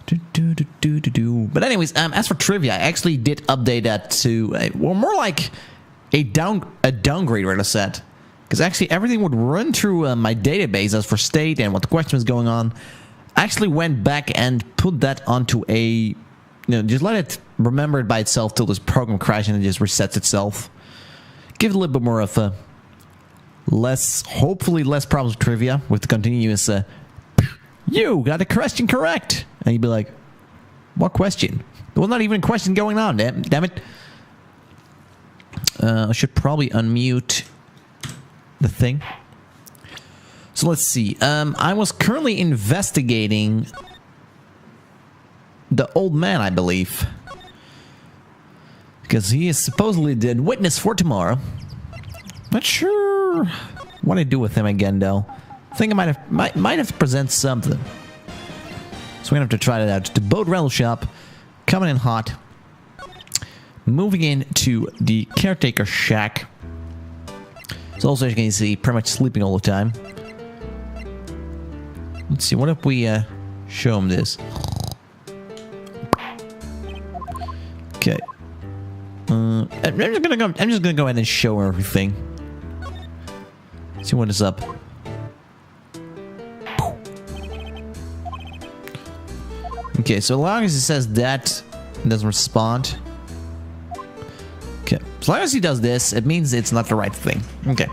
But anyways, as for trivia, I actually did update that to more like a downgrade rather said, because actually everything would run through my database as for state and what the question was going on. I actually went back and put that onto a, just let it remember it by itself till this program crashes and it just resets itself. Give it a little bit more of a hopefully less problems with trivia with the continuous. You got the question correct. And you'd be like, what question? There was not even a question going on, damn it. I should probably unmute the thing. So let's see. I was currently investigating the old man, I believe. Because he is supposedly dead witness for tomorrow. Not sure what I do with him again, though. I think I might have to present something. So we're going to have to try that out. The boat rental shop, coming in hot. Moving into the caretaker shack. So also, as you can see, pretty much sleeping all the time. Let's see, what if we show him this? Okay. I'm just gonna go ahead and show her everything. See what is up. Okay, so as long as it says that, it doesn't respond. Okay, as long as he does this, it means it's not the right thing. Okay.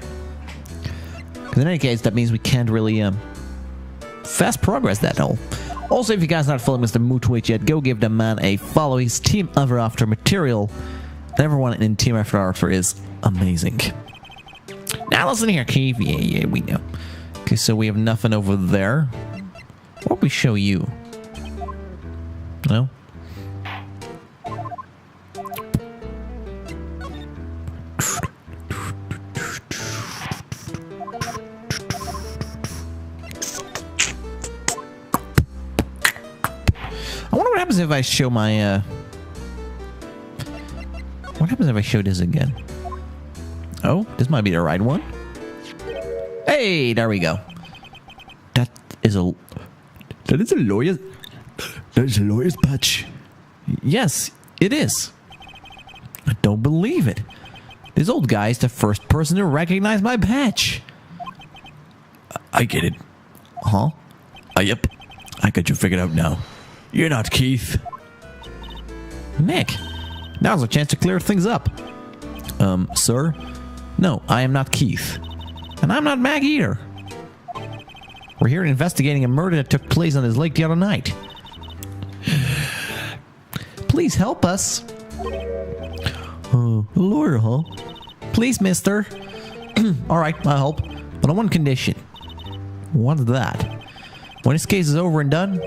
Because in any case, that means we can't really fast progress that whole. Also, if you guys not following Mr. Mootwitch yet, go give the man a follow. His Team Ever After material. Everyone in Team Ever After is amazing. Now listen here, Keith. Yeah, we know. Okay, so we have nothing over there. What we show you? No? I wonder what happens if I show my, what happens if I show this again? Oh, this might be the right one. Hey, there we go. That is a lawyer's... That is a lawyer's badge. Yes, it is. I don't believe it. This old guy is the first person to recognize my badge. I get it. Huh? Yep. I got you figured out now. You're not Keith. Nick, now's a chance to clear things up. Sir? No, I am not Keith. And I'm not Mag either. We're here investigating a murder that took place on this lake the other night. Please help us. A lawyer, huh? Please, mister. Alright, I'll help. But on one condition. What's that? When this case is over and done,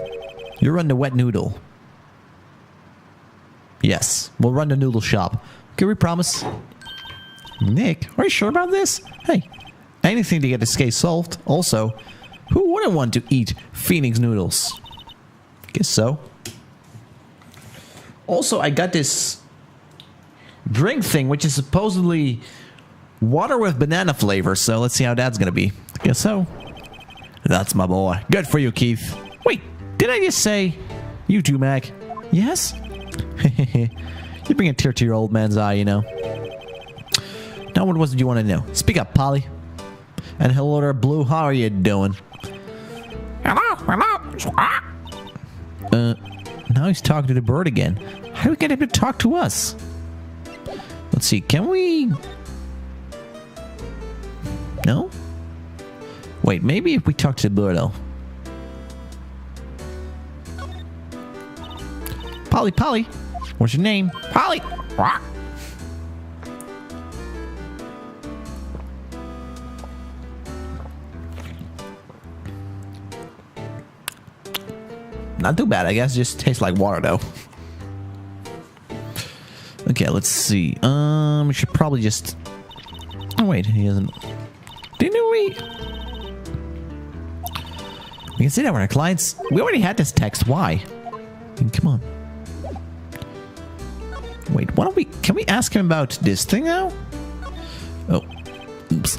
you run the wet noodle. Yes, we'll run the noodle shop. Can we promise? Nick, are you sure about this? Hey, anything to get this case solved. Also, who wouldn't want to eat Phoenix noodles? Guess so. Also, I got this drink thing, which is supposedly water with banana flavor. So let's see how that's gonna be. Guess so. That's my boy. Good for you, Keith. Wait, did I just say you too, Mac? Yes? You bring a tear to your old man's eye, you know. Now what was it you want to know? Speak up, Polly. And hello there, Blue. How are you doing? Hello. Now he's talking to the bird again. How do we get him to talk to us? Let's see. Can we... No? Wait, maybe if we talk to the bird, though. Polly. What's your name? Polly. Not too bad, I guess. Just tastes like water, though. Okay, let's see. We should probably just... Oh, wait. He hasn't... Didn't we... We can see that we're our clients. We already had this text. Why? I mean, come on. Wait, why don't we... Can we ask him about this thing now? Oh. Oops.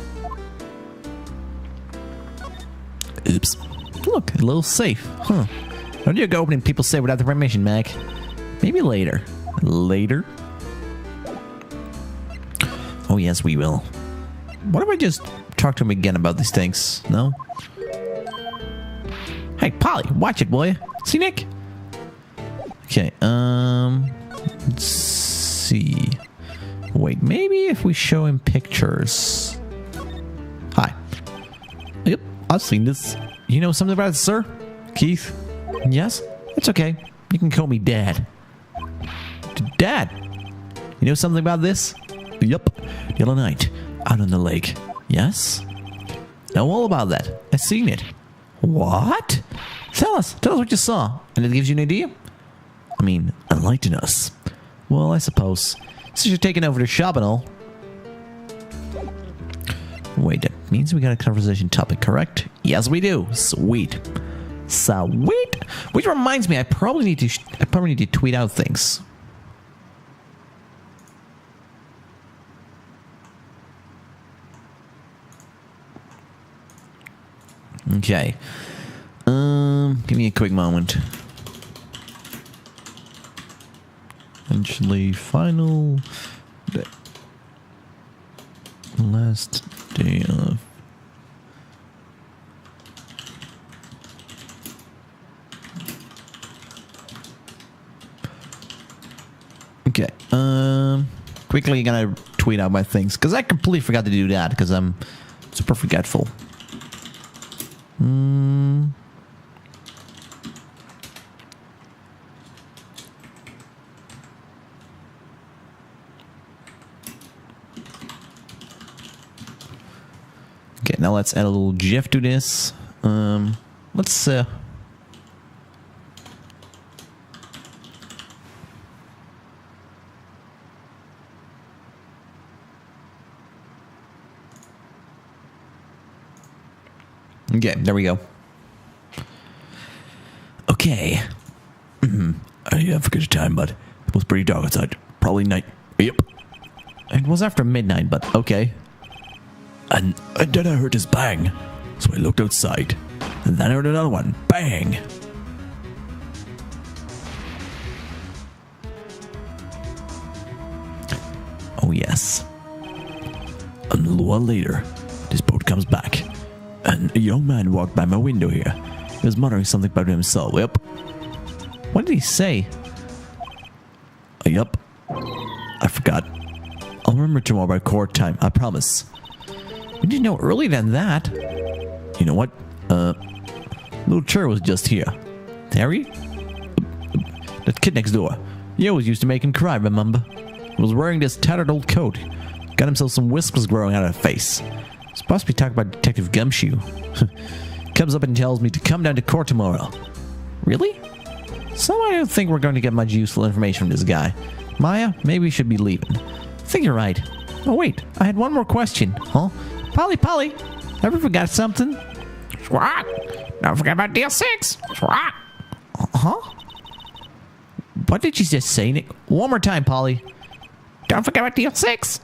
Oops. Look, a little safe. Huh. Don't you go opening people's safe without the permission, Mac. Maybe later. Later? Oh, yes, we will. What if I just talk to him again about these things? No? Hey, Polly, watch it, will you? See, Nick? Okay, let's see. Wait, maybe if we show him pictures. Hi. Yep, I've seen this. You know something about it, sir? Keith? Yes? It's okay. You can call me Dad. Dad! You know something about this? Yup. The other night, out on the lake. Yes? Know all about that. I seen it. What? Tell us what you saw. And it gives you an idea? I mean, enlighten us. Well, I suppose. Since you're taking over the shop and all. Wait, that means we got a conversation topic, correct? Yes, we do. Sweet. Sweet. Which reminds me, I probably need to tweet out things. Okay. Give me a quick moment. Eventually, final day. Last day of. Okay. Quickly gonna tweet out my things because I completely forgot to do that because I'm super forgetful. Okay, now let's add a little GIF to this. Let's okay, there we go. Okay. I forget the time, but it was pretty dark outside. Probably night. Yep. It was after midnight, but okay. And then I heard this bang. So I looked outside. And then I heard another one. Bang! Oh, yes. And a little while later, this boat comes back. And a young man walked by my window here. He was muttering something about himself. Yep. What did he say? Yep. I forgot. I'll remember tomorrow by court time. I promise. We didn't know earlier than that. You know what? Little Chur was just here. Harry? That kid next door. He always used to make him cry, remember? He was wearing this tattered old coat. Got himself some whiskers growing out of his face. Supposed to be talking about Detective Gumshoe. Comes up and tells me to come down to court tomorrow. Really? So I don't think we're going to get much useful information from this guy. Maya, maybe we should be leaving. I think you're right. Oh wait, I had one more question. Huh? Polly, ever forgot something? What? Don't forget about DL6. What? Huh? What did you just say, Nick? One more time, Polly. Don't forget about DL6.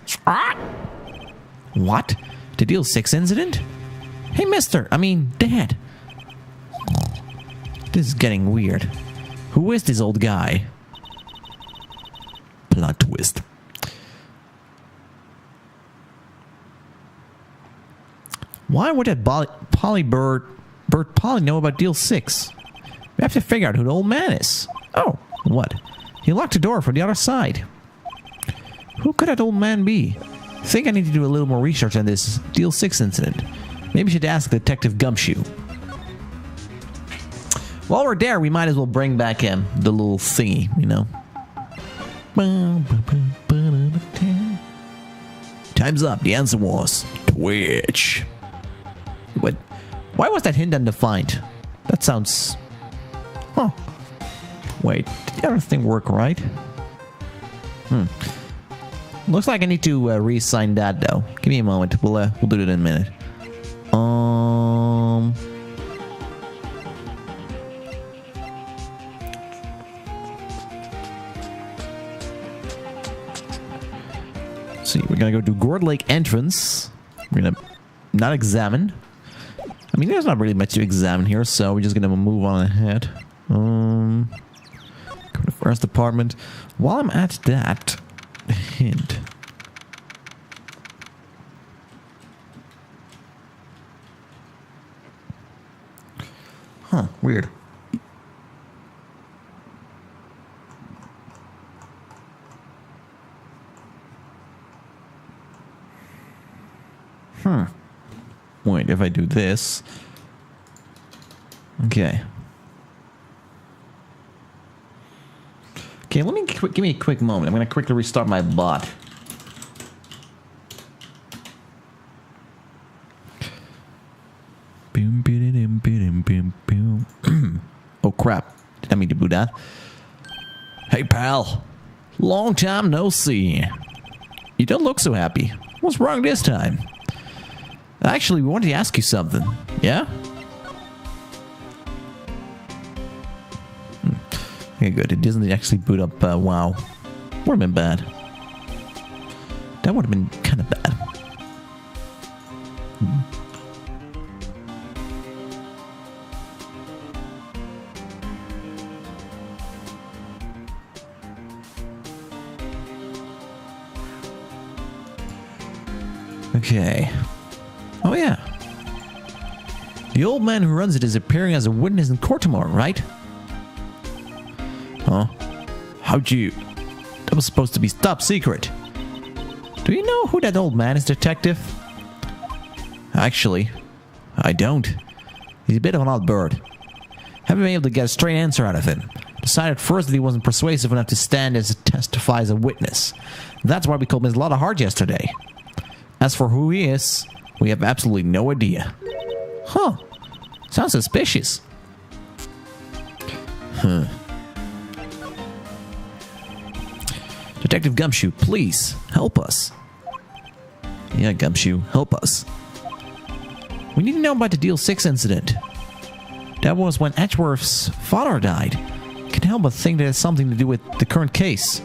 What? The DL6 incident? Hey, Dad. This is getting weird. Who is this old guy? Plot twist. Why would that Bert Polly know about Deal 6? We have to figure out who the old man is. Oh, what? He locked the door from the other side. Who could that old man be? I think I need to do a little more research on this Deal 6 incident. Maybe I should ask Detective Gumshoe. While we're there, we might as well bring back the little thingy, you know. Time's up. The answer was Twitch. What? Why was that hint undefined? That sounds... Huh. Wait, did the other thing work right? Looks like I need to reassign that though. Give me a moment. We'll do it in a minute. Let's see, we're gonna go to Gourd Lake entrance. We're gonna not examine. I mean, there's not really much to examine here, so we're just gonna move on ahead. Go to the first department. While I'm at that, hint. Huh, weird. Wait, if I do this... Okay. Okay, let me give me a quick moment. I'm going to quickly restart my bot. Oh crap. Did I mean to do that? Hey pal. Long time no see. You don't look so happy. What's wrong this time? Actually, we wanted to ask you something. Yeah? Okay, good. It doesn't actually boot up WoW. Would have been bad. That would have been kind of bad. Okay. Oh yeah. The old man who runs it is appearing as a witness in court tomorrow, right? Huh? How'd you... That was supposed to be top secret. Do you know who that old man is, detective? Actually, I don't. He's a bit of an odd bird. Haven't been able to get a straight answer out of him. Decided first that he wasn't persuasive enough to stand as testify as a witness. That's why we called him a lot of heart yesterday. As for who he is, we have absolutely no idea. Huh. Sounds suspicious. Huh. Detective Gumshoe, please, help us. Yeah, Gumshoe, help us. We need to know about the Deal 6 incident. That was when Edgeworth's father died. Can't help but think that it has something to do with the current case.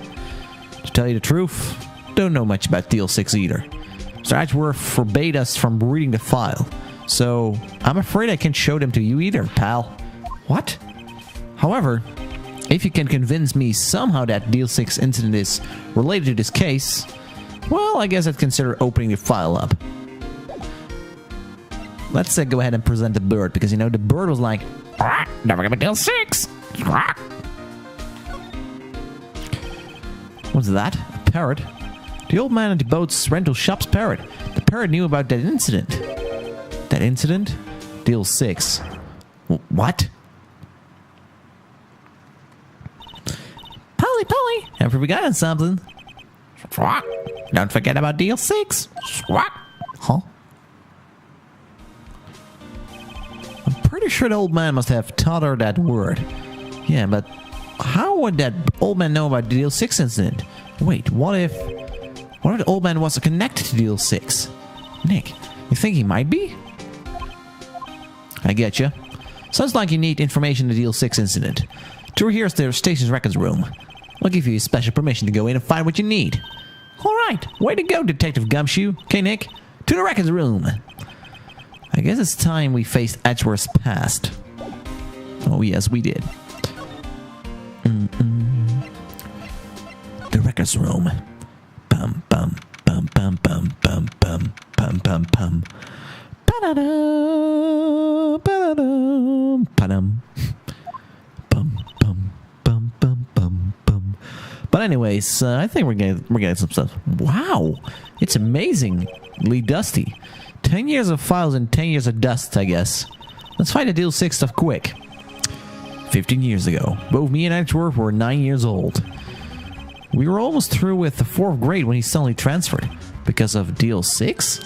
To tell you the truth, don't know much about Deal 6 either. Mr. Edgeworth forbade us from reading the file, so I'm afraid I can't show them to you either, pal. What? However, if you can convince me somehow that Deal 6 incident is related to this case, well, I guess I'd consider opening the file up. Let's go ahead and present the bird, because, you know, the bird was like, never gonna Deal 6! What's that? A parrot? The old man at the boat's rental shop's parrot. The parrot knew about that incident. That incident? Deal 6. What? Polly, have we forgotten something? Don't forget about Deal 6. Huh? I'm pretty sure the old man must have taught her that word. Yeah, but how would that old man know about the Deal 6 incident? Wait, what if the old man was connected to Deal 6? Nick, you think he might be? I get you. Sounds like you need information on the Deal 6 incident. Through here's the station's records room. I'll give you special permission to go in and find what you need. Alright, way to go, Detective Gumshoe. Okay, Nick, to the records room. I guess it's time we faced Edgeworth's past. Oh yes, we did. The records room. Bum bum bum bum bum bum bum bum bum bum. Ba-da-da, ba-da-da, ba-dum. Bum bum bum bum bum bum. But anyways, I think we're getting some stuff. Wow, it's amazingly dusty. 10 years of files and 10 years of dust, I guess. Let's find the Deal 6 stuff quick. 15 years ago, both me and Edgeworth were 9 years old. We were almost through with the 4th grade when he suddenly transferred. Because of Deal 6?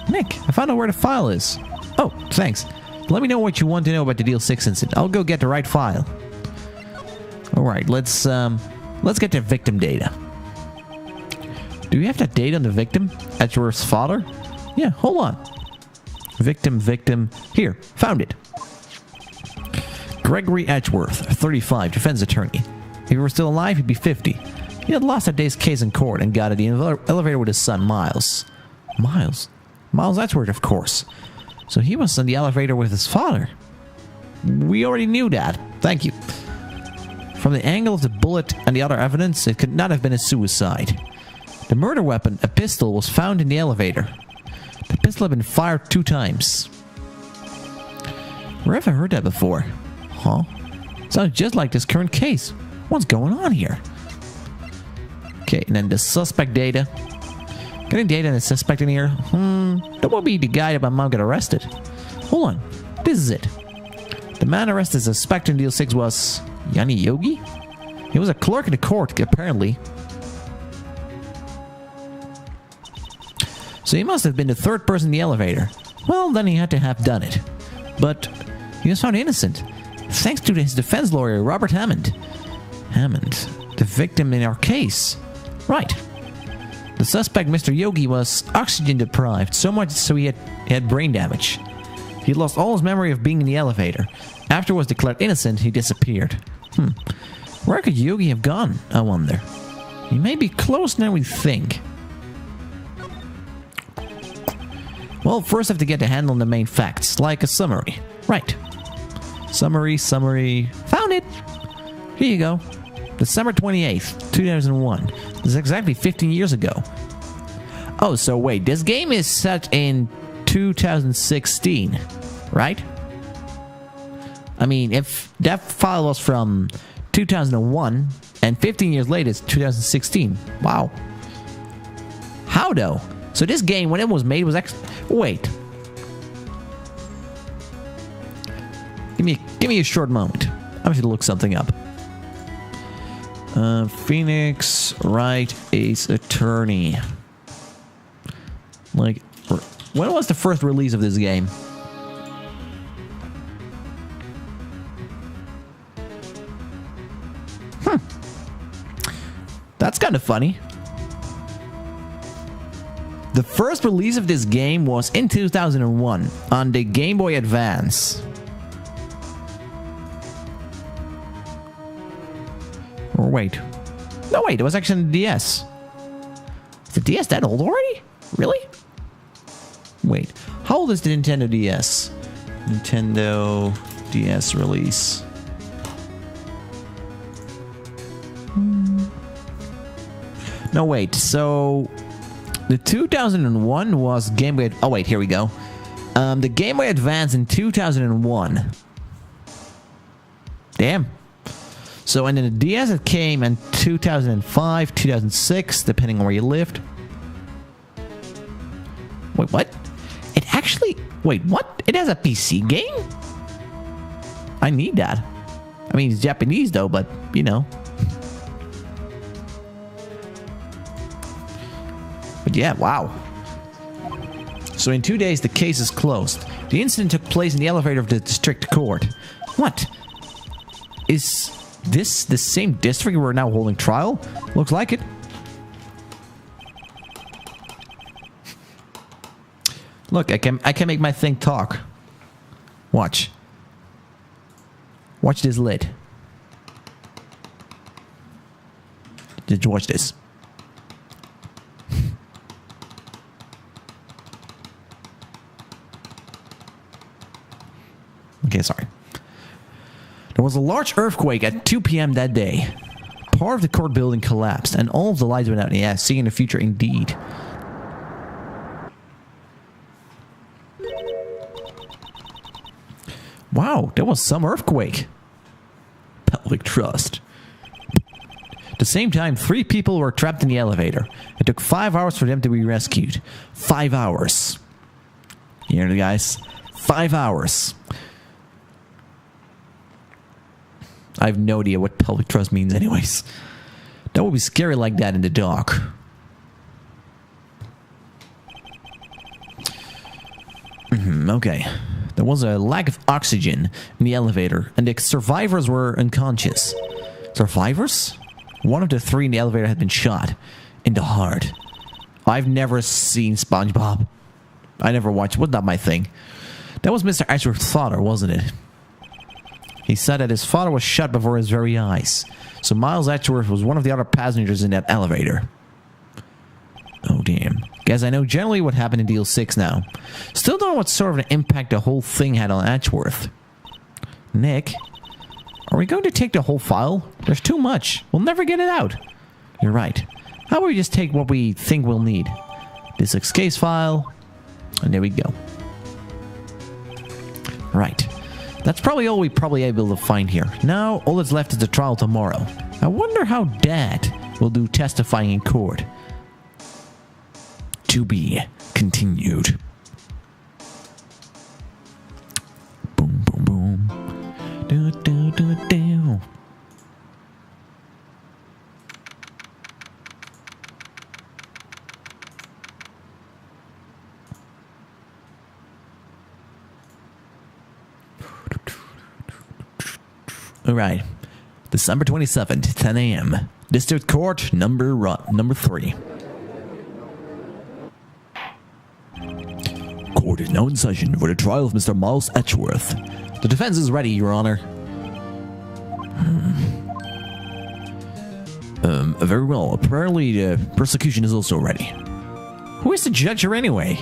Nick, I found out where the file is. Oh, thanks. Let me know what you want to know about the Deal 6 incident. I'll go get the right file. Alright, let's get the victim data. Do we have that data on the victim? Edgeworth's father? Yeah, hold on. Victim. Here, found it. Gregory Edgeworth, 35, defense attorney. If he were still alive, he'd be 50. He had lost that day's case in court and got at the elevator with his son, Miles. Miles Edgeworth, of course. So he was in the elevator with his father. We already knew that. Thank you. From the angle of the bullet and the other evidence, it could not have been a suicide. The murder weapon, a pistol, was found in the elevator. The pistol had been fired 2 times. Where have I heard that before? Huh? Sounds just like this current case. What's going on here? Okay, and then the suspect data. Getting data on the suspect in here? That will be the guy that my mom got arrested. Hold on. This is it. The man arrested as a suspect in Deal 6 was... Yanni Yogi? He was a clerk in the court, apparently. So he must have been the 3rd person in the elevator. Well, then he had to have done it. But he was found innocent, thanks to his defense lawyer, Robert Hammond. Hammond, the victim in our case. Right. The suspect, Mr. Yogi, was oxygen deprived, so much so he had brain damage. He lost all his memory of being in the elevator. After he was declared innocent, he disappeared. Where could Yogi have gone, I wonder? He may be closer than we think. Well, first I have to get a handle on the main facts, like a summary. Right. Summary. Found it! Here you go. December 28th, 2001. This is exactly 15 years ago. Oh, so wait, this game is set in 2016, right? I mean, if that file was from 2001 and 15 years later it's 2016. Wow. How though? So this game, when it was made, was actually... Wait. Give me a short moment. I'm going to look something up. Phoenix Wright Ace Attorney. Like, when was the first release of this game? That's kind of funny. The first release of this game was in 2001 on the Game Boy Advance. Or wait. No, wait, it was actually on the DS. Is the DS that old already? Really? Wait, how old is the Nintendo DS? Nintendo DS release. No, wait, so... The 2001 was Game Boy... Oh, wait, here we go. The Game Boy Advance in 2001. Damn. So, and then the DS, it came in 2005, 2006, depending on where you lived. Wait, what? It actually... Wait, what? It has a PC game? I need that. I mean, it's Japanese, though, but, you know... But yeah, wow. So in 2 days, the case is closed. The incident took place in the elevator of the district court. What? Is this the same district we're now holding trial? Looks like it. Look, I can make my thing talk. Watch. Watch this lid. Did you watch this? Okay, sorry. There was a large earthquake at 2 p.m. that day. Part of the court building collapsed, and all of the lights went out. Yeah, seeing the future indeed. Wow, there was some earthquake. Public trust. At the same time, 3 people were trapped in the elevator. It took 5 hours for them to be rescued. 5 hours. You hear the guys? 5 hours. I have no idea what public trust means anyways. That would be scary like that in the dark. Okay. There was a lack of oxygen in the elevator, and the survivors were unconscious. Survivors? One of the 3 in the elevator had been shot in the heart. I've never seen SpongeBob. I never watched. Was not my thing. That was Mr. Ashworth's father, wasn't it? He said that his father was shot before his very eyes. So Miles Edgeworth was one of the other passengers in that elevator. Oh, damn. Guess I know generally what happened in Deal 6 now. Still don't know what sort of an impact the whole thing had on Edgeworth. Nick, Are we going to take the whole file? There's too much. We'll never get it out. You're right. How about we just take what we think we'll need? This case file. And there we go. Right. That's probably all we're probably able to find here. Now, all that's left is the trial tomorrow. I wonder how Dad will do testifying in court. To be continued. Boom, boom, boom. Do, do, do, do. All right. December 27th, 10 a.m. District Court number 3. Court is now in session for the trial of Mr. Miles Edgeworth. The defense is ready, Your Honor. Very well. Apparently, the prosecution is also ready. Who is the judge here anyway?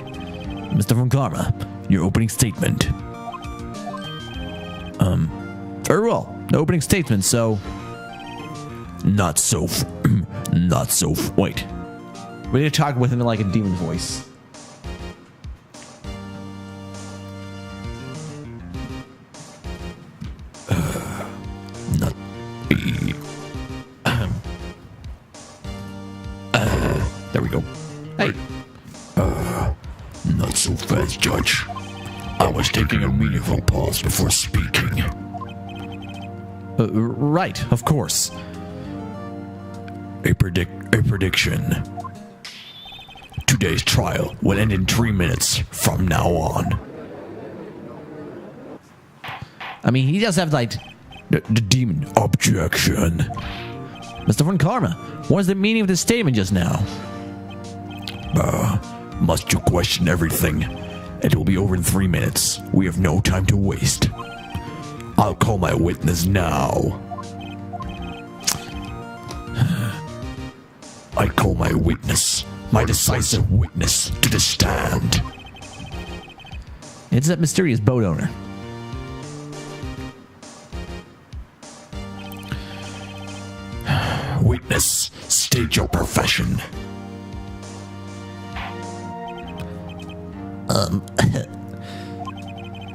Mr. Von Karma, your opening statement. Very well. The opening statement, so... Not so... Wait. We need to talk with him in like a demon voice. There we go. Hey. Not so fast, Judge. I was taking a meaningful pause before speaking. Right, of course. A prediction. Today's trial will end in 3 minutes from now on. I mean, he does have, like, the demon. Objection. Mr. Von Karma, what is the meaning of this statement just now? Must you question everything? It will be over in 3 minutes. We have no time to waste. I'll call my witness now. I call my witness, my decisive witness, to the stand. It's that mysterious boat owner. Witness, state your profession.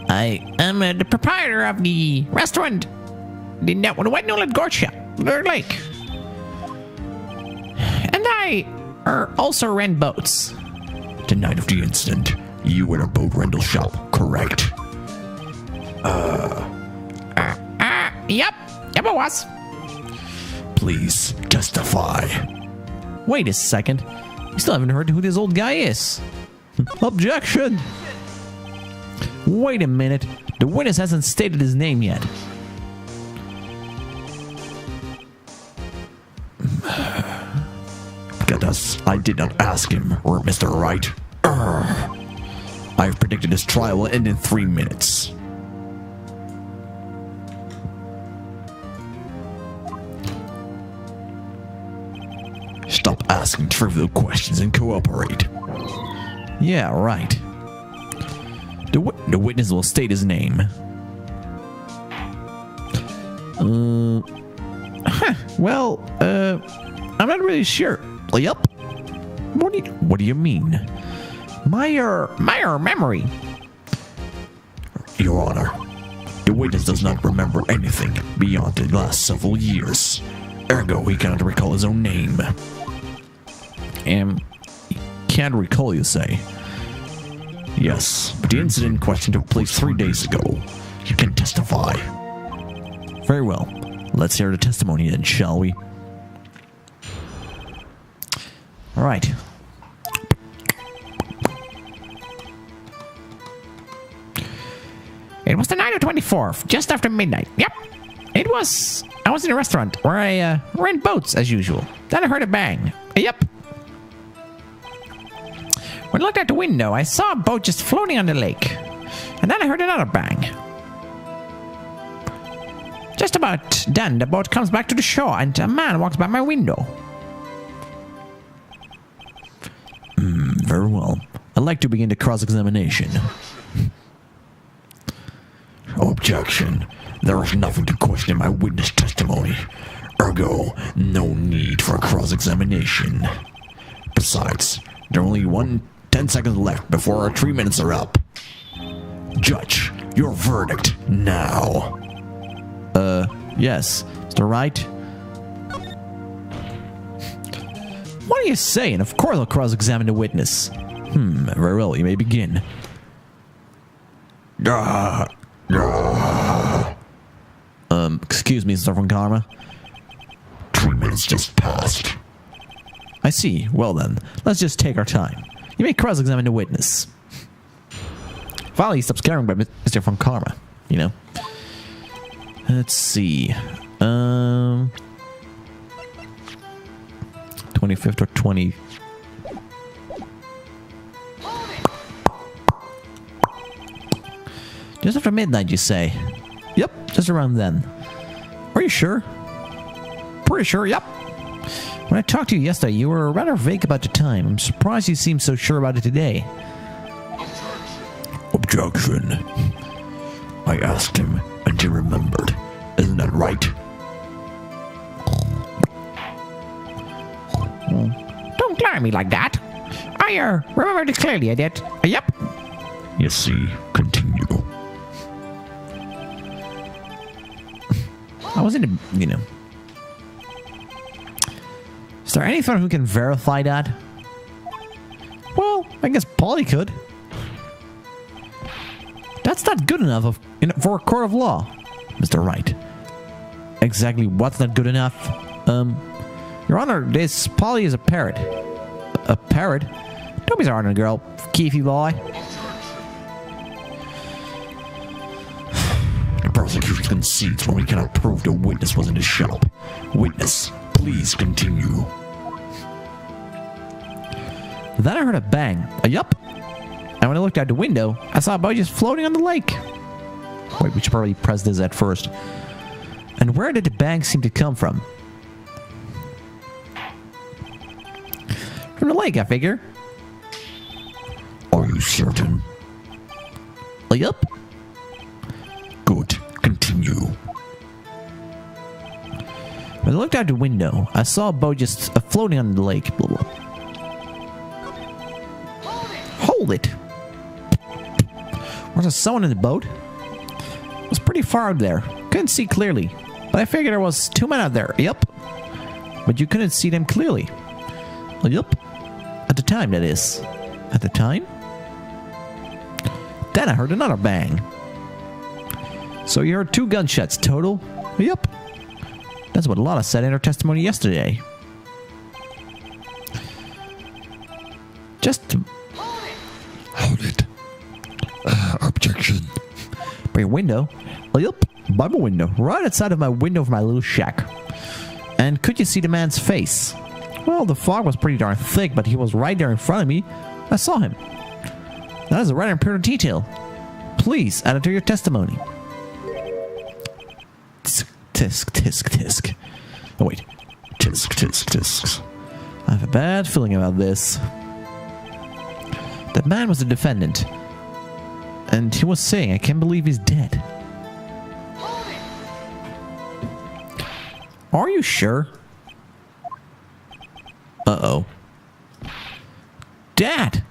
I am the proprietor of the restaurant, the White Newland Gourd Shop, Lure Lake. And I also rent boats. The night of the incident, you were at a boat rental shop, correct? Yep, I was. Please testify. Wait a second. We still haven't heard who this old guy is. Objection! Wait a minute. The witness hasn't stated his name yet. I did not ask him, or Mr. Wright. I've predicted this trial will end in 3 minutes. Stop asking trivial questions and cooperate. Yeah, right. The witness will state his name. Well, I'm not really sure. Yep. What do you mean? My memory. Your Honor, the witness does not remember anything beyond the last several years. Ergo, he cannot recall his own name. Can't recall, you say? Yes, but the incident in question took place 3 days ago. You can testify. Very well. Let's hear the testimony then, shall we? All right. It was the night of 24th, just after midnight. Yep. I was in a restaurant where I rent boats as usual. Then I heard a bang. Yep. When I looked out the window, I saw a boat just floating on the lake. And then I heard another bang. Just about then, the boat comes back to the shore and a man walks by my window. Very well. I'd like to begin the cross-examination. Objection. There is nothing to question my witness testimony. Ergo, no need for cross-examination. Besides, there are only 10 seconds left before our 3 minutes are up. Judge, your verdict now. Yes, Mr. Wright. What are you saying? Of course I'll cross-examine the witness. Very well, you may begin. Excuse me, Mr. Von Karma. 3 minutes just passed. I see. Well then, let's just take our time. You may cross-examine the witness. Finally, he stops caring about Mr. Von Karma, you know. Let's see. 25th or 20... Just after midnight, you say? Yep, just around then. Are you sure? Pretty sure, yep. When I talked to you yesterday, you were rather vague about the time. I'm surprised you seem so sure about it today. Objection. I asked him, and he remembered. Isn't that right? Don't glare at me like that. I remembered it clearly, I did. Yep. You see, continue. I was in the, you know. Is there anyone who can verify that? Well, I guess Polly could. That's not good enough for a court of law, Mr. Wright. Exactly what's not good enough? Your Honor, this Polly is a parrot. A parrot? Don't be sorry, girl. Keefy boy. The prosecution concedes when we cannot prove the witness was in the shop. Witness, please continue. Then I heard a bang. Yup. And when I looked out the window, I saw a boat just floating on the lake. Wait, we should probably press this at first. And where did the bang seem to come from? From the lake, I figure. Are you certain? Yup. Good. Continue. When I looked out the window, I saw a boat just floating on the lake. Blah, blah. Hold it. Was there someone in the boat? It was pretty far out there. Couldn't see clearly. But I figured there was 2 men out there. Yup. But you couldn't see them clearly. Yup. At the time, that is. At the time? Then I heard another bang. So you heard 2 gunshots total? Yup. That's what Lana said in her testimony yesterday. Just to... Hold it. Objection. By your window? Yup. By my window. Right outside of my window of my little shack. And could you see the man's face? Well, the fog was pretty darn thick, but he was right there in front of me. I saw him. That is a rather important detail. Please add it to your testimony. Tisk, tisk, tisk, tisk. Oh, wait. Tisk, tisk, tisk. I have a bad feeling about this. That man was the defendant. And he was saying, I can't believe he's dead. Are you sure? Uh-oh. Dad!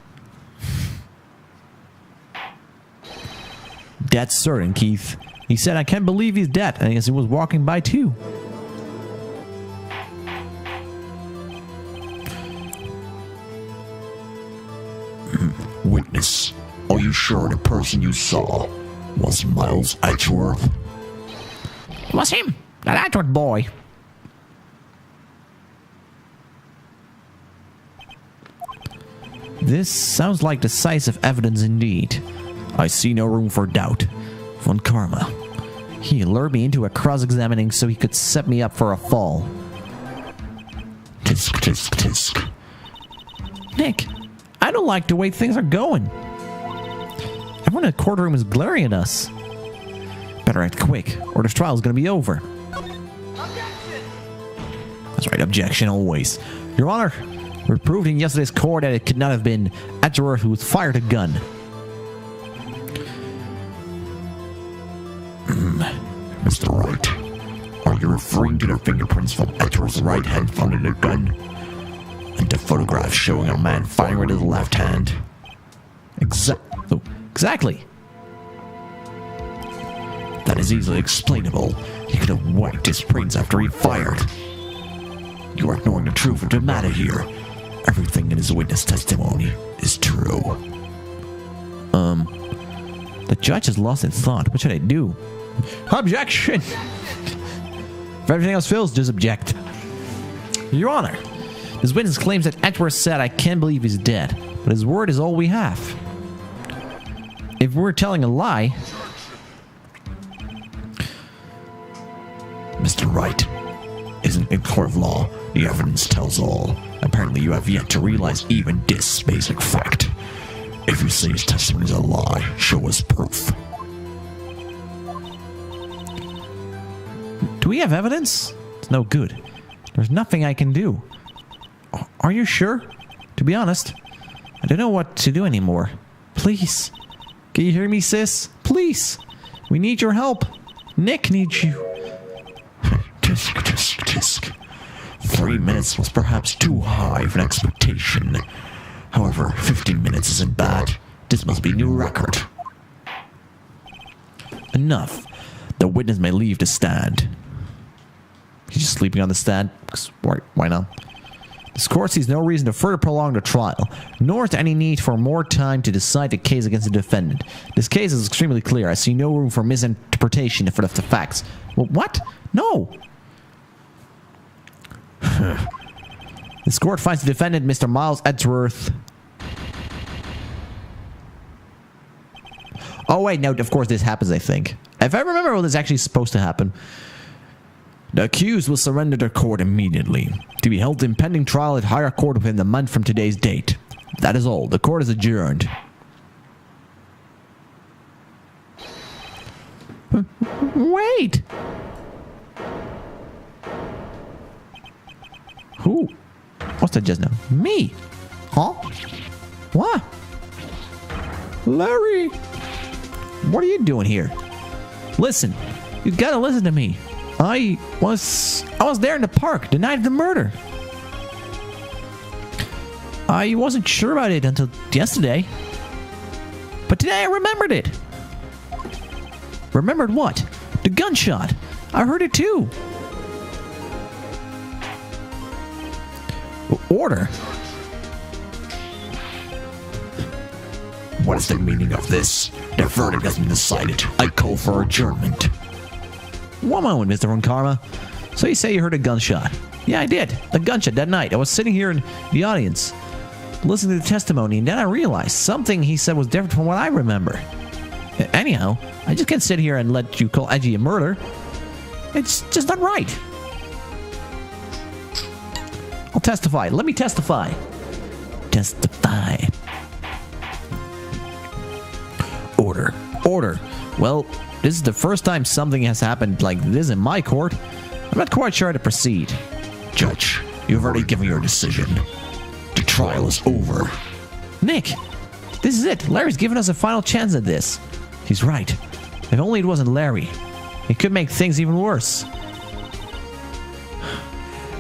That's certain, Keith. He said, I can't believe he's dead. And I guess he was walking by too. Witness, are you sure the person you saw was Miles Edgeworth? It was him, that Edgeworth boy. This sounds like decisive evidence indeed. I see no room for doubt. Von Karma. He lured me into a cross-examining so he could set me up for a fall. Tisk, tisk, tisk. Nick, I don't like the way things are going. Everyone in the courtroom is glaring at us. Better act quick, or this trial is going to be over. Objection! That's right, objection always. Your Honor, we proved in yesterday's court that it could not have been Edgeworth who fired a gun. Mr. Wright, are you referring to the fingerprints from Edward's right hand found in the gun? And the photograph showing a man firing with his left hand? Exactly. That is easily explainable. He could have wiped his brains after he fired. You are ignoring the truth of the matter here. Everything in his witness testimony is true. The judge has lost his thought. What should I do? Objection! If everything else fails, just object. Your Honor, this witness claims that Edgeworth said, "I can't believe he's dead," but his word is all we have. If we're telling a lie... Mr. Wright, isn't in court of law, the evidence tells all. Apparently you have yet to realize even this basic fact. If you say his testimony is a lie, show us proof. Do we have evidence? It's no good. There's nothing I can do. Are you sure? To be honest, I don't know what to do anymore. Please. Can you hear me, sis? Please. We need your help. Nick needs you. Tisk, tisk, tisk. 3 minutes was perhaps too high of an expectation. However, 15 minutes isn't bad. This must be a new record. Enough. The witness may leave the stand. He's just sleeping on the stand. Why not? This court sees no reason to further prolong the trial, nor is there any need for more time to decide the case against the defendant. This case is extremely clear. I see no room for misinterpretation for the facts. Well, what? No. This court finds the defendant, Mr. Miles Edgeworth. Oh wait, no, of course this happens, I think. If I remember what is actually supposed to happen. The accused will surrender to court immediately, to be held in pending trial at higher court within a month from today's date. That is all. The court is adjourned. Wait! Who? What's that just now? Me? Huh? What? Larry! What are you doing here? Listen, you gotta listen to me. I was there in the park the night of the murder. I wasn't sure about it until yesterday. But today I remembered it. Remembered what? The gunshot. I heard it too. Order? What is the meaning of this? The verdict has been decided. I call for adjournment. One moment, Mr. Runkarma. So you say you heard a gunshot? Yeah, I did. A gunshot that night. I was sitting here in the audience, listening to the testimony, and then I realized something he said was different from what I remember. Anyhow, I just can't sit here and let you call Edgy a murder. It's just not right. I'll testify. Let me testify. Testify. Order. Order. Well, this is the first time something has happened like this in my court. I'm not quite sure how to proceed. Judge, you've already given your decision. The trial is over. Nick, this is it. Larry's given us a final chance at this. He's right. If only it wasn't Larry. It could make things even worse.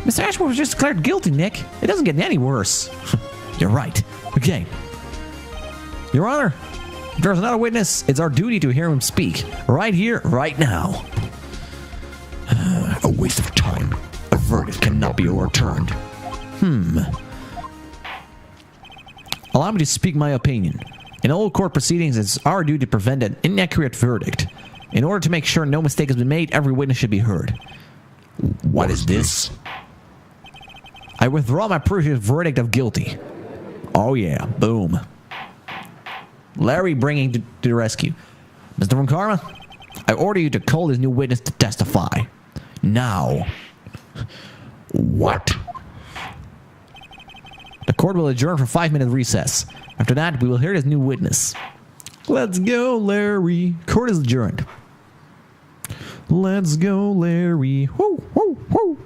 Mr. Ashworth was just declared guilty, Nick. It doesn't get any worse. You're right. Okay. Your Honor, if there's another witness, it's our duty to hear him speak. Right here, right now. A waste of time. A verdict cannot be overturned. Allow me to speak my opinion. In all court proceedings, it's our duty to prevent an inaccurate verdict. In order to make sure no mistake has been made, every witness should be heard. What is this? I withdraw my previous verdict of guilty. Oh yeah, boom. Larry bringing to the rescue. Mr. Runkarma, I order you to call this new witness to testify. Now. What? The court will adjourn for 5-minute recess. After that, we will hear this new witness. Let's go, Larry. Court is adjourned. Let's go, Larry. Whoo, whoo, whoo.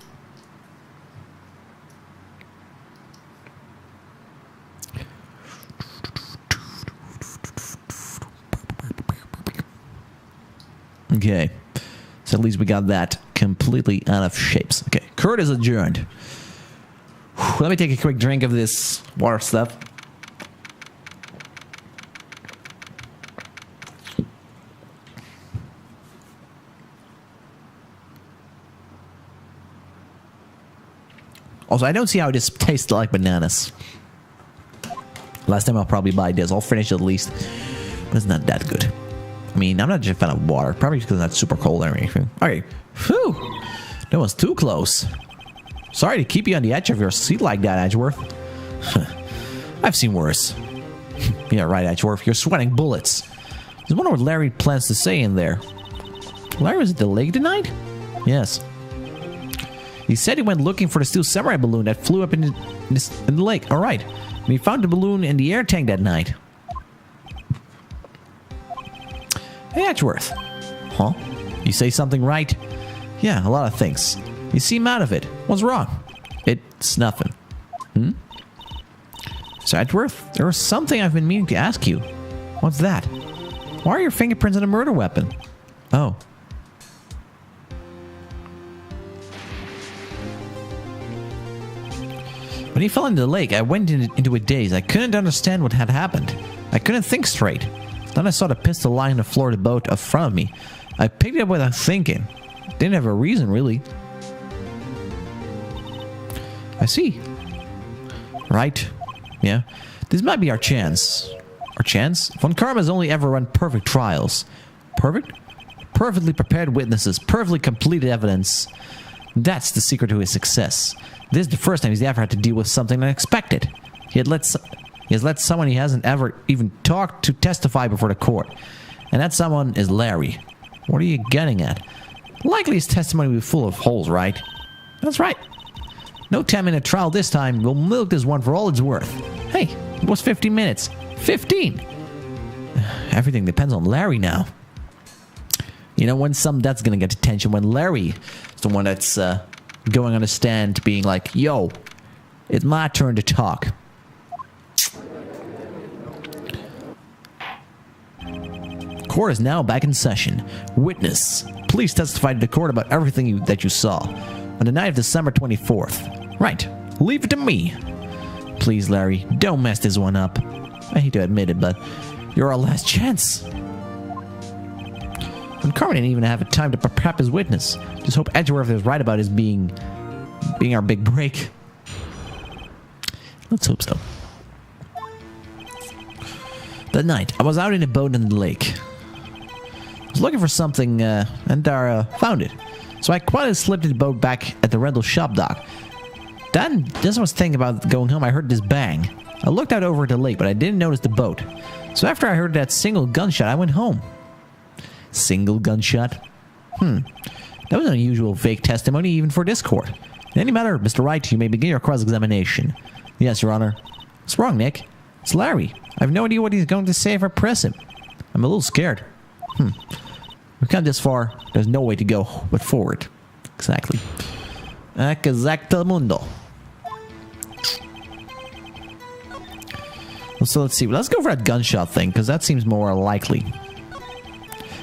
Okay. So At least we got that completely out of shapes. Okay, court is adjourned. Whew, let me take a quick drink of this water stuff. Also, I don't see how this tastes like bananas. Last time I'll probably buy this. I'll finish it at least. But it's not that good. I mean, I'm not just a fan of water. Probably because it's not super cold or anything. Alright. Whew. That was too close. Sorry to keep you on the edge of your seat like that, Edgeworth. I've seen worse. Yeah, right, Edgeworth. You're sweating bullets. I wonder what Larry plans to say in there. Larry was at the lake tonight? Yes. He said he went looking for the steel samurai balloon that flew up in the lake. Alright. And he found the balloon in the air tank that night. Hey, Edgeworth. Huh? You say something right? Yeah, a lot of things. You seem out of it. What's wrong? It's nothing. So, Edgeworth, there was something I've been meaning to ask you. What's that? Why are your fingerprints on a murder weapon? Oh. When he fell into the lake, I went into a daze. I couldn't understand what had happened. I couldn't think straight. Then I saw the pistol lying on the floor of the boat in front of me. I picked it up without thinking. Didn't have a reason, really. I see. Right. Yeah. This might be our chance. Our chance? Von Karma's only ever run perfect trials. Perfect? Perfectly prepared witnesses. Perfectly completed evidence. That's the secret to his success. This is the first time he's ever had to deal with something unexpected. He has let someone he hasn't ever even talked to testify before the court. And that someone is Larry. What are you getting at? Likely his testimony will be full of holes, right? That's right. No 10-minute trial this time. We'll milk this one for all it's worth. Hey, it was 15 minutes. 15! Everything depends on Larry now. You know, when that's gonna get attention, when Larry is the one that's going on the stand being like, yo, it's my turn to talk. Court is now back in session. Witness, please testify to the court about everything that you saw on the night of December 24th. Right, leave it to me. Please, Larry, don't mess this one up. I hate to admit it, but you're our last chance. And Carmen didn't even have time to prep his witness. Just hope Edgeworth is right about his being our big break. Let's hope so. That night, I was out in a boat in the lake. I was looking for something, and found it. So I quietly slipped the boat back at the rental shop dock. Then, just as I was thinking about going home, I heard this bang. I looked out over the lake, but I didn't notice the boat. So after I heard that single gunshot, I went home. Single gunshot? That was an unusual fake testimony even for this court. In any matter, Mr. Wright, you may begin your cross-examination. Yes, Your Honor. What's wrong, Nick? It's Larry. I have no idea what he's going to say if I press him. I'm a little scared. We've come this far. There's no way to go but forward. Exactly. Exactamundo. So let's see. Let's go for that gunshot thing, because that seems more likely.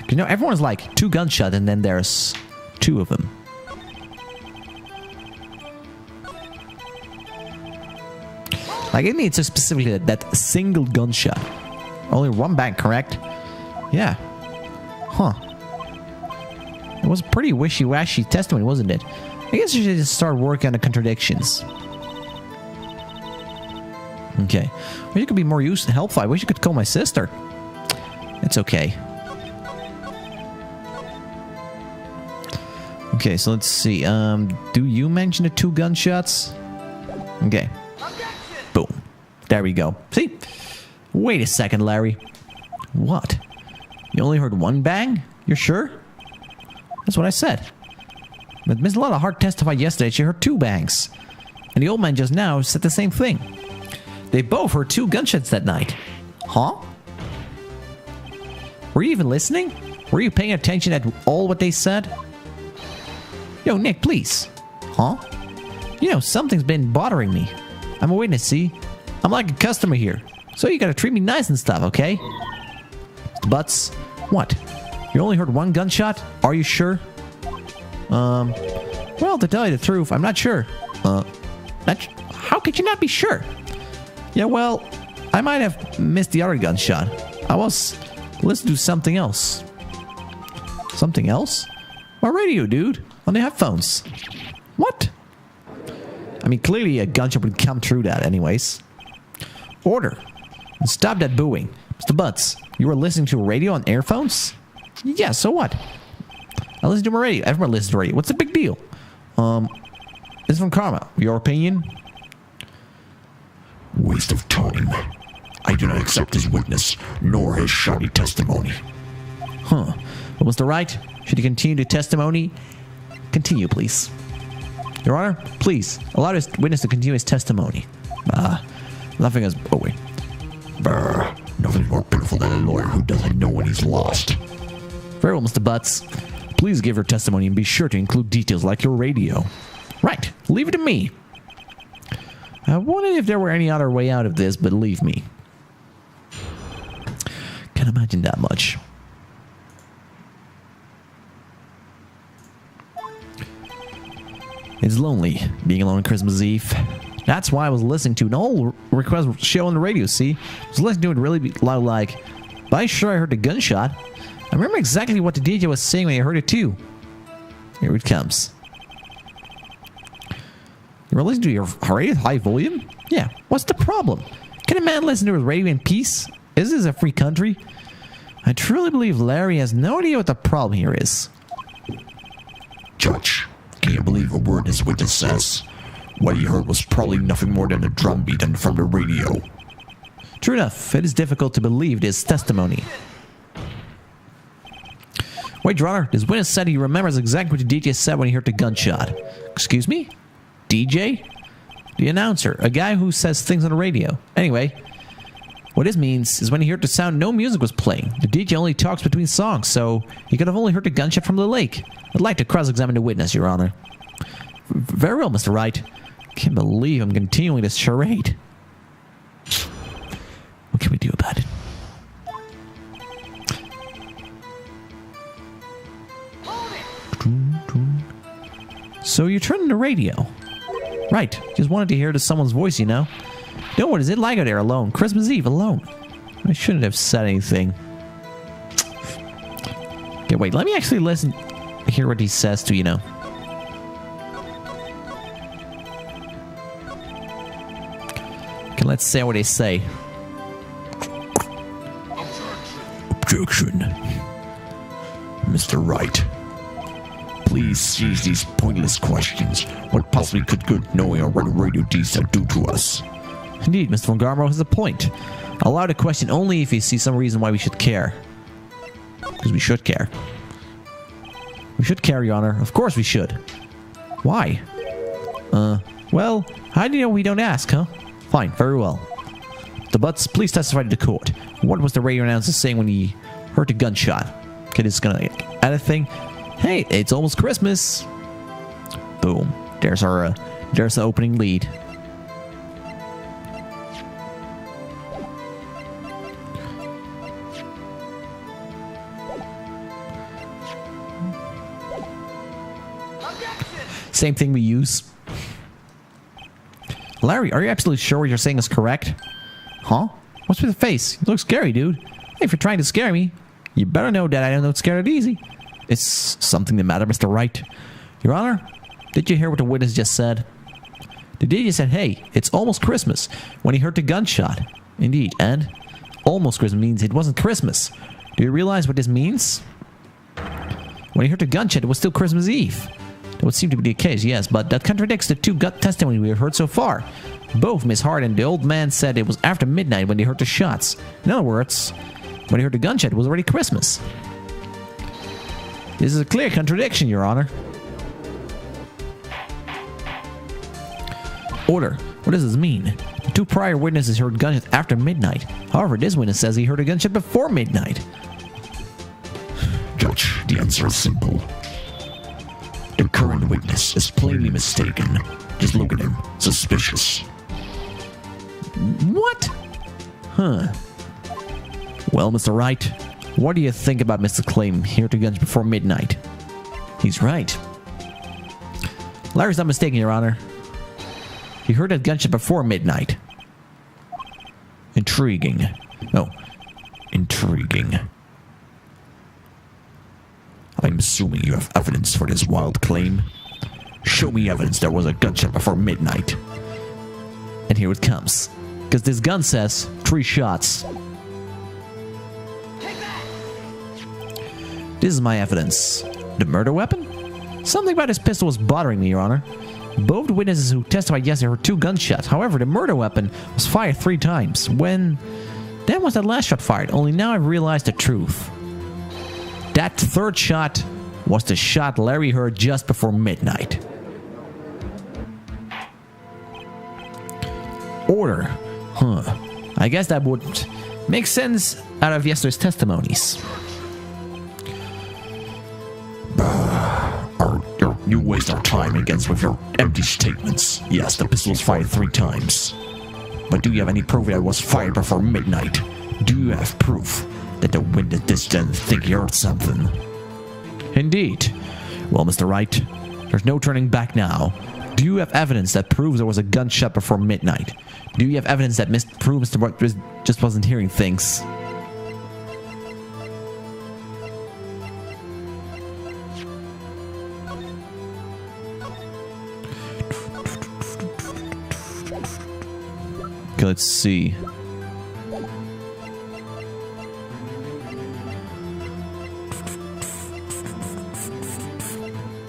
You know, everyone's like 2 gunshots, and then there's 2 of them. Like, it needs specifically that single gunshot. Only 1 bang, correct? Yeah. Huh. It was a pretty wishy-washy testimony, wasn't it? I guess you should just start working on the contradictions. Okay. Well, you could be more helpful. I wish you could call my sister. It's okay. Okay, so let's see. Do you mention the 2 gunshots? Okay. Boom. There we go. See? Wait a second, Larry. What? You only heard 1 bang? You're sure? That's what I said. But Miss Lotta Hart testified yesterday she heard 2 bangs. And the old man just now said the same thing. They both heard 2 gunshots that night. Huh? Were you even listening? Were you paying attention at all what they said? Yo, Nick, please. Huh? You know, something's been bothering me. I'm a witness, see? I'm like a customer here. So you gotta treat me nice and stuff, okay? Mr. Butts, what? You only heard 1 gunshot? Are you sure? Well, to tell you the truth, I'm not sure. How could you not be sure? Yeah, well, I might have missed the other gunshot. I was listening to something else. Something else? My radio, dude. On the headphones. What? I mean, clearly a gunshot would come through that anyways. Order. Stop that booing. Mr. Butts, you were listening to a radio on earphones? Yeah, so what? I listen to my radio. Everyone listens to radio. What's the big deal? This is from Karma. Your opinion? Waste of time. I do not accept his witness, nor his shoddy testimony. Huh. Well, Mr. Wright, should you continue the testimony? Continue, please. Your Honor, please, allow this witness to continue his testimony. Nothing is... Oh, wait. Brr. Nothing's more pitiful than a lawyer who doesn't know when he's lost. Very well, Mr. Butts. Please give your testimony and be sure to include details like your radio. Right. Leave it to me. I wondered if there were any other way out of this, but leave me. Can't imagine that much. It's lonely being alone on Christmas Eve. That's why I was listening to an old request show on the radio, see? I was listening to it really loud like, but I'm sure I heard the gunshot. I remember exactly what the DJ was saying when I heard it too. Here it comes. You were listening to your radio at high volume? Yeah, what's the problem? Can a man listen to his radio in peace? Is this a free country? I truly believe Larry has no idea what the problem here is. Judge, can you believe a word his witness says? What he heard was probably nothing more than a drum beat from the radio. True enough, it is difficult to believe this testimony. Wait, Your Honor, this witness said he remembers exactly what the DJ said when he heard the gunshot. Excuse me? DJ? The announcer, a guy who says things on the radio. Anyway, what this means is when he heard the sound, no music was playing. The DJ only talks between songs, so he could have only heard the gunshot from the lake. I'd like to cross-examine the witness, Your Honor. Very well, Mr. Wright. Can't believe I'm continuing this charade. What can we do about it? So you're turning the radio. Right. Just wanted to hear someone's voice, you know. No, what is it like out there alone? Christmas Eve alone. I shouldn't have said anything. Okay, wait. Let me actually listen. Hear what he says to, you know. Okay, let's say what they say. Objection. Mr. Wright. Please cease these pointless questions. What possibly could good knowing what radio DSA do to us? Indeed, Mr. Von Garmo has a point. Allow the question only if you see some reason why we should care. Because we should care. We should care, Your Honor. Of course we should. Why? Well, how do you know we don't ask, huh? Fine, very well. The Butts, please testify to the court. What was the radio announcer saying when he heard the gunshot? Okay, this is gonna add a thing. Hey, it's almost Christmas. Boom. There's the opening lead. Same thing we use. Larry, are you absolutely sure what you're saying is correct? Huh? What's with the face? You look scary, dude. Hey, if you're trying to scare me, you better know that I don't get scared easy. Is something the matter, Mr. Wright? Your Honor, did you hear what the witness just said? The DJ said, hey, it's almost Christmas, when he heard the gunshot. Indeed, and almost Christmas means it wasn't Christmas. Do you realize what this means? When he heard the gunshot, it was still Christmas Eve. That would seem to be the case, yes, but that contradicts the two gut testimonies we have heard so far. Both Miss Hart and the old man said it was after midnight when they heard the shots. In other words, when he heard the gunshot, it was already Christmas. This is a clear contradiction, Your Honor. Order. What does this mean? The two prior witnesses heard gunshots after midnight. However, this witness says he heard a gunshot before midnight. Judge, the answer is simple. The current witness is plainly mistaken. Just look at him. Suspicious. What? Huh. Well, Mr. Wright, what do you think about Mr. Claim here to guns before midnight? He's right. Larry's not mistaken, Your Honor. He heard that gunshot before midnight. Intriguing. Oh, intriguing. I'm assuming you have evidence for this wild claim. Show me evidence there was a gunshot before midnight. And here it comes. Because this gun says 3 shots. This is my evidence. The murder weapon? Something about this pistol was bothering me, Your Honor. Both witnesses who testified yesterday heard 2 gunshots. However, the murder weapon was fired 3 times. When was that last shot fired? Only now I've realized the truth. That 3rd shot was the shot Larry heard just before midnight. Order. Huh. I guess that would make sense out of yesterday's testimonies. You waste our time against with your empty statements. Yes, the pistol was fired 3 times. But do you have any proof that it was fired before midnight? Do you have proof that the witness didn't think you heard something? Indeed. Well, Mr. Wright, there's no turning back now. Do you have evidence that proves there was a gunshot before midnight? Do you have evidence that proves Mr. Wright just wasn't hearing things? Okay, let's see.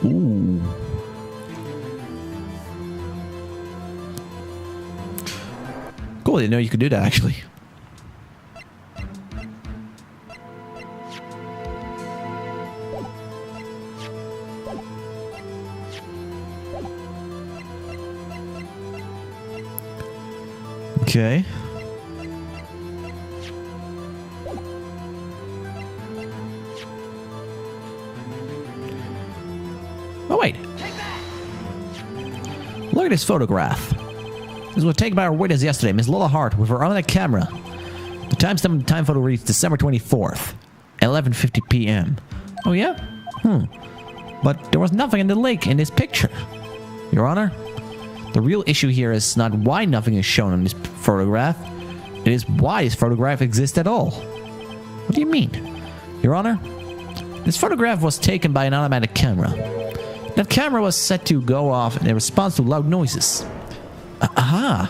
Ooh. Cool, I didn't know you could do that, actually. Okay. Oh, wait. Look at this photograph. This was taken by our witness yesterday, Miss Lola Hart, with her own camera. The timestamp of the time photo reads December 24th, 11:50 p.m. Oh, yeah? But there was nothing in the lake in this picture. Your Honor, the real issue here is not why nothing is shown on this photograph. It is why this photograph exists at all. What do you mean? Your Honor, this photograph was taken by an automatic camera. That camera was set to go off in response to loud noises. Aha!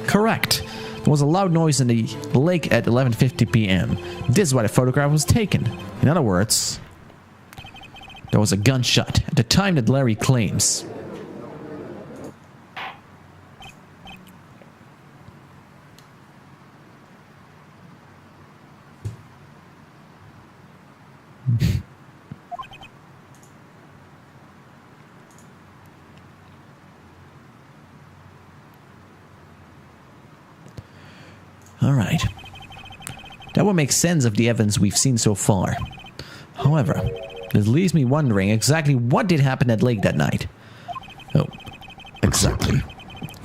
Correct. There was a loud noise in the lake at 11:50 p.m. This is why the photograph was taken. In other words, there was a gunshot at the time that Larry claims. Alright. That would make sense of the evidence we've seen so far. However, this leaves me wondering exactly what did happen at lake that night. Oh, exactly.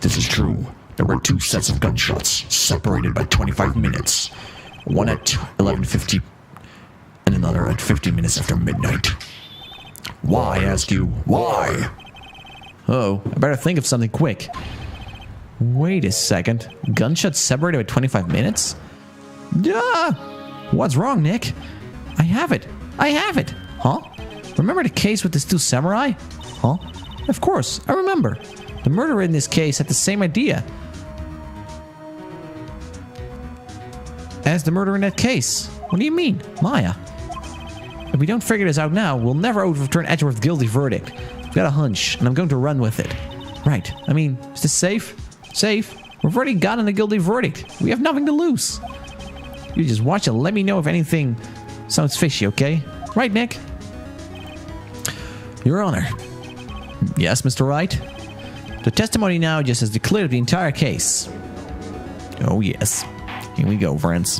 This is true. There were 2 sets of gunshots, separated by 25 minutes. One at 11:50 and another at 50 minutes after midnight. Why, I ask you, why? Oh, I better think of something quick. Wait a second. Gunshots separated by 25 minutes? Duh! What's wrong, Nick? I have it. I have it. Huh? Remember the case with these 2 samurai? Huh? Of course, I remember. The murderer in this case had the same idea as the murderer in that case. What do you mean, Maya? If we don't figure this out now, we'll never overturn Edgeworth's guilty verdict. I've got a hunch, and I'm going to run with it. Right. I mean, is this safe? Safe? We've already gotten a guilty verdict. We have nothing to lose. You just watch and let me know if anything sounds fishy, okay? Right, Nick? Your Honor. Yes, Mr. Wright? The testimony now just has declared the entire case. Oh, yes. Here we go, friends.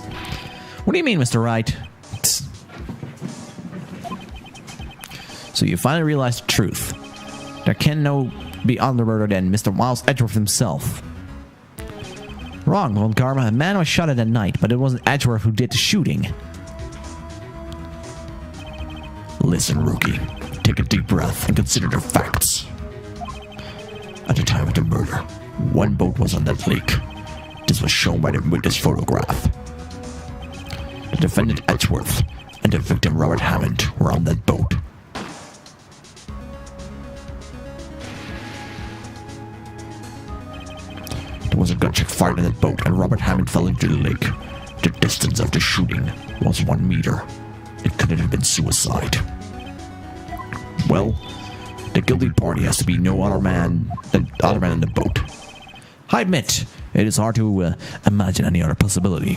What do you mean, Mr. Wright? So you finally realized the truth. There can no be other murder than Mr. Miles Edgeworth himself. Wrong, Lord Karma. A man was shot at night, but it wasn't Edgeworth who did the shooting. Listen, rookie. take a deep breath and consider the facts. At the time of the murder, one boat was on that lake. This was shown by the witness photograph. The defendant Edgeworth and the victim Robert Hammond were on that boat. There was a gunshot fired in that boat and Robert Hammond fell into the lake. The distance of the shooting was 1 meter. It couldn't have been suicide. Well, the guilty party has to be no other man than the other man in the boat. I admit, it is hard to imagine any other possibility.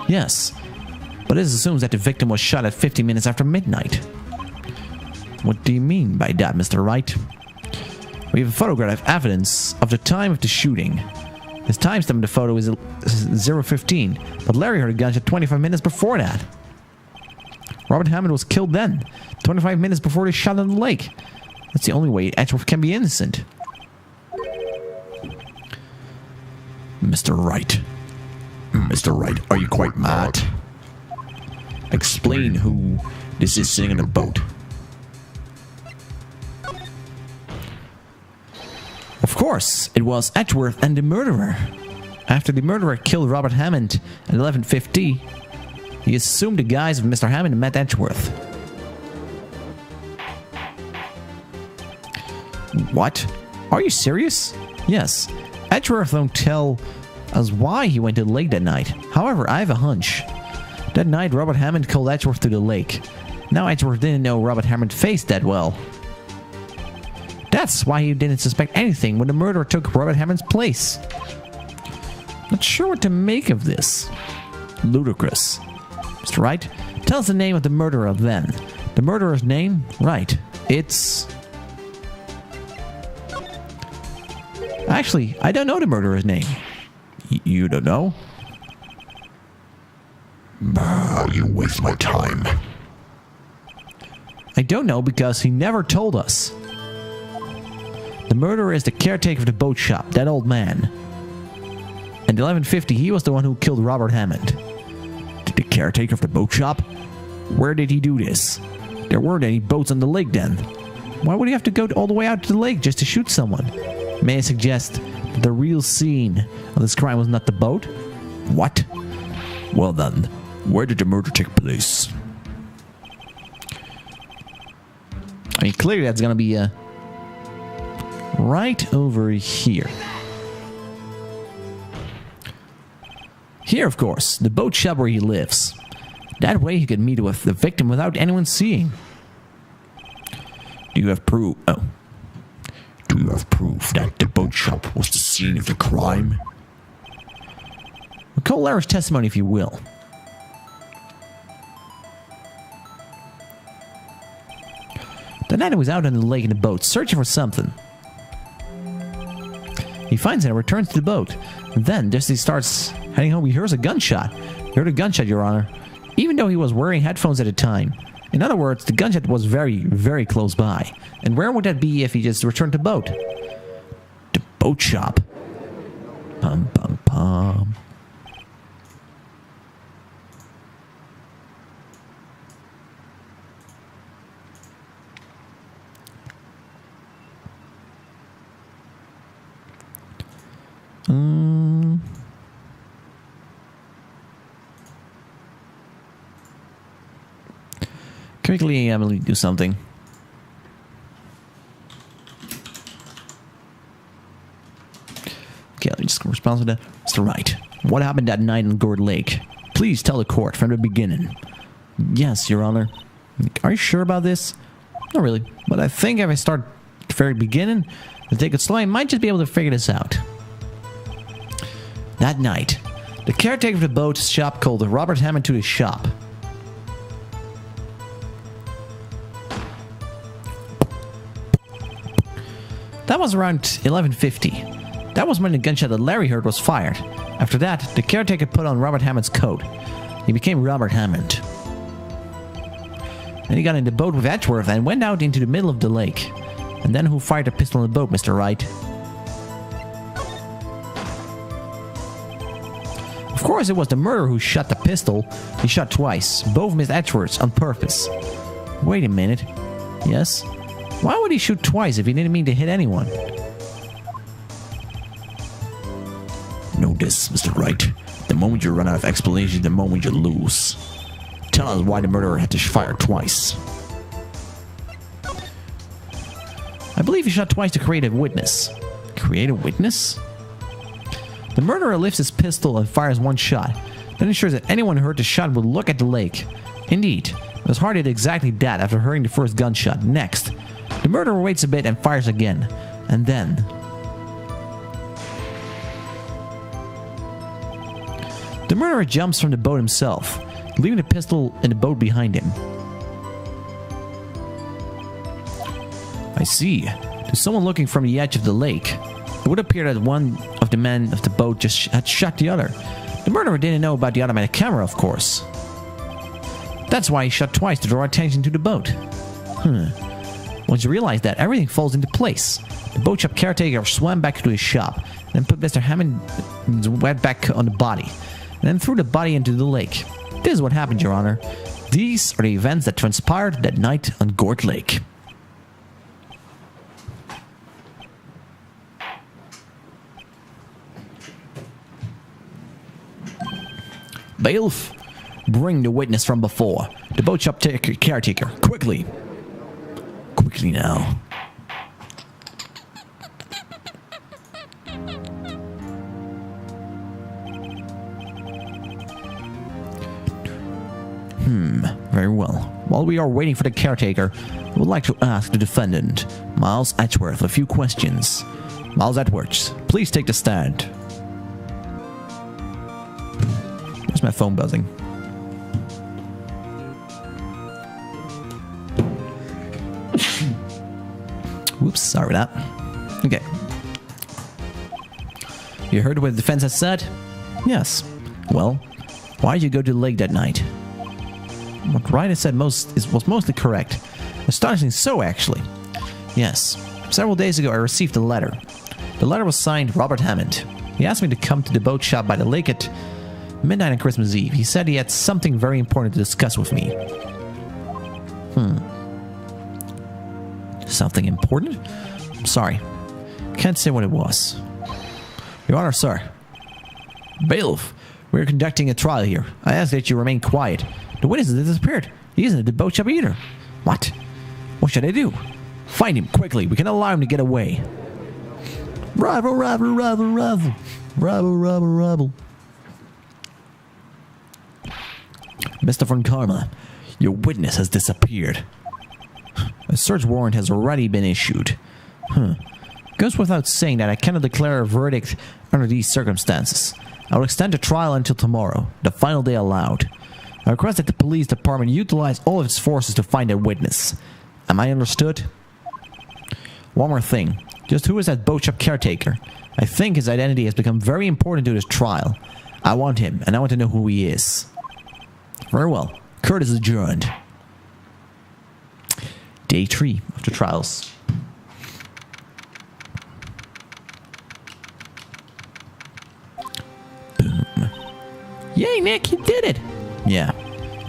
Yes, but this assumes that the victim was shot at 50 minutes after midnight. What do you mean by that, Mr. Wright? We have photographic evidence of the time of the shooting. His timestamp in the photo is 0:15, but Larry heard a gunshot 25 minutes before that. Robert Hammond was killed then, 25 minutes before they shot in the lake. That's the only way Edgeworth can be innocent. Mr. Wright. Mr. Wright, are you quite mad? Explain who this is sitting in the boat. Of course, it was Edgeworth and the murderer. After the murderer killed Robert Hammond at 11:50, he assumed the guise of Mr. Hammond and met Edgeworth. What? Are you serious? Yes. Edgeworth don't tell us why he went to the lake that night. However, I have a hunch. That night, Robert Hammond called Edgeworth to the lake. Now Edgeworth didn't know Robert Hammond's face that well. That's why he didn't suspect anything when the murderer took Robert Hammond's place. Not sure what to make of this. Ludicrous. Mr. Wright, tell us the name of the murderer then. The murderer's name? Right. It's... Actually, I don't know the murderer's name. You don't know? You waste my time. I don't know because he never told us. The murderer is the caretaker of the boat shop, that old man. And 11:50, he was the one who killed Robert Hammond. The caretaker of the boat shop? Where did he do this? There weren't any boats on the lake then. Why would he have to go all the way out to the lake just to shoot someone? May I suggest that the real scene of this crime was not the boat? What? Well then, where did the murder take place? I mean, clearly that's gonna be right over here. Here, of course, the boat shop where he lives. That way he could meet with the victim without anyone seeing. Do you have proof? Oh. Do you have proof that the boat shop was the scene of the crime? Recall Larry's testimony if you will. The night he was out on the lake in the boat, searching for something. He finds it and returns to the boat. Then, just as he starts heading home, he hears a gunshot. He heard a gunshot, Your Honor, even though he was wearing headphones at the time. In other words, the gunshot was very, very close by. And where would that be if he just returned to the boat? The boat shop. Pum, pum, pum. Quickly, Emily, do something. Okay, let me just respond to that. Mr. Wright, what happened that night on Gourd Lake? Please tell the court from the beginning. Yes, Your Honor. Are you sure about this? Not really, but I think if I start at the very beginning and take it slow, I might just be able to figure this out. That night, the caretaker of the boat shop called Robert Hammond to his shop. That was around 11:50. That was when the gunshot that Larry heard was fired. After that, the caretaker put on Robert Hammond's coat. He became Robert Hammond. Then he got in the boat with Edgeworth and went out into the middle of the lake. And then who fired the pistol on the boat, Mr. Wright? Of course it was the murderer who shot the pistol. He shot twice. Both missed Edgeworth on purpose. Wait a minute. Yes? Why would he shoot twice if he didn't mean to hit anyone? Know this, Mr. Wright. The moment you run out of explanations, the moment you lose. Tell us why the murderer had to fire twice. I believe he shot twice to create a witness. Create a witness? The murderer lifts his pistol and fires one shot, then ensures that anyone who heard the shot would look at the lake. Indeed, it was hard to do exactly that after hearing the first gunshot. Next, the murderer waits a bit and fires again. And then... the murderer jumps from the boat himself, leaving the pistol in the boat behind him. I see. To someone looking from the edge of the lake, it would appear that one of the men of the boat just had shot the other. The murderer didn't know about the automatic camera, of course. That's why he shot twice, to draw attention to the boat. Once you realize that, everything falls into place. The boat shop caretaker swam back to his shop, then put Mr. Hammond's wet back on the body, and then threw the body into the lake. This is what happened, Your Honor. These are the events that transpired that night on Gort Lake. Bailiff, bring the witness from before. The boat shop caretaker, quickly. Quickly now. Very well. While we are waiting for the caretaker, I would like to ask the defendant, Miles Edgeworth, a few questions. Miles Edgeworth, please take the stand. Where's my phone buzzing? Whoops, sorry for that. Okay. You heard what the defense has said? Yes. Well, why did you go to the lake that night? What Wright has said was mostly correct. Astonishingly so, actually. Yes. Several days ago, I received a letter. The letter was signed Robert Hammond. He asked me to come to the boat shop by the lake at midnight on Christmas Eve. He said he had something very important to discuss with me. Something important? I'm sorry. Can't say what it was. Your Honor, sir. Bailiff, we're conducting a trial here. I ask that you remain quiet. The witness has disappeared. He isn't at the boat shop either. What? What should I do? Find him quickly. We cannot allow him to get away. Rival, rival, rival, rival. Rival, rival, rival. Mr. Von Karma, your witness has disappeared. A search warrant has already been issued. Goes without saying that I cannot declare a verdict under these circumstances. I will extend the trial until tomorrow, the final day allowed. I request that the police department utilize all of its forces to find a witness. Am I understood? One more thing. Just who is that boat shop caretaker? I think his identity has become very important to this trial. I want him, and I want to know who he is. Very well. Court is adjourned. Day 3 of the trials. Boom. Yay, Nick, you did it! Yeah.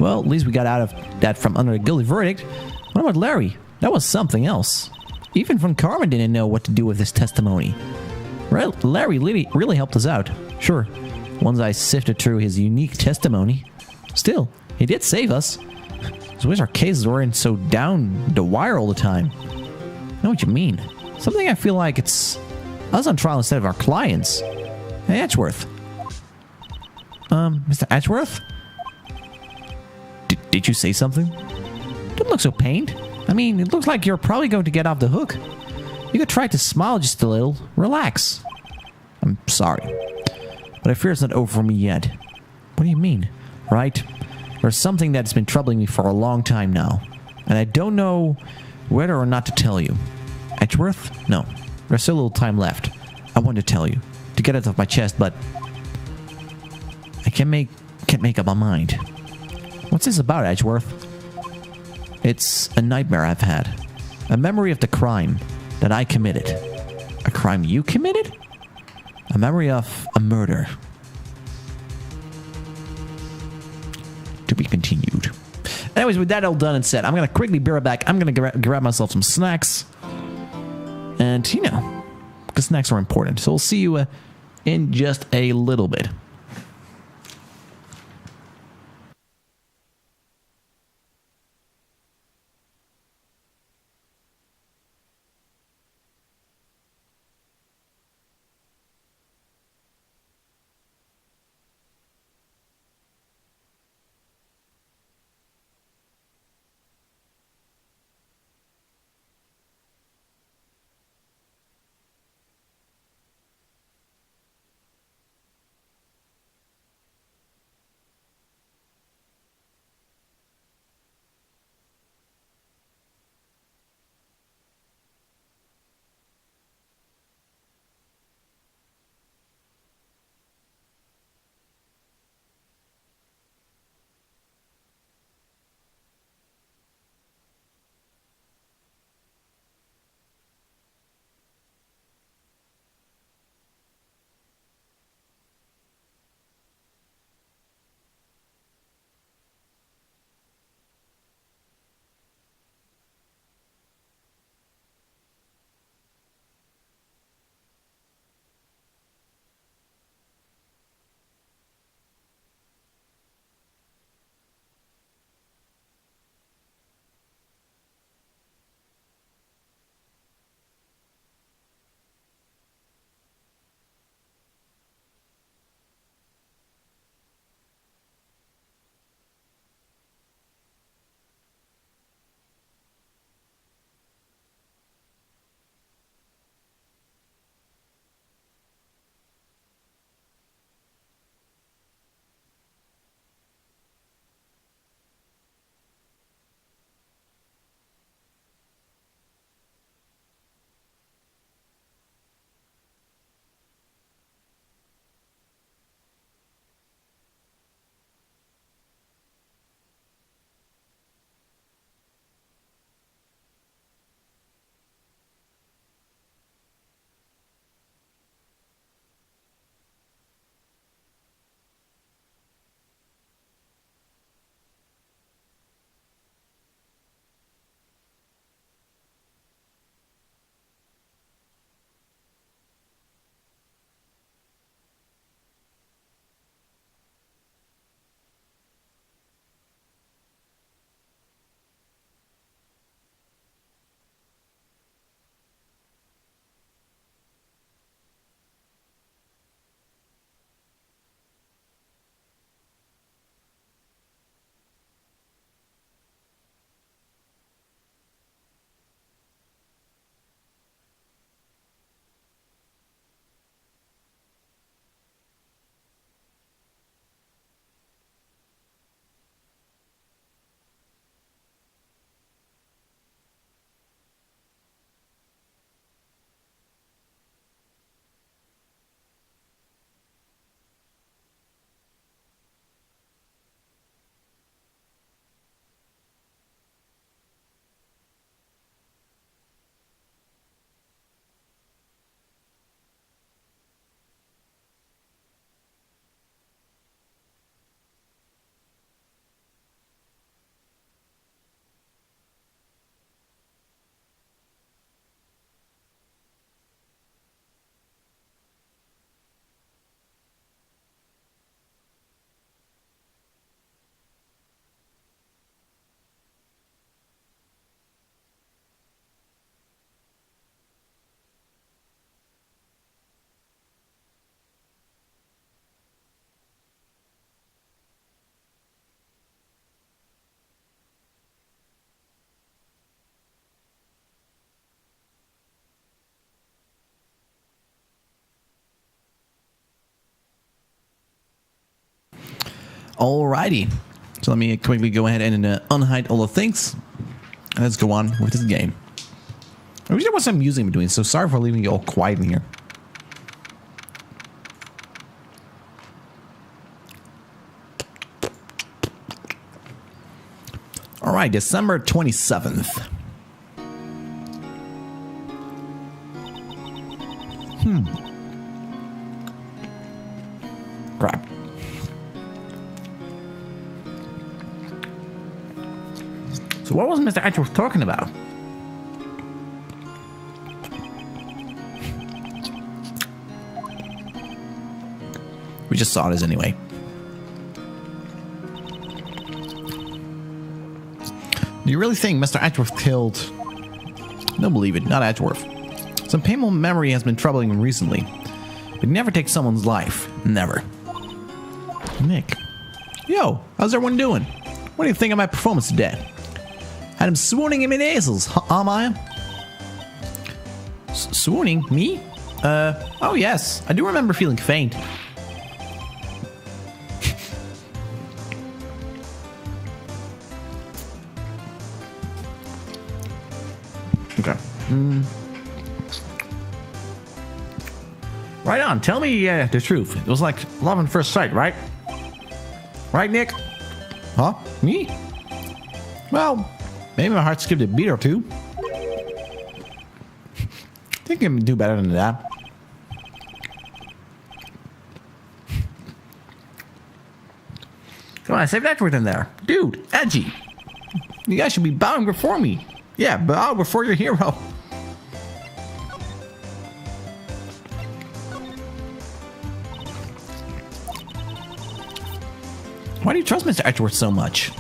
Well, at least we got out of that from under a guilty verdict. What about Larry? That was something else. Even Von Karma didn't know what to do with his testimony. Larry really helped us out. Sure, once I sifted through his unique testimony. Still, he did save us. So wish our cases weren't so down the wire all the time. I know what you mean. Something I feel like it's us on trial instead of our clients. Hey, Edgeworth. Mr. Edgeworth? Did you say something? Don't look so pained. I mean, it looks like you're probably going to get off the hook. You could try to smile just a little. Relax. I'm sorry, but I fear it's not over for me yet. What do you mean? Right? There's something that's been troubling me for a long time now, and I don't know whether or not to tell you. Edgeworth? No. There's still a little time left. I want to tell you, to get it off my chest, but I can't make up my mind. What's this about, Edgeworth? It's a nightmare I've had. A memory of the crime that I committed. A crime you committed? A memory of a murder. To be continued. Anyways, with that all done and said, I'm going to quickly be right back. I'm going to grab myself some snacks. And, you know, because snacks are important. So we'll see you in just a little bit. Alrighty. So let me quickly go ahead and unhide all the things. And let's go on with this game. I wish there was some music in between, so sorry for leaving you all quiet in here. Alright, December 27th. Crap. So what was Mr. Edgeworth talking about? We just saw this anyway. Do you really think Mr. Edgeworth killed... Don't believe it, not Edgeworth. Some painful memory has been troubling him recently. But never take someone's life. Never. Nick. Yo, how's everyone doing? What do you think of my performance today? Had him swooning in my nasals, huh, Maya? Swooning? Me? Oh yes. I do remember feeling faint. Okay. Right on. Tell me the truth. It was like love at first sight, right? Right, Nick? Huh? Me? Well, maybe my heart skipped a beat or two. I think I can do better than that. Come on, save that word in there. Dude, edgy. You guys should be bowing before me. Yeah, bow before your hero. Why do you trust Mr. Edgeworth so much?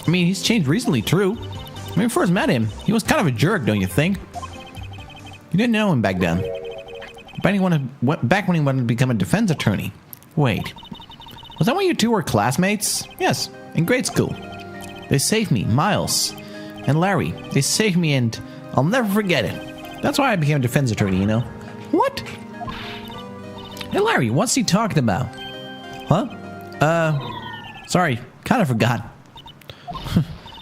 I mean, he's changed recently, true. When we first met him, he was kind of a jerk, don't you think? You didn't know him back then. Back when he wanted to become a defense attorney. Wait. Was that when you two were classmates? Yes, in grade school. They saved me, Miles and Larry. They saved me and I'll never forget it. That's why I became a defense attorney, you know? What? Hey, Larry, what's he talking about? Huh? Sorry, kind of forgot.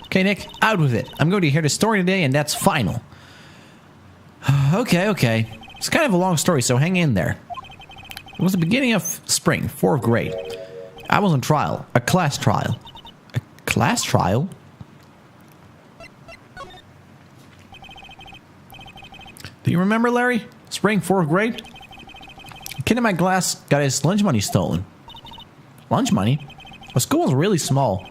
Okay, Nick, out with it. I'm going to hear the story today, and that's final. Okay. It's kind of a long story, so hang in there. It was the beginning of spring, 4th grade. I was on trial, a class trial. A class trial? Do you remember, Larry? Spring, 4th grade? A kid in my class got his lunch money stolen. Lunch money? The school was really small.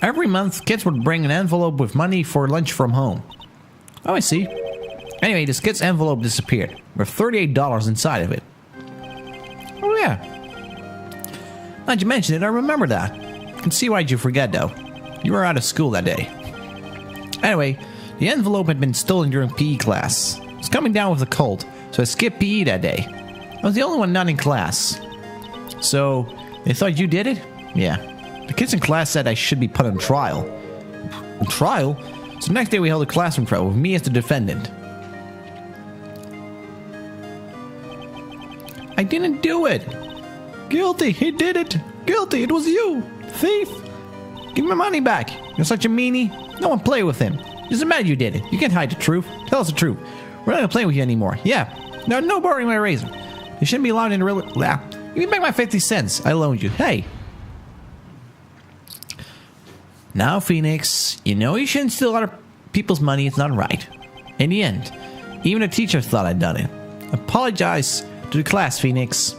Every month, kids would bring an envelope with money for lunch from home. Oh, I see. Anyway, this kid's envelope disappeared, with $38 inside of it. Oh, yeah. Now that you mention it, I remember that. I can see why'd you forget, though. You were out of school that day. Anyway, the envelope had been stolen during PE class. I was coming down with a cold, so I skipped PE that day. I was the only one not in class. So, they thought you did it? Yeah. The kids in class said I should be put on trial. On trial? So the next day we held a classroom trial with me as the defendant. I didn't do it. Guilty, he did it. Guilty, it was you. Thief. Give me my money back. You're such a meanie. No one play with him. Doesn't matter you did it. You can't hide the truth. Tell us the truth. We're not gonna play with you anymore. Yeah. No borrowing my razor. You shouldn't be allowed in the real... Give me back my 50 cents. I loaned you. Hey. Now, Phoenix, you know you shouldn't steal other people's money. It's not right. In the end, even the teacher thought I'd done it. Apologize to the class, Phoenix.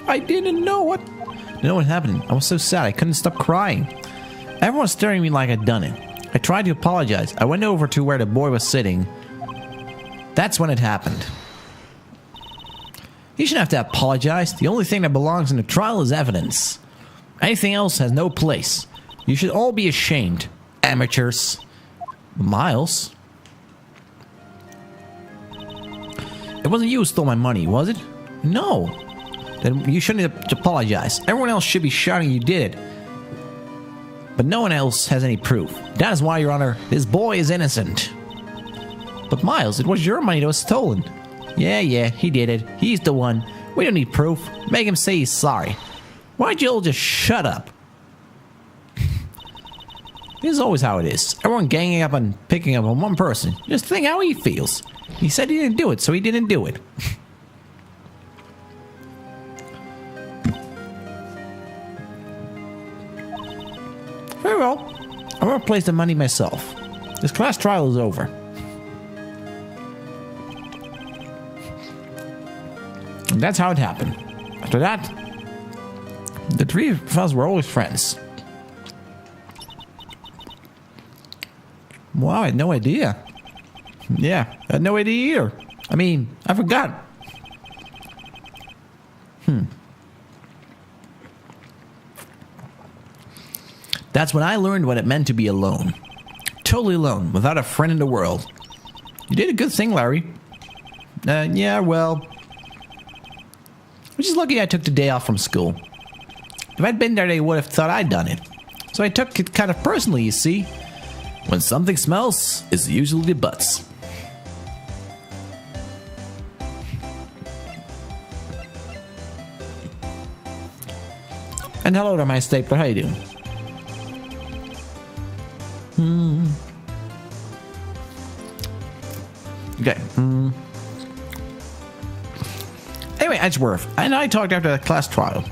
I didn't know what... You know what happened? I was so sad I couldn't stop crying. Everyone was staring at me like I'd done it. I tried to apologize. I went over to where the boy was sitting. That's when it happened. You shouldn't have to apologize. The only thing that belongs in a trial is evidence. Anything else has no place. You should all be ashamed. Amateurs. Miles? It wasn't you who stole my money, was it? No. Then you shouldn't apologize. Everyone else should be shouting you did it. But no one else has any proof. That is why, Your Honor, this boy is innocent. But Miles, it was your money that was stolen. Yeah, he did it. He's the one. We don't need proof. Make him say he's sorry. Why'd you all just shut up? This is always how it is. Everyone ganging up and picking up on one person. Just think how he feels. He said he didn't do it, so he didn't do it. Very well. I'm gonna place the money myself. This class trial is over. And that's how it happened. After that, the three of us were always friends. Wow, I had no idea. Yeah, I had no idea either. I mean, I forgot. That's when I learned what it meant to be alone. Totally alone, without a friend in the world. You did a good thing, Larry. Yeah, well... I'm just lucky I took the day off from school. If I'd been there, they would have thought I'd done it. So I took it kind of personally, you see. When something smells, it's usually the butts. And hello there, my stapler. How you doing? Okay. Anyway, Edgeworth and I talked after the class trial.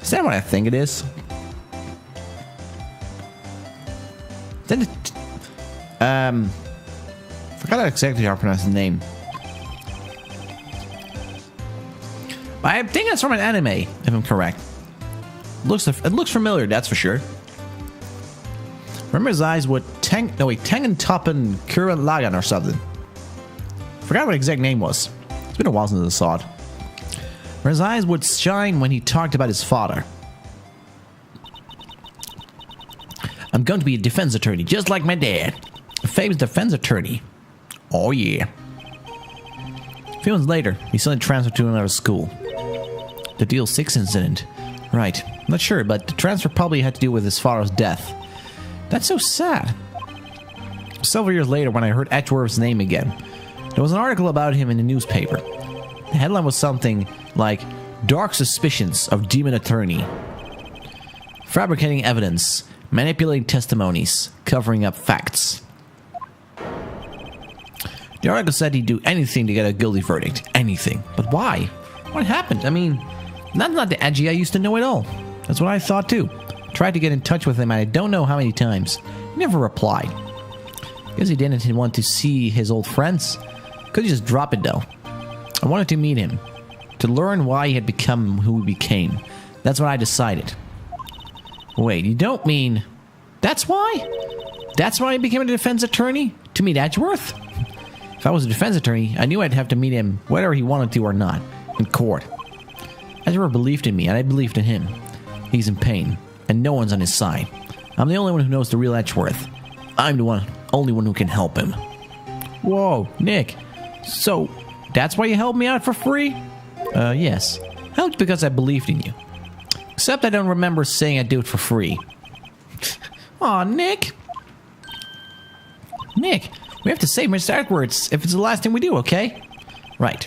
Is that what I think it is? Then forgot exactly how to pronounce the name. I think it's from an anime, if I'm correct. It looks familiar, that's for sure. Remember his eyes with Tengen Kuren Lagan or something. Forgot what his exact name was. It's been a while since I saw it. Where his eyes would shine when he talked about his father. I'm going to be a defense attorney, just like my dad. A famous defense attorney. Oh yeah. A few months later, he suddenly transferred to another school. The Deal 6 incident. Right. Not sure, but the transfer probably had to do with his father's death. That's so sad. Several years later, when I heard Edgeworth's name again, there was an article about him in the newspaper. The headline was something like, Dark Suspicions of Demon Attorney. Fabricating evidence, manipulating testimonies, covering up facts. The article said he'd do anything to get a guilty verdict. Anything. But why? What happened? I mean, that's not the Edgy I used to know at all. That's what I thought too. Tried to get in touch with him and I don't know how many times. He never replied. Guess he didn't want to see his old friends. Could just drop it though. I wanted to meet him. To learn why he had become who he became. That's what I decided. Wait, you don't mean... That's why? That's why he became a defense attorney? To meet Edgeworth? If I was a defense attorney, I knew I'd have to meet him whether he wanted to or not. In court. Edgeworth believed in me and I believed in him. He's in pain. And no one's on his side. I'm the only one who knows the real Edgeworth. I'm the only one who can help him. Whoa, Nick. So, that's why you helped me out for free? Yes. Helped because I believed in you. Except I don't remember saying I'd do it for free. Aw, Nick. Nick, we have to save Mr. Edgeworth if it's the last thing we do, okay? Right.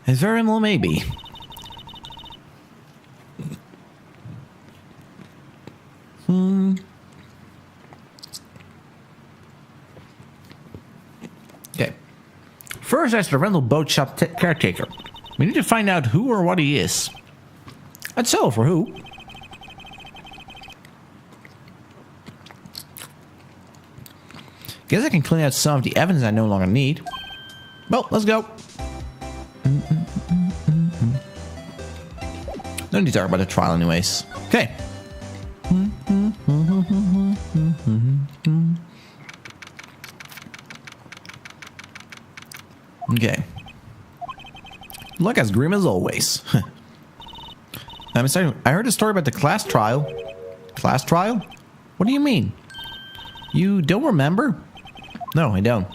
As very well may be. Okay. First, that's the rental boat shop caretaker. We need to find out who or what he is. I'd settle for who. Guess I can clean out some of the evidence I no longer need. Well, let's go. No need to talk about the trial anyways. Okay. Okay. Look as grim as always. I'm sorry, I heard a story about the class trial. Class trial? What do you mean? You don't remember? No, I don't.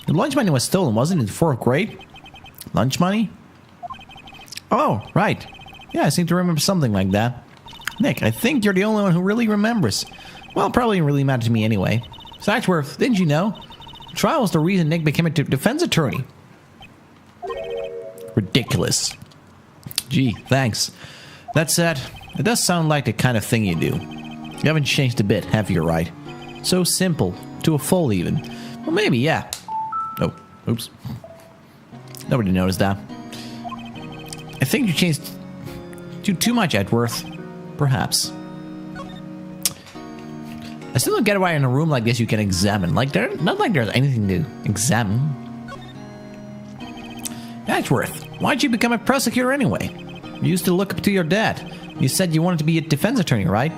The lunch money was stolen, wasn't it, in 4th grade? Lunch money? Oh, right. Yeah, I seem to remember something like that. Nick, I think you're the only one who really remembers. Well, probably really mattered to me anyway. Saxworth, didn't you know? The trial was the reason Nick became a defense attorney. Ridiculous. Gee, thanks. That said, it does sound like the kind of thing you do. You haven't changed a bit, have you, Wright? So simple, to a fault even. Well, maybe, yeah. Oh, oops. Nobody noticed that. I think you changed too much, Edgeworth. Perhaps. I still don't get why in a room like this you can examine. Not like there's anything to examine. Edgeworth, why'd you become a prosecutor anyway? You used to look up to your dad. You said you wanted to be a defense attorney, right?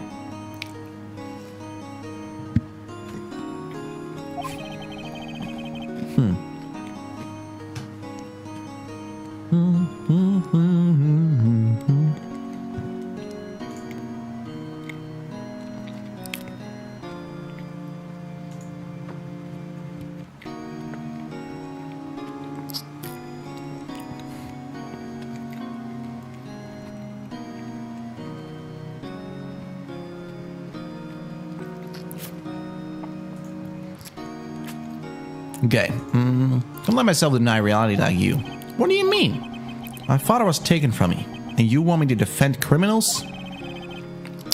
Okay. Don't let myself deny reality like you. What do you mean? My father was taken from me, and you want me to defend criminals?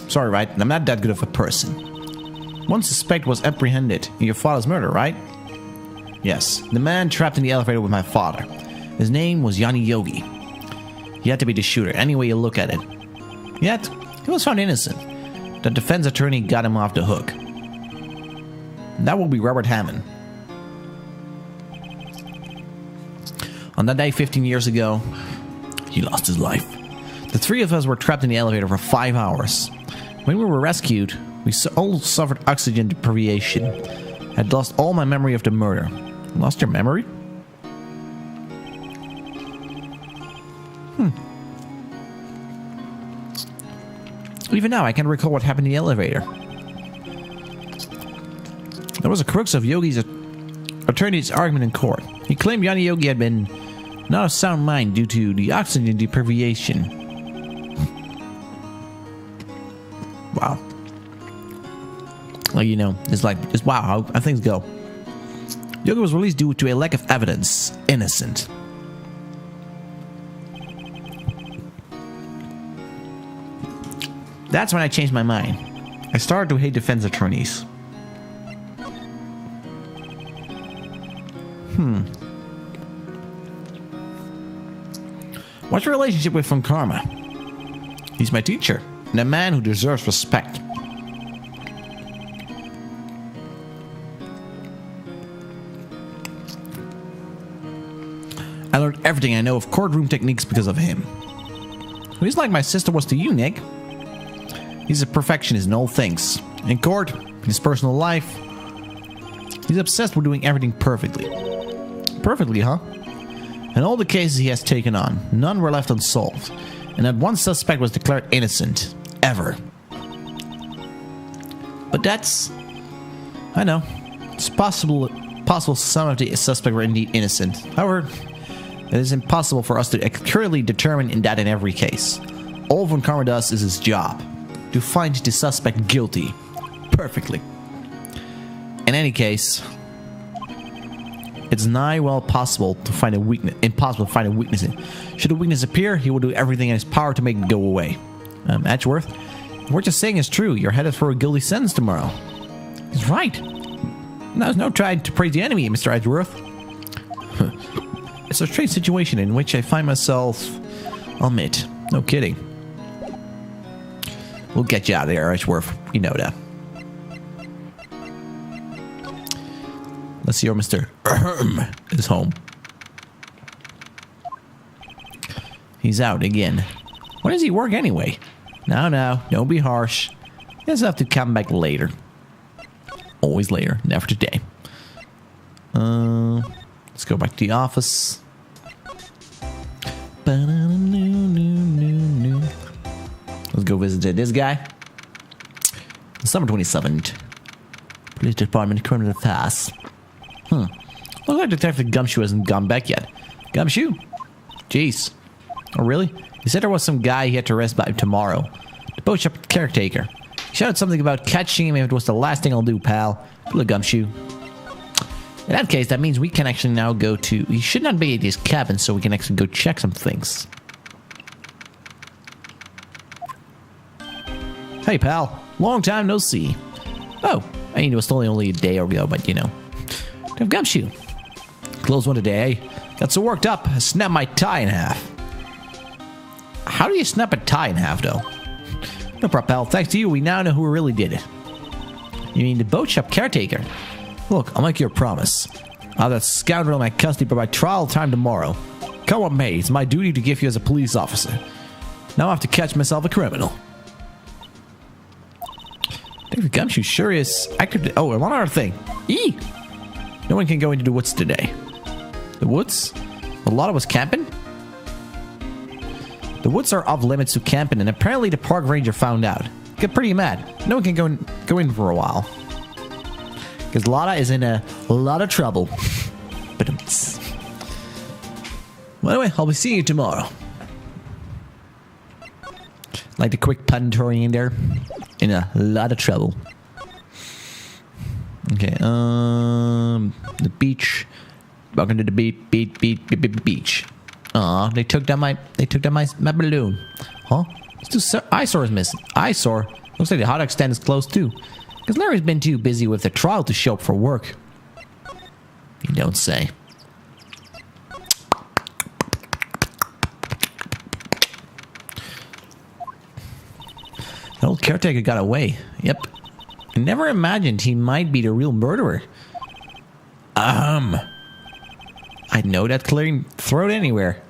Sorry, Wright, I'm not that good of a person. One suspect was apprehended in your father's murder, right? Yes, the man trapped in the elevator with my father. His name was Yanni Yogi. He had to be the shooter, any way you look at it. Yet, he was found innocent. The defense attorney got him off the hook. That will be Robert Hammond. On that day 15 years ago, he lost his life. The three of us were trapped in the elevator for 5 hours. When we were rescued, we all suffered oxygen deprivation. I had lost all my memory of the murder. Lost your memory? Even now, I can't recall what happened in the elevator. There was a crux of Yogi's attorney's argument in court. He claimed Yanni Yogi had been not of sound mind due to the oxygen deprivation. Wow. Like, you know, it's wow how things go. Yogi was released due to a lack of evidence. Innocent. That's when I changed my mind. I started to hate defense attorneys. What's your relationship with Von Karma? He's my teacher, and a man who deserves respect. I learned everything I know of courtroom techniques because of him. He's like my sister was to you, Nick. He's a perfectionist in all things. In court, in his personal life, he's obsessed with doing everything perfectly. Perfectly, huh? In all the cases he has taken on, none were left unsolved, and not one suspect was declared innocent. Ever. But that's... I know. It's possible some of the suspects were indeed innocent. However, it is impossible for us to accurately determine in every case. All Von Karma does is his job. To find the suspect guilty. Perfectly. In any case... It's nigh well impossible to find a weakness in. Should a weakness appear, he will do everything in his power to make it go away. Edgeworth, what you're saying is true. You're headed for a guilty sentence tomorrow. He's right. There's no trying to praise the enemy, Mr. Edgeworth. It's a strange situation in which I find myself. I'll admit. No kidding. We'll get you out of there, Edgeworth. You know that. Let's see where Mr. is home. He's out again. When does he work anyway? No, don't be harsh. He'll have to come back later. Always later, never today. Let's go back to the office. Let's go visit this guy. December 27th. Police Department, Criminal Affairs. Looks like Detective Gumshoe hasn't gone back yet. Gumshoe? Jeez. Oh, really? He said there was some guy he had to arrest by tomorrow. The boat shop caretaker. He shouted something about catching him if it was the last thing I'll do, pal. Good luck, Gumshoe. In that case, that means we can actually now go to... He should not be at his cabin, so we can actually go check some things. Hey, pal. Long time no see. Oh, I mean, it was only a day ago, but you know. Gumshoe. Close one today. Got so worked up, I snapped my tie in half. How do you snap a tie in half, though? No problem, pal. Thanks to you, we now know who really did it. You mean the boat shop caretaker? Look, I'll make you a promise. I'll have that scoundrel in my custody by my trial time tomorrow. Come on, mate. It's my duty to give you as a police officer. Now I have to catch myself a criminal. David Gumshoe sure is active. Oh, and one other thing. No one can go into the woods today. The woods? A lot of us camping? The woods are off limits to camping, and apparently the park ranger found out. Get pretty mad. No one can go in for a while. Because Lotta is in a lot of trouble. But well, anyway, I'll be seeing you tomorrow. Like the quick pun in there. In a lot of trouble. Okay, the beach. Welcome to the beach. Aw, they took down my balloon. Huh? It's two eyesores missing. Eyesore? Looks like the hot dog stand is closed too. Because Larry's been too busy with the trial to show up for work. You don't say. The old caretaker got away. Yep. I never imagined he might be the real murderer. I'd know that clearing throat anywhere.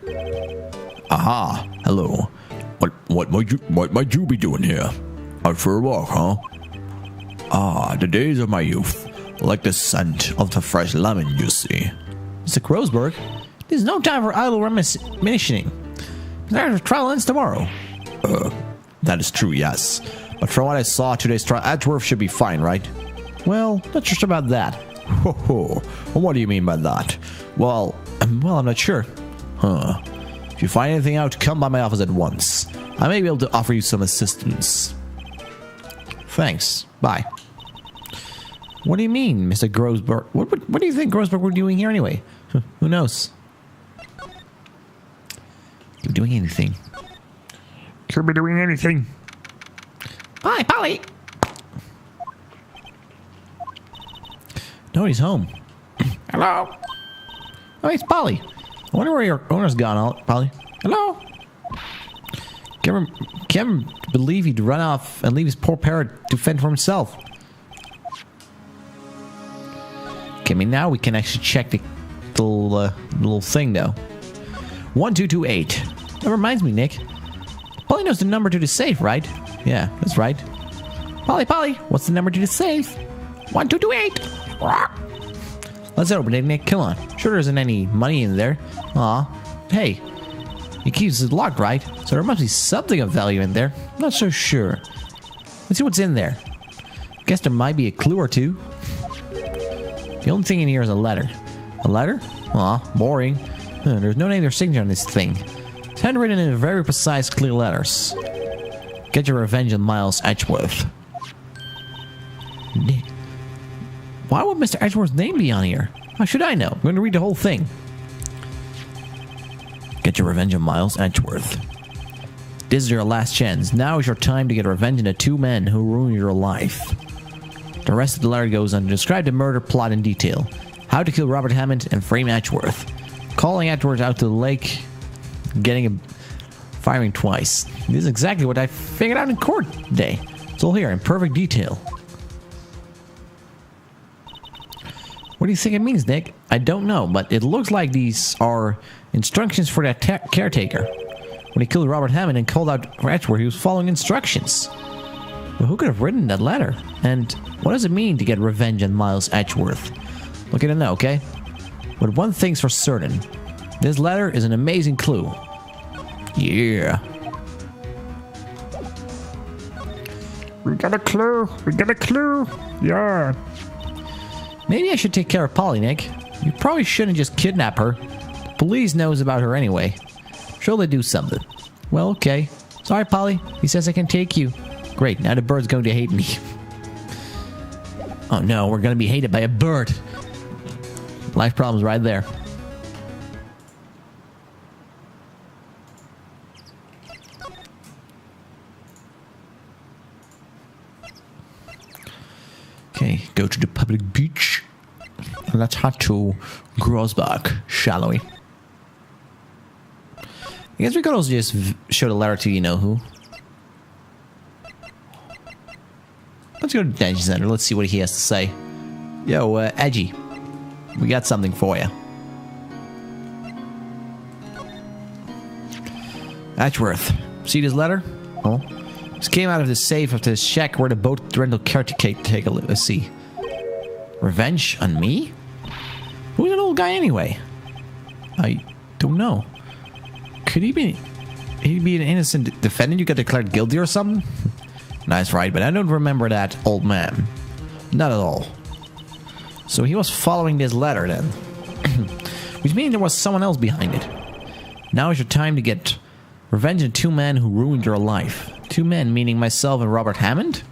Aha, hello. What might you be doing here? Out for a walk, huh? Ah, the days of my youth. Like the scent of the fresh lemon, you see. Mr. Grossberg, there's no time for idle reminiscing. There's a trial ends tomorrow. That is true, yes. But from what I saw, today's trial, Edgeworth should be fine, right? Well, not sure about that. Ho ho. What do you mean by that? Well, I'm not sure. Huh. If you find anything out, come by my office at once. I may be able to offer you some assistance. Thanks. Bye. What do you mean, Mr. Grossberg? What do you think Grossberg were doing here anyway? Who knows? You're doing anything. Could be doing anything. Bye, Polly. Nobody's home. Hello. Oh, it's Polly. I wonder where your owner's gone, Polly. Hello. Can't believe he'd run off and leave his poor parrot to fend for himself. Okay, I mean, now we can actually check the little thing, though. 1228. That reminds me, Nick. Polly knows the number to the safe, right? Yeah, that's right. Polly, what's the number to the safe? 1228. Let's open it, Nick. Come on. Sure there isn't any money in there. Aw. Hey. He keeps it locked, right? So there must be something of value in there. I'm not so sure. Let's see what's in there. Guess there might be a clue or two. The only thing in here is a letter. A letter? Aw, boring. There's no name or signature on this thing. It's handwritten in very precise, clear letters. Get your revenge on Miles Edgeworth. Why would Mr. Edgeworth's name be on here? How should I know? I'm going to read the whole thing. Get your revenge on Miles Edgeworth. This is your last chance. Now is your time to get revenge on the two men who ruined your life. The rest of the letter goes on to describe the murder plot in detail. How to kill Robert Hammond and frame Edgeworth. Calling Edgeworth out to the lake. Getting him firing twice. This is exactly what I figured out in court today. It's all here in perfect detail. What do you think it means, Nick? I don't know, but it looks like these are instructions for that caretaker. When he killed Robert Hammond and called out Edgeworth, he was following instructions. Well, who could have written that letter? And what does it mean to get revenge on Miles Edgeworth? Look at it now, okay? But one thing's for certain. This letter is an amazing clue. Yeah. We got a clue. Yeah. Maybe I should take care of Polly, Nick. You probably shouldn't just kidnap her. The police knows about her anyway. Sure, they do something. Well, okay. Sorry, Polly. He says I can take you. Great, now the bird's going to hate me. Oh no, we're going to be hated by a bird. Life problems right there. Okay, go to the public beach. And let's head to Grossbach, shall we? I guess we could also just show the letter to you-know-who. Let's go to the detention center. Let's see what he has to say. Yo, Edgy. We got something for you. Edgeworth. See this letter? Oh. This came out of the safe of the shack where the boat rental caretaker take a look. Let's see. Revenge on me? old guy anyway? I don't know. Could he be an innocent defendant you got declared guilty or something? Nice, right? But I don't remember that old man. Not at all. So he was following this letter then. Which means there was someone else behind it. Now is your time to get revenge on 2 men who ruined your life. 2 men, meaning myself and Robert Hammond?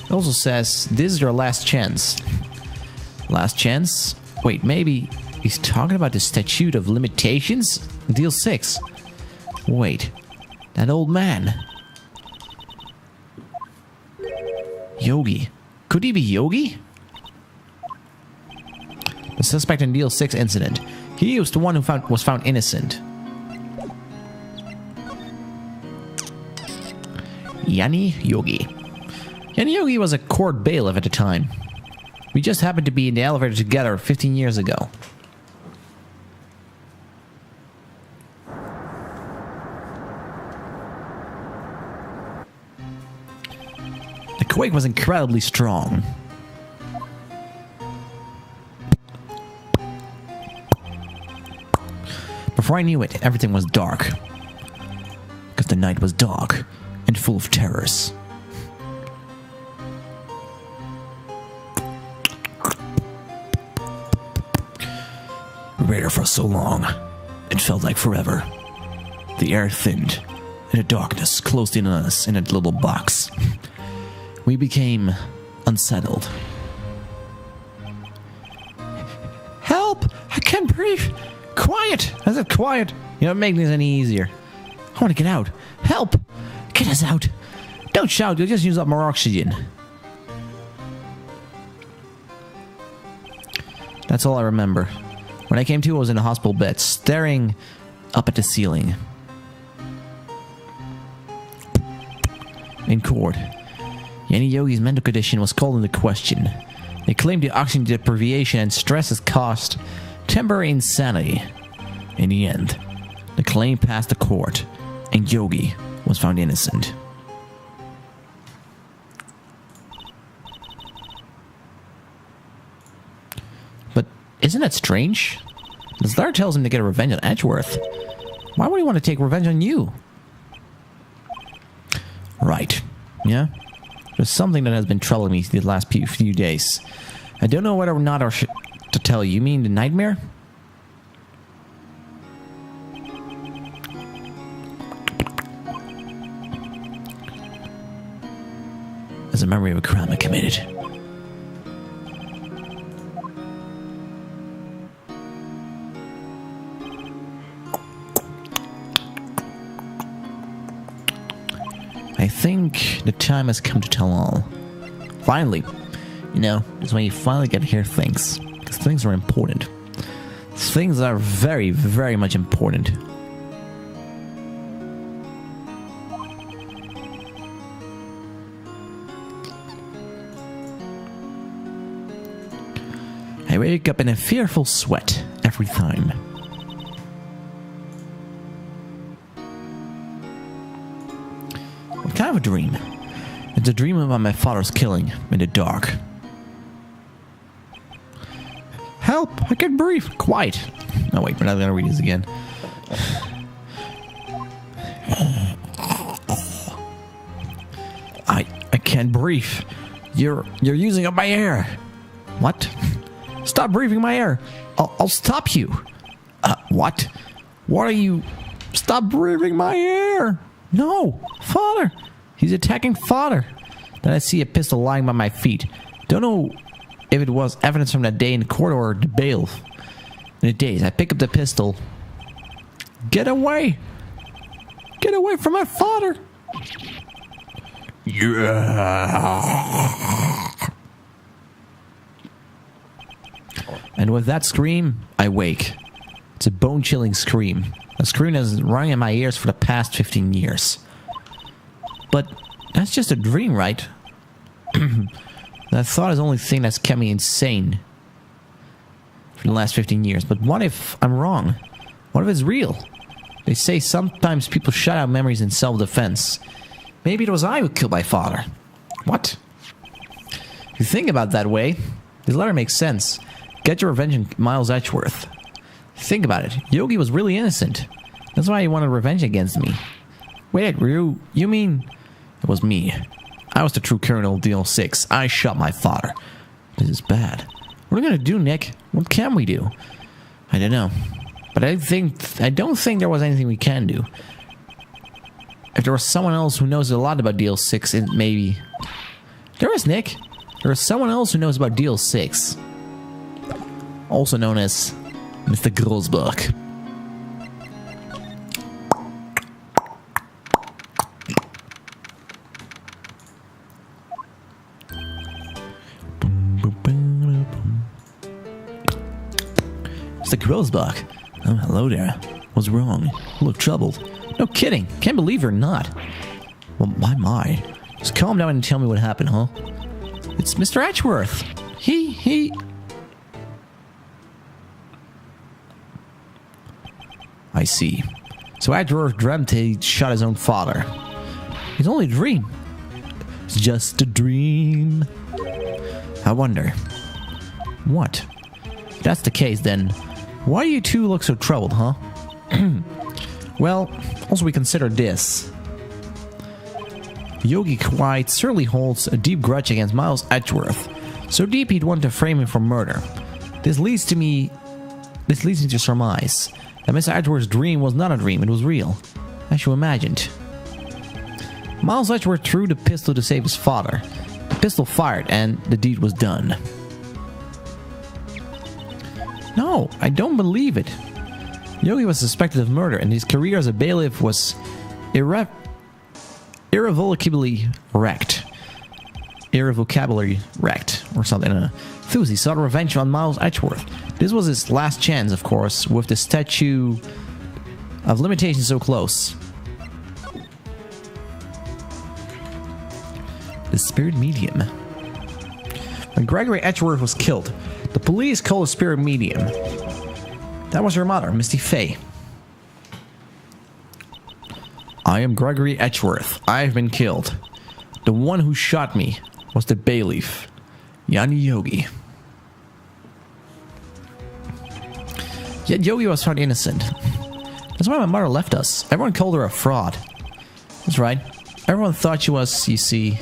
It also says, this is your last chance. Last chance? Wait, maybe he's talking about the statute of limitations? Deal 6. Wait, that old man. Yogi. Could he be Yogi? The suspect in Deal 6 incident. He was the one who was found innocent. Yanni Yogi. Yanni Yogi was a court bailiff at the time. We just happened to be in the elevator together 15 years ago. The quake was incredibly strong. Before I knew it, everything was dark. Because the night was dark and full of terrors. We were there for so long, it felt like forever. The air thinned, and the darkness closed in on us in a little box. We became unsettled. Help! I can't breathe! Quiet! I said quiet! You don't make this any easier. I want to get out. Help! Get us out! Don't shout, you'll just use up more oxygen. That's all I remember. When I came to, I was in a hospital bed, staring up at the ceiling. In court, Yanni Yogi's mental condition was called into question. They claimed the oxygen deprivation and stress has caused temporary insanity. In the end, the claim passed the court, and Yogi was found innocent. But isn't that strange? The letter tells him to get revenge on Edgeworth. Why would he want to take revenge on you? Right. Yeah? There's something that has been troubling me the last few days. I don't know whether or not to tell you. You mean the nightmare? As a memory of a crime I committed. I think the time has come to tell all. Finally. You know, it's when you finally get to hear things. Because things are important. Things are very, very much important. I wake up in a fearful sweat every time. What kind of a dream? It's a dream about my father's killing in the dark. Help! I can't breathe! Quiet! No, wait, we're not gonna read this again. I can't breathe. You're using up my air. What? Stop breathing my air. I'll stop you. What? What are you? Stop breathing my air. No, father. He's attacking father. Then I see a pistol lying by my feet. Don't know if it was evidence from that day in court or the bail. In a daze, I pick up the pistol. Get away. Get away from my father. Yeah. And with that scream, I wake. It's a bone-chilling scream. A scream that's rung in my ears for the past 15 years. But that's just a dream, right? That thought is the only thing that's kept me insane for the last 15 years. But what if I'm wrong? What if it's real? They say sometimes people shut out memories in self-defense. Maybe it was I who killed my father. What? If you think about it that way, this letter makes sense. get your revenge on Miles Edgeworth. Think about it. Yogi was really innocent. That's why he wanted revenge against me. Wait, Ryu, you mean... It was me. I was the true criminal of Deal 6. I shot my father. This is bad. What are we gonna do, Nick? What can we do? I don't know. But I don't think there was anything we can do. If there was someone else who knows a lot about Deal 6, it maybe... There is, Nick. There is someone else who knows about Deal 6. Also known as Mr. Grosberg. Mr. Grosberg. Oh, hello there. What's wrong? You look troubled. No kidding. Can't believe you're not. Well, my. Just calm down and tell me what happened, huh? It's Mr. Edgeworth. He... I see. So Edgeworth dreamt he shot his own father. It's only a dream. It's just a dream. I wonder. What? If that's the case, then why do you two look so troubled, huh? Well, also we consider this. Yogi quite certainly holds a deep grudge against Miles Edgeworth. So deep he'd want to frame him for murder. This leads me to surmise that Mr. Edgeworth's dream was not a dream, it was real. As you imagined. Miles Edgeworth threw the pistol to save his father. The pistol fired and the deed was done. No, I don't believe it. Yogi was suspected of murder and his career as a bailiff was irrevocably wrecked. Irrevocably wrecked, or something. Thuzy sought revenge on Miles Edgeworth. This was his last chance, of course, with the statute of limitations so close. The spirit medium. When Gregory Edgeworth was killed, the police called a spirit medium. That was your mother, Misty Fey. I am Gregory Edgeworth. I have been killed. The one who shot me was the bailiff, Yanni Yogi. Yet Yogi was found innocent. That's why my mother left us. Everyone called her a fraud. That's right. Everyone thought she was, you see.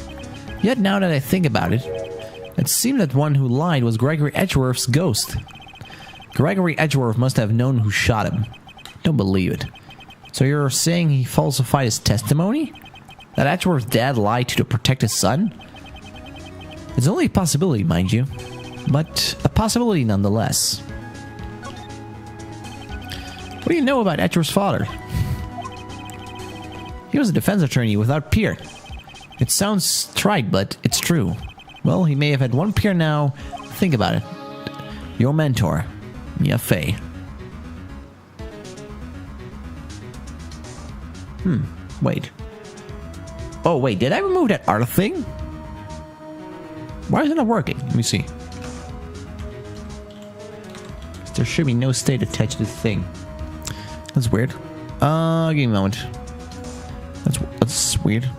Yet now that I think about it, it seemed that one who lied was Gregory Edgeworth's ghost. Gregory Edgeworth must have known who shot him. Don't believe it. So you're saying he falsified his testimony? That Edgeworth's dad lied to protect his son? It's only a possibility, mind you. But a possibility nonetheless. What do you know about Edgeworth's father? He was a defense attorney without peer. It sounds trite, but it's true. Well, he may have had one peer now. Think about it. Your mentor, Mia Fey. Wait. Oh, wait, did I remove that art thing? Why is it not working? Let me see. There should be no state attached to the thing. That's weird. Give me a moment. That's weird.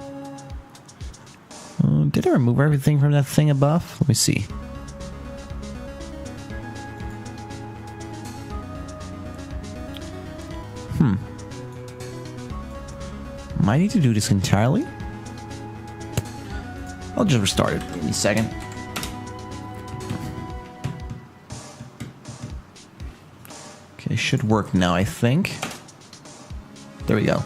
Did I remove everything from that thing above? Let me see. Might need to do this entirely. I'll just restart it. Give me a second. Okay, should work now, I think. There we go.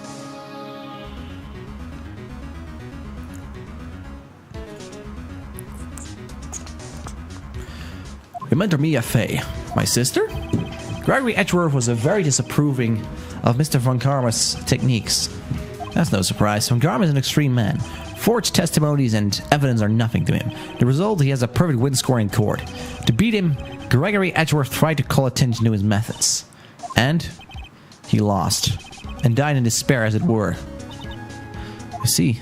Your mentor Mia Fey. My sister? Gregory Edgeworth was very disapproving of Mr. Von Karma's techniques. That's no surprise. Von Karma is an extreme man. Forged testimonies and evidence are nothing to him. The result, he has a perfect win score in court. To beat him, Gregory Edgeworth tried to call attention to his methods. And he lost. And died in despair, as it were. I see.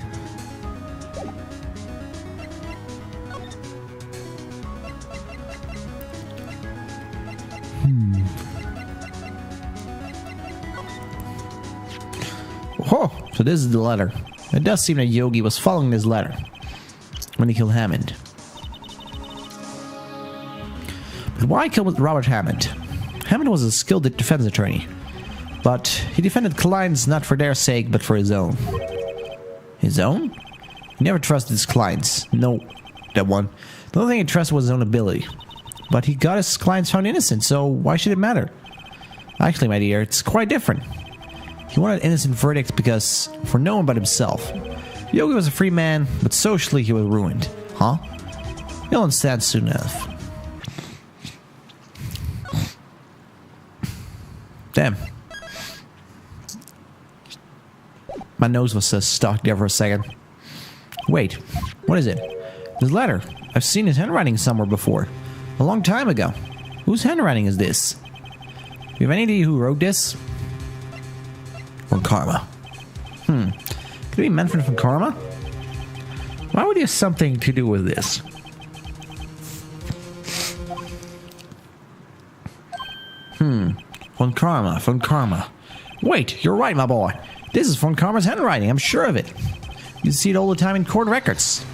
Oh, so this is the letter. It does seem that Yogi was following this letter when he killed Hammond. But why kill Robert Hammond? Hammond was a skilled defense attorney. But he defended clients not for their sake, but for his own. His own? He never trusted his clients. No, that one. The only thing he trusted was his own ability. But he got his clients found innocent, so why should it matter? Actually, my dear, it's quite different. He wanted an innocent verdict because, for no one but himself. Yogi was a free man, but socially he was ruined. Huh? You'll understand soon enough. Damn. My nose was stuck there for a second. Wait, what is it? This letter. I've seen his handwriting somewhere before. A long time ago. Whose handwriting is this? Do you have any idea who wrote this? Von Karma. Could it be Manfred von Karma? Why would he have something to do with this? Von Karma, Von Karma. Wait, you're right, my boy. This is Von Karma's handwriting, I'm sure of it. You see it all the time in court records.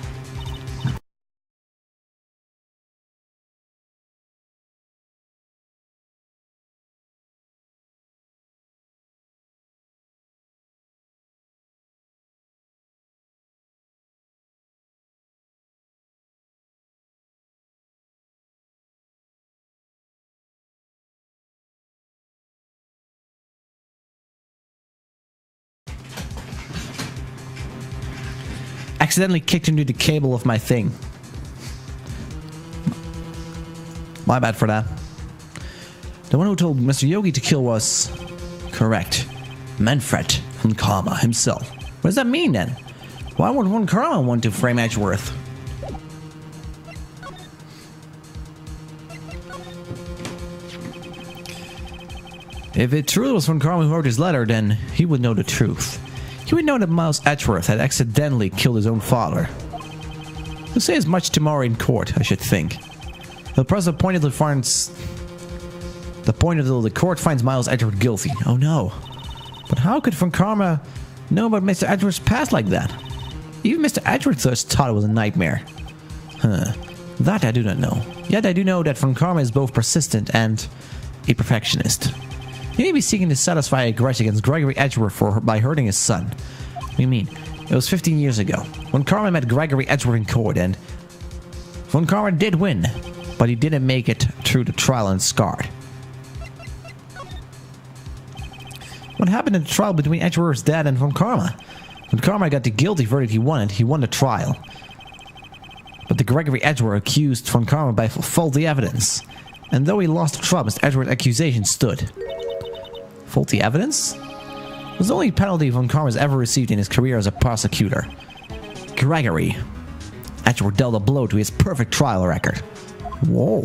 Accidentally kicked into the cable of my thing. My bad for that. The one who told Mr. Yogi to kill was... correct. Manfred von Karma himself. What does that mean then? Why would Von Karma want to frame Edgeworth? If it truly was Von Karma who wrote his letter, then he would know the truth. He would know that Miles Edgeworth had accidentally killed his own father. He'll say as much tomorrow in court, I should think. He'll press the point until the court finds Miles Edgeworth guilty. Oh no. But how could Von Karma know about Mr. Edgeworth's past like that? Even Mr. Edgeworth thought it was a nightmare. That I do not know. Yet I do know that Von Karma is both persistent and a perfectionist. He may be seeking to satisfy a grudge against Gregory Edgeworth by hurting his son. What do you mean? It was 15 years ago. Von Karma met Gregory Edgeworth in court and... Von Karma did win, but he didn't make it through the trial and scarred. What happened in the trial between Edgeworth's dad and Von Karma? Von Karma got the guilty verdict he wanted. He won the trial. But the Gregory Edgeworth accused Von Karma by faulty evidence. And though he lost the trial, Mr. Edgeworth's accusation stood. Faulty evidence? It was the only penalty Von Karma has ever received in his career as a prosecutor. Gregory Edgeworth dealt a blow to his perfect trial record. Whoa.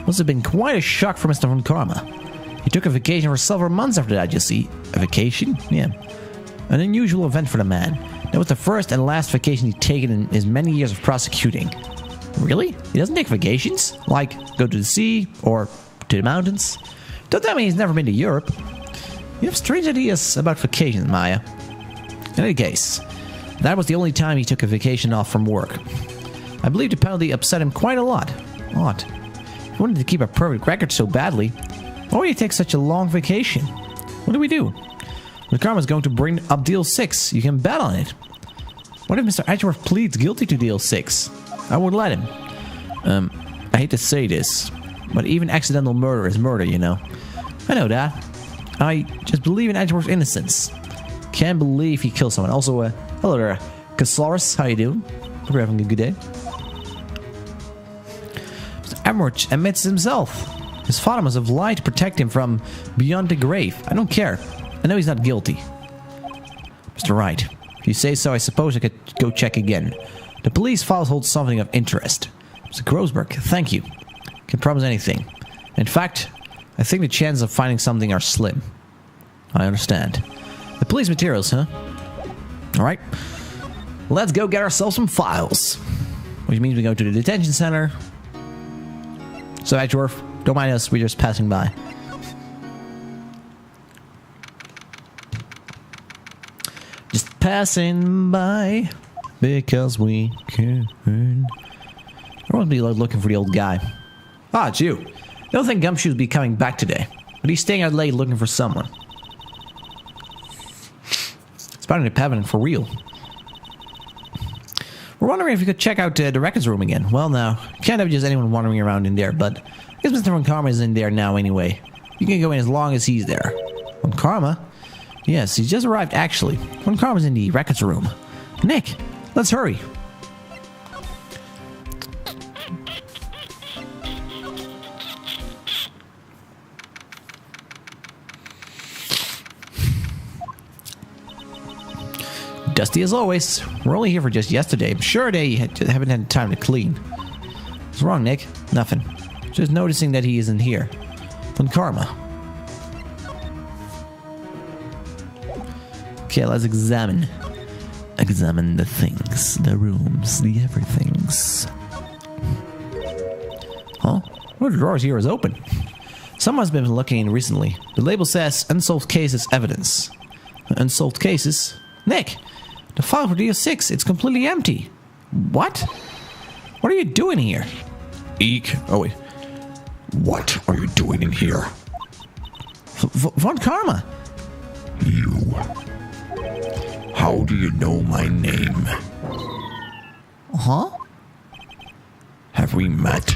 Must have been quite a shock for Mr. Von Karma. He took a vacation for several months after that, you see. A vacation? Yeah. An unusual event for the man. That was the first and last vacation he'd taken in his many years of prosecuting. Really? He doesn't take vacations? Like, go to the sea, or to the mountains? Don't tell me he's never been to Europe. You have strange ideas about vacations, Maya. In any case, that was the only time he took a vacation off from work. I believe the penalty upset him quite a lot. Odd. He wanted to keep a perfect record so badly. Why would he take such a long vacation? What do we do? The Karma's going to bring up Deal 6. You can bet on it. What if Mr. Edgeworth pleads guilty to Deal 6? I won't let him. I hate to say this, but even accidental murder is murder, you know. I know that. I just believe in Edgeworth's innocence. Can't believe he killed someone. Also, hello there, Casaurus. How you doing? Hope you're having a good day. Mr. Edgeworth admits himself. His father must have lied to protect him from beyond the grave. I don't care. I know he's not guilty. Mr. Wright, if you say so, I suppose I could go check again. The police files hold something of interest. Mr. Grossberg, thank you. Can't promise anything. In fact, I think the chances of finding something are slim. I understand. The police materials, huh? Alright. Let's go get ourselves some files. Which means we go to the detention center. So, Edgeworth, don't mind us, we're just passing by. Just passing by because we can. I want to be looking for the old guy. Ah, it's you. Don't think Gumshoe'll be coming back today, but he's staying out late looking for someone. It's bound to be happening for real. We're wondering if you could check out the records room again. Well, now, can't have just anyone wandering around in there, but I guess Mr. Von Karma is in there now anyway. You can go in as long as he's there. Von Karma? Yes, he's just arrived, actually. Von Karma's in the records room. Nick, let's hurry. Dusty as always. We're only here for just yesterday. I'm sure they haven't had time to clean. What's wrong, Nick? Nothing. Just noticing that he isn't here. Von Karma. Okay, let's examine. Examine the things, the rooms, the everythings. Huh? One of the drawers here is open. Someone's been looking in recently. The label says Unsolved Cases Evidence. Unsolved Cases? Nick! The file for DO6, it's completely empty. What? What are you doing here? Eek. Oh, wait. What are you doing in here? Von Karma! You. How do you know my name? Huh? Have we met?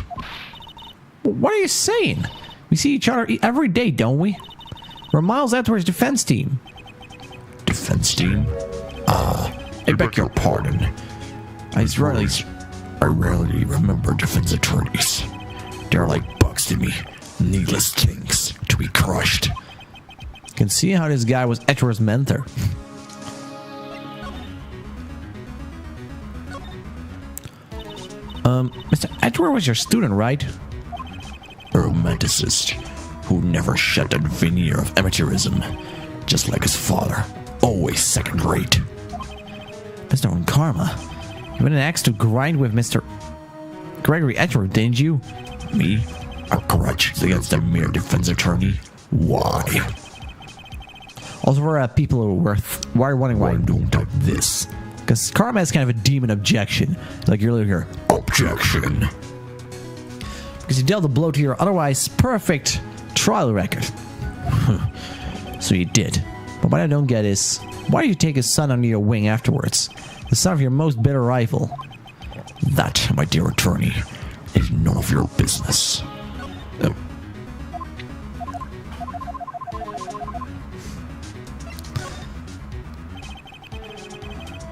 What are you saying? We see each other every day, don't we? We're Miles Edwards' defense team. Defense team? I beg your pardon. I rarely remember defense attorneys. They're like bugs to me. Needless things to be crushed. You can see how this guy was Edward's mentor. Mr. Edward was your student, right? A romanticist who never shed that veneer of amateurism. Just like his father. Always second rate. Mr. Von Karma, you had an axe to grind with Mr. Gregory Edward, didn't you? Me? A grudge against a mere defense attorney? Why? Also, for people who are why are wondering why don't like this? Because Karma has kind of a demon objection, like you're here. Objection. Because you dealt a blow to your otherwise perfect trial record. So you did. But what I don't get is, why did you take his son under your wing afterwards? The son of your most bitter rival. That, my dear attorney, is none of your business.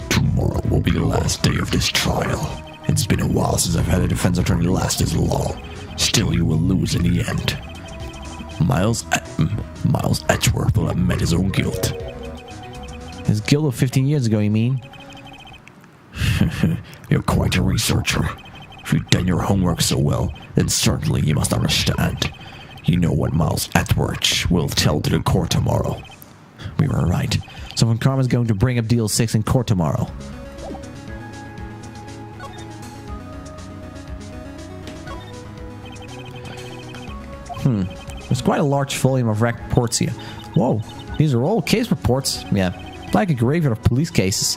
Tomorrow will be the last day of this trial. It's been a while since I've had a defense attorney last as long. Still, you will lose in the end. Miles Edgeworth will have met his own guilt. His guilt of 15 years ago, you mean? You're quite a researcher. If you've done your homework so well, then certainly you must understand. You know what Miles Edgeworth will tell to the court tomorrow. We were right. So Von Karma's going to bring up Deal 6 in court tomorrow. There's quite a large volume of reports here. Whoa, these are all case reports. Yeah, like a graveyard of police cases.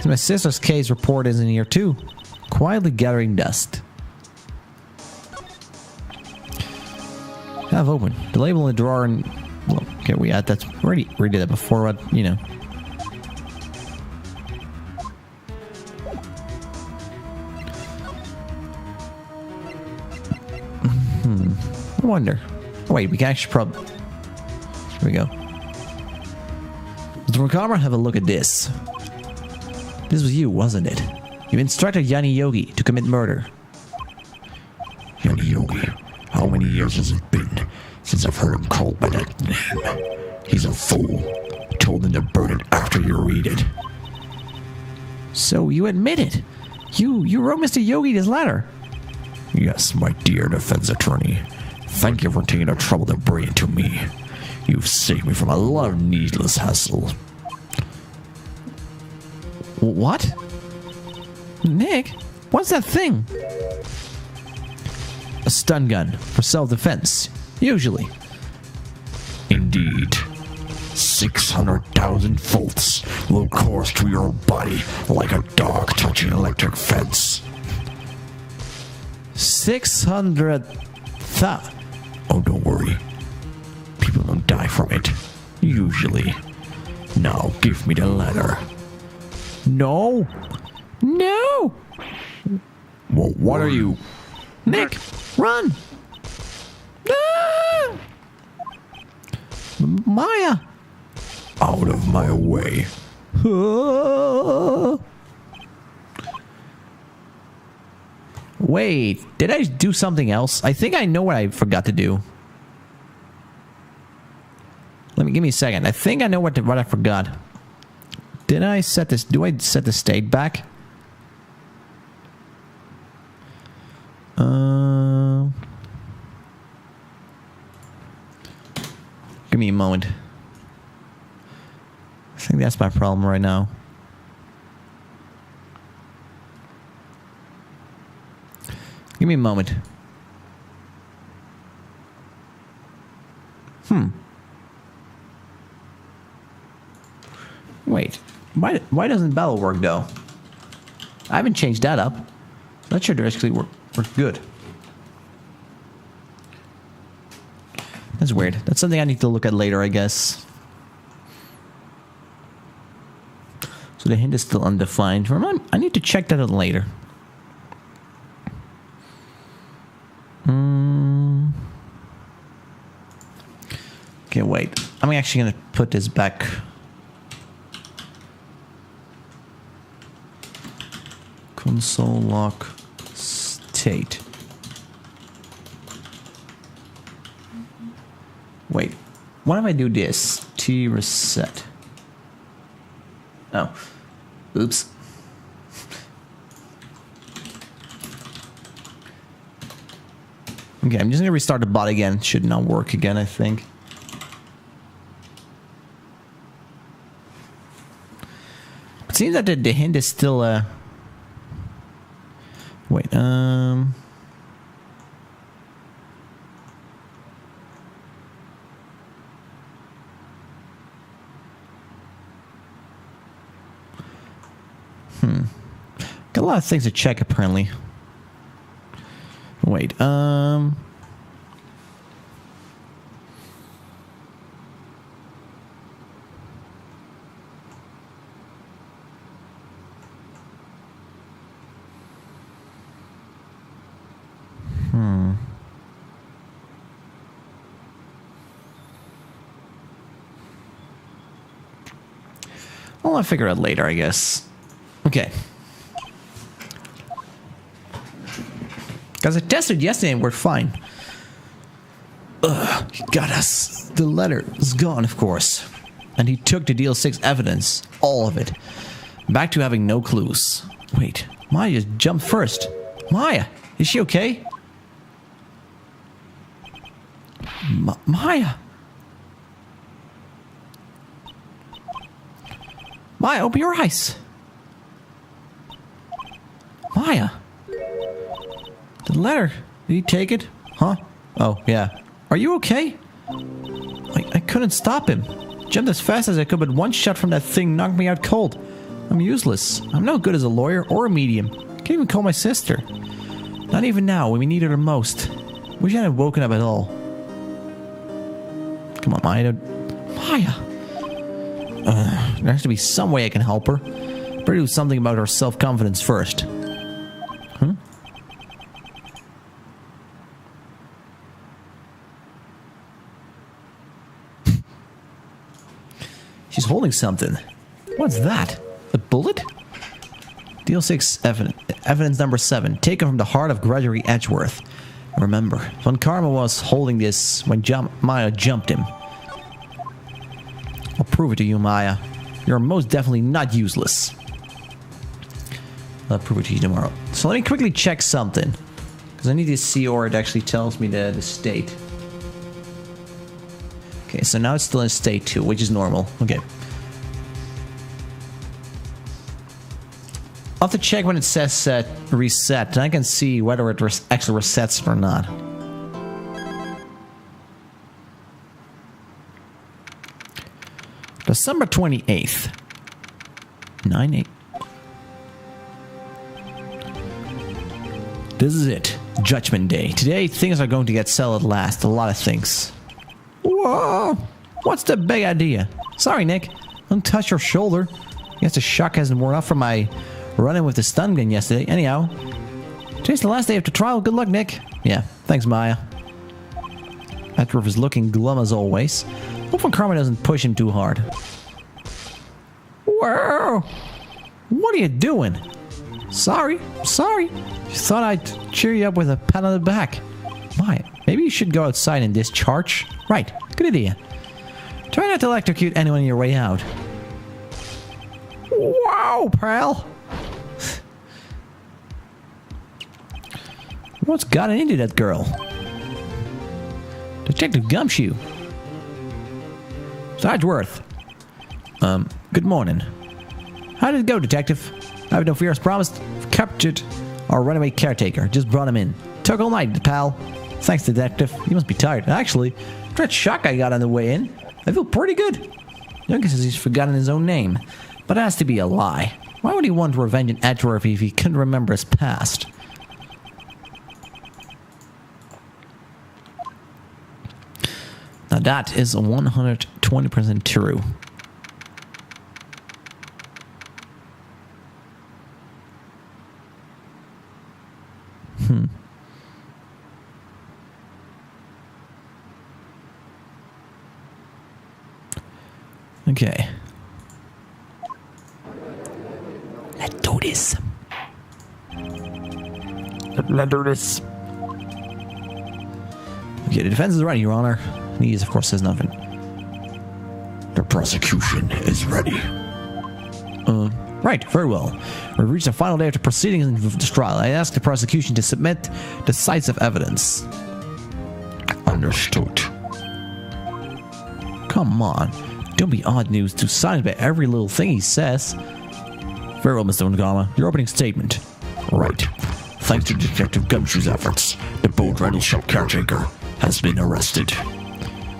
My sister's case report is in here too. Quietly gathering dust. Have open. The label in the drawer and... Well, okay, we had that's already did that before, but, you know. I wonder. Oh, wait, we can actually probably... Here we go. Mr. Karma, have a look at this. This was you, wasn't it? You instructed Yanni Yogi to commit murder. Yanni Yogi? How many years has it been since I've heard him called by that name? He's a fool. Told him to burn it after you read it. So you admit it? You wrote Mr. Yogi this letter? Yes, my dear defense attorney. Thank you for taking the trouble to bring it to me. You've saved me from a lot of needless hassle. What? Nick, what's that thing? A stun gun for self-defense, usually. Indeed. 600,000 volts will course through your body like a dog touching an electric fence. 600,000. Oh, don't worry. People don't die from it. Usually. Now, give me the letter. No! No! Well, what are you? Nick, run! Ah! Maya! Out of my way. Ah! Wait, did I do something else? I think I know what I forgot to do. Give me a second. I think I know what I forgot. Did I set this? Do I set the state back? Give me a moment. I think that's my problem right now. Give me a moment. Wait. Why doesn't battle work though? I haven't changed that up. That should actually work good. That's weird. That's something I need to look at later, I guess. So the hint is still undefined. I need to check that out later. Okay, wait. I'm actually going to put this back. Console lock state. Wait. What if I do this? T reset. Oh. Oops. Okay, I'm just going to restart the bot again. Should not work again, I think. It seems that the hint is still, wait, got a lot of things to check, apparently. Wait, well, I'll figure it out later, I guess. Okay. Because I tested yesterday and we're fine. Ugh, he got us. The letter is gone, of course. And he took the deal 6 evidence. All of it. Back to having no clues. Wait, Maya just jumped first. Maya, is she okay? Maya! Maya, open your eyes! Maya! The letter. Did he take it? Huh? Oh, yeah. Are you okay? I couldn't stop him. Jumped as fast as I could, but one shot from that thing knocked me out cold. I'm useless. I'm no good as a lawyer or a medium. Can't even call my sister. Not even now, when we need her the most. Wish I hadn't woken up at all. Come on, Maya. Maya! There has to be some way I can help her. Better do something about her self-confidence first. Huh? She's holding something. What's that? A bullet? Deal 6 evidence number 7. Taken from the heart of Gregory Edgeworth. Remember, Von Karma was holding this when Maya jumped him. I'll prove it to you, Maya. You're most definitely not useless. I'll prove it to you tomorrow. So let me quickly check something. Because I need to see or it actually tells me the state. Okay, so now it's still in state 2, which is normal. Okay. I'll have to check when it says reset, and I can see whether it actually resets or not. December 28th. 9/8. This is it. Judgment Day. Today, things are going to get settled at last. A lot of things. Whoa! What's the big idea? Sorry, Nick. Don't touch your shoulder. Guess the shock hasn't worn off from my running with the stun gun yesterday. Anyhow, today's the last day after trial. Good luck, Nick. Yeah, thanks, Maya. Edward is looking glum as always. Hopefully Karma doesn't push him too hard. Whoa! What are you doing? Sorry. Just thought I'd cheer you up with a pat on the back. Maya, maybe you should go outside and discharge. Right, good idea. Try not to electrocute anyone on your way out. Wow, pal! What's gotten into that girl? Detective Gumshoe. Sargeworth. Good morning. How did it go, Detective? I have no fear as promised. Captured our runaway caretaker. Just brought him in. Took all night, pal. Thanks, Detective. You must be tired. Actually, that shock I got on the way in, I feel pretty good. Young says he's forgotten his own name, but it has to be a lie. Why would he want to revenge an Edgeworth if he couldn't remember his past? Now that is 120% true. Okay. Let's do this. Let's do this. Okay, the defense is ready, Your Honor. He, of course, says nothing. The prosecution is ready. Right, very well. We've reached the final day of the proceedings of this trial. I ask the prosecution to submit decisive evidence. Understood. Come on. Don't be odd news too silent by every little thing he says. Very well, Mr. Ungama. Your opening statement. Right. Thanks to Detective Gumshoe's efforts, the boat rental shop caretaker has been arrested.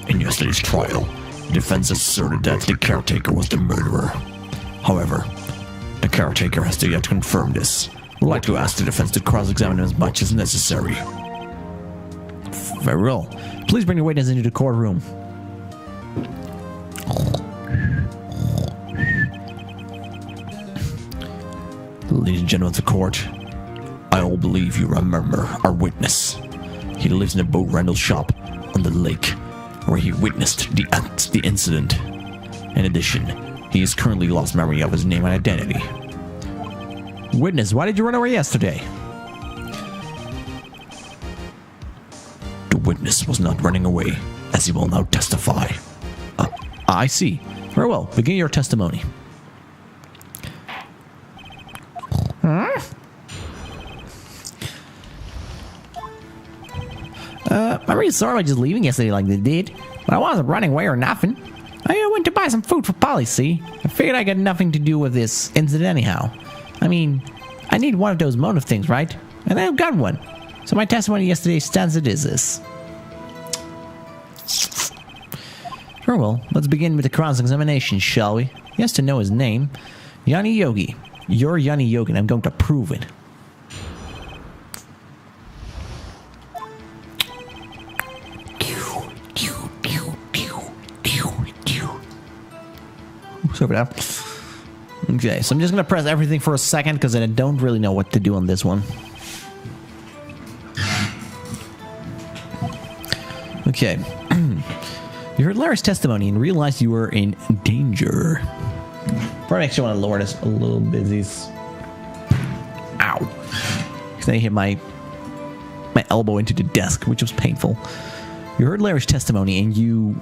In yesterday's trial, the defense asserted that the caretaker was the murderer. However, the caretaker has to yet confirm this. We'd like to ask the defense to cross-examine him as much as necessary. Very well. Please bring the witness into the courtroom. Ladies and gentlemen of the court, I all believe you remember our witness. He lives in a boat rental shop on the lake where he witnessed the incident. In addition, he has currently lost memory of his name and identity. Witness, why did you run away yesterday? The witness was not running away, as he will now testify. I see. Very well. Begin your testimony. I'm really sorry about just leaving yesterday like they did, but I wasn't running away or nothing. I went to buy some food for Polly, see? I figured I got nothing to do with this incident anyhow. I mean, I need one of those motive things, right? And I've got one. So my testimony yesterday stands as it is this. Very well, let's begin with the cross-examination, shall we? He has to know his name. Yanni Yogi. You're Yanni Yogi, and I'm going to prove it. Over there. Okay, so I'm just going to press everything for a second because I don't really know what to do on this one. Okay. You heard Larry's testimony and realized you were in danger. Probably actually want to lower this a little bit. Ow. Because I hit my elbow into the desk, which was painful. You heard Larry's testimony and you...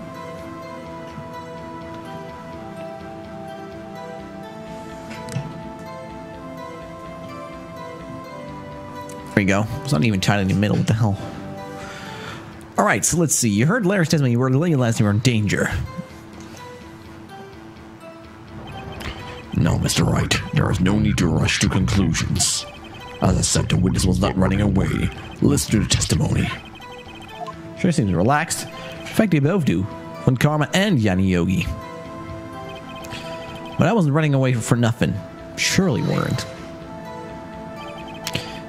There we go. It's not even tied in the middle. What the hell? Alright, so let's see. You heard Larry's testimony. You were realized you were in danger. No, Mr. Wright. There is no need to rush to conclusions. As I said, the witness was not running away. Listen to the testimony. Sure seems relaxed. In fact, they both do. Von Karma and Yanni Yogi. But I wasn't running away for nothing. Surely weren't.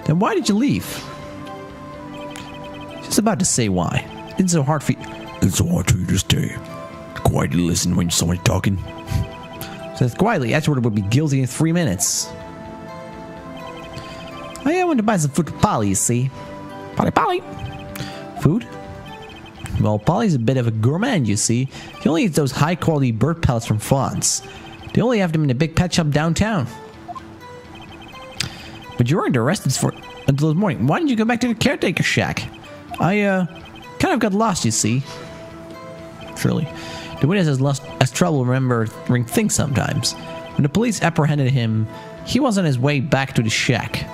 Then why did you leave? Just about to say why. It's so hard for you. It's so hard for you to stay quietly listen when someone's talking. Says quietly, Edgeworth would be guilty in 3 minutes. Oh yeah, I went to buy some food for Polly, you see. Polly. Food? Well, Polly's a bit of a gourmand, you see. He only eats those high-quality bird pellets from France. They only have them in a big pet shop downtown. But you weren't arrested for until this morning. Why didn't you go back to the caretaker shack? I, kind of got lost, you see. Surely. The witness has trouble remembering things sometimes. When the police apprehended him, he was on his way back to the shack.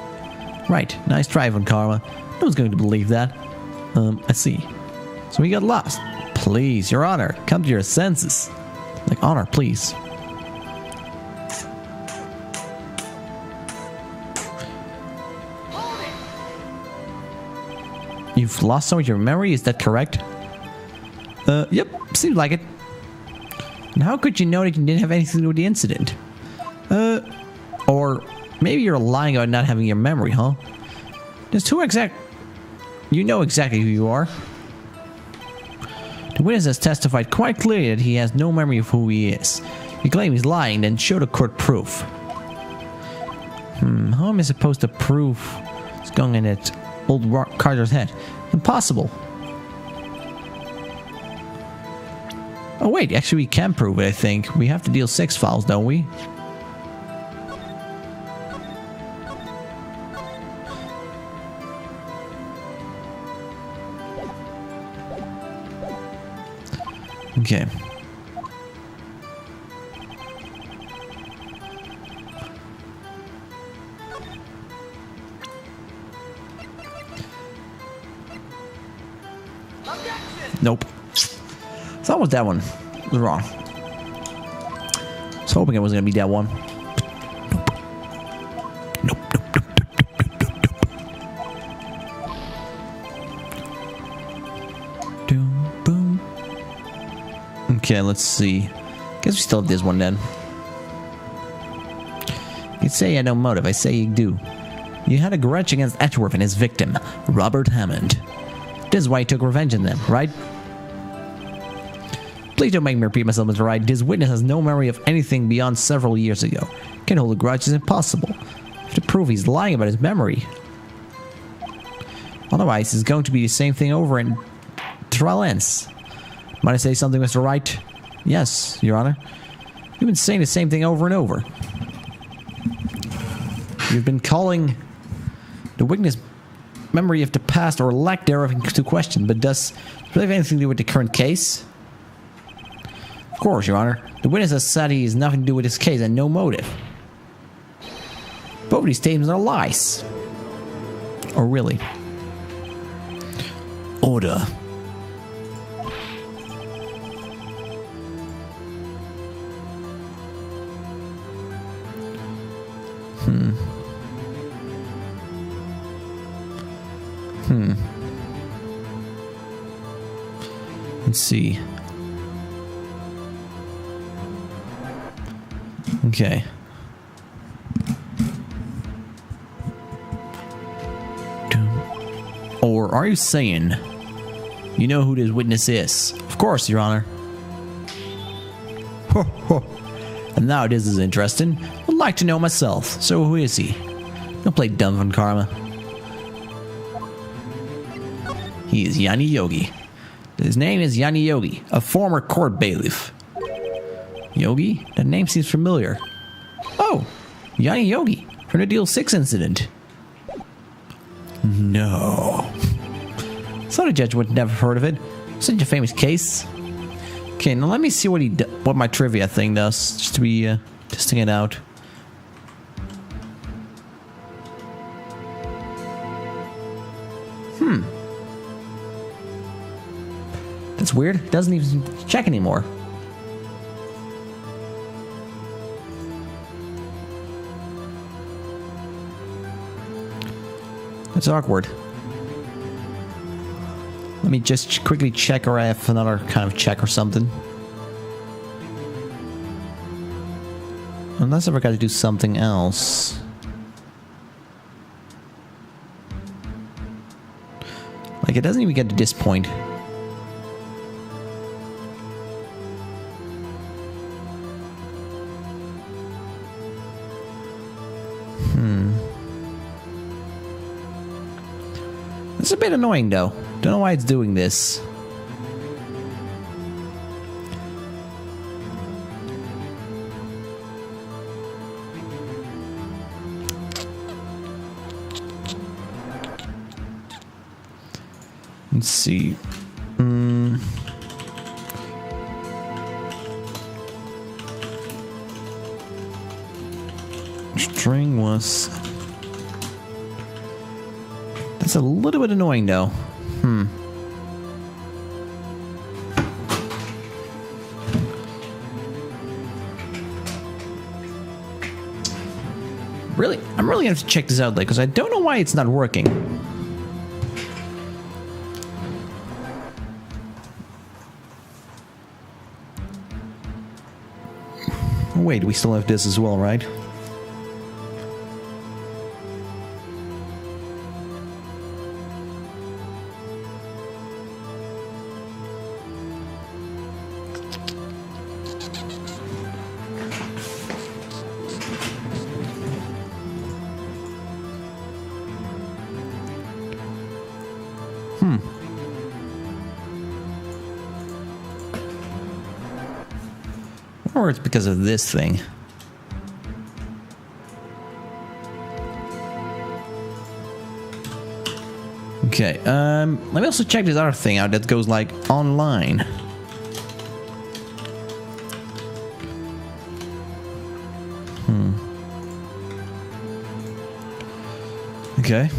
Right, nice try, Von Karma. No one's going to believe that. I see. So he got lost. Please, Your Honor, come to your senses. Like, honor, please. You've lost some of your memory, is that correct? Yep, seems like it. And how could you know that you didn't have anything to do with the incident? Or maybe you're lying about not having your memory, huh? Just who you know exactly who you are. The witness has testified quite clearly that he has no memory of who he is. You claim he's lying, then show the court proof. How am I supposed to prove it's going in that old Carter's head? Impossible. Oh wait, actually we can prove it, I think. We have to deal 6 files, don't we? Okay. Nope. Thought it was that one. I was wrong. I was hoping it was going to be that one. Nope. Boom. Okay, let's see. Guess we still have this one then. You say you had no motive. I say you do. You had a grudge against Edgeworth and his victim, Robert Hammond. This is why he took revenge on them, right? Please don't make me repeat myself, Mr. Wright. This witness has no memory of anything beyond several years ago. Can't hold a grudge is impossible. You have to prove he's lying about his memory. Otherwise, it's going to be the same thing over and trial ends. Might I say something, Mr. Wright? Yes, Your Honor. You've been saying the same thing over and over. You've been calling the witness memory of the past or lack thereof into question, but does it have anything to do with the current case? Of course, Your Honor. The witness has said he has nothing to do with this case and no motive. Both of these statements are lies. Or really? Order. Let's see. Okay. Or are you saying you know who this witness is? Of course, Your Honor. And now this is interesting. I'd like to know myself. So who is he? Don't play dumb, Von Karma. He is Yanni Yogi. His name is Yanni Yogi, a former court bailiff. Yogi? That name seems familiar. Oh, Yanni Yogi, from the Deal 6 incident. No. Thought a judge would never have heard of it. Such a famous case. Okay, now let me see what my trivia thing does, just to be testing it out. That's weird. It doesn't even check anymore. That's awkward. Let me just quickly check, or I have another kind of check or something. Unless I've ever got to do something else. Like Like, it doesn't even get to this point. It's a bit annoying, though. Don't know why it's doing this. Let's see. String was... That's a little bit annoying, though. Really? I'm really gonna have to check this out, like, because I don't know why it's not working. Wait, we still have this as well, right? Or it's because of this thing. Okay, let me also check this other thing out that goes like online. Okay.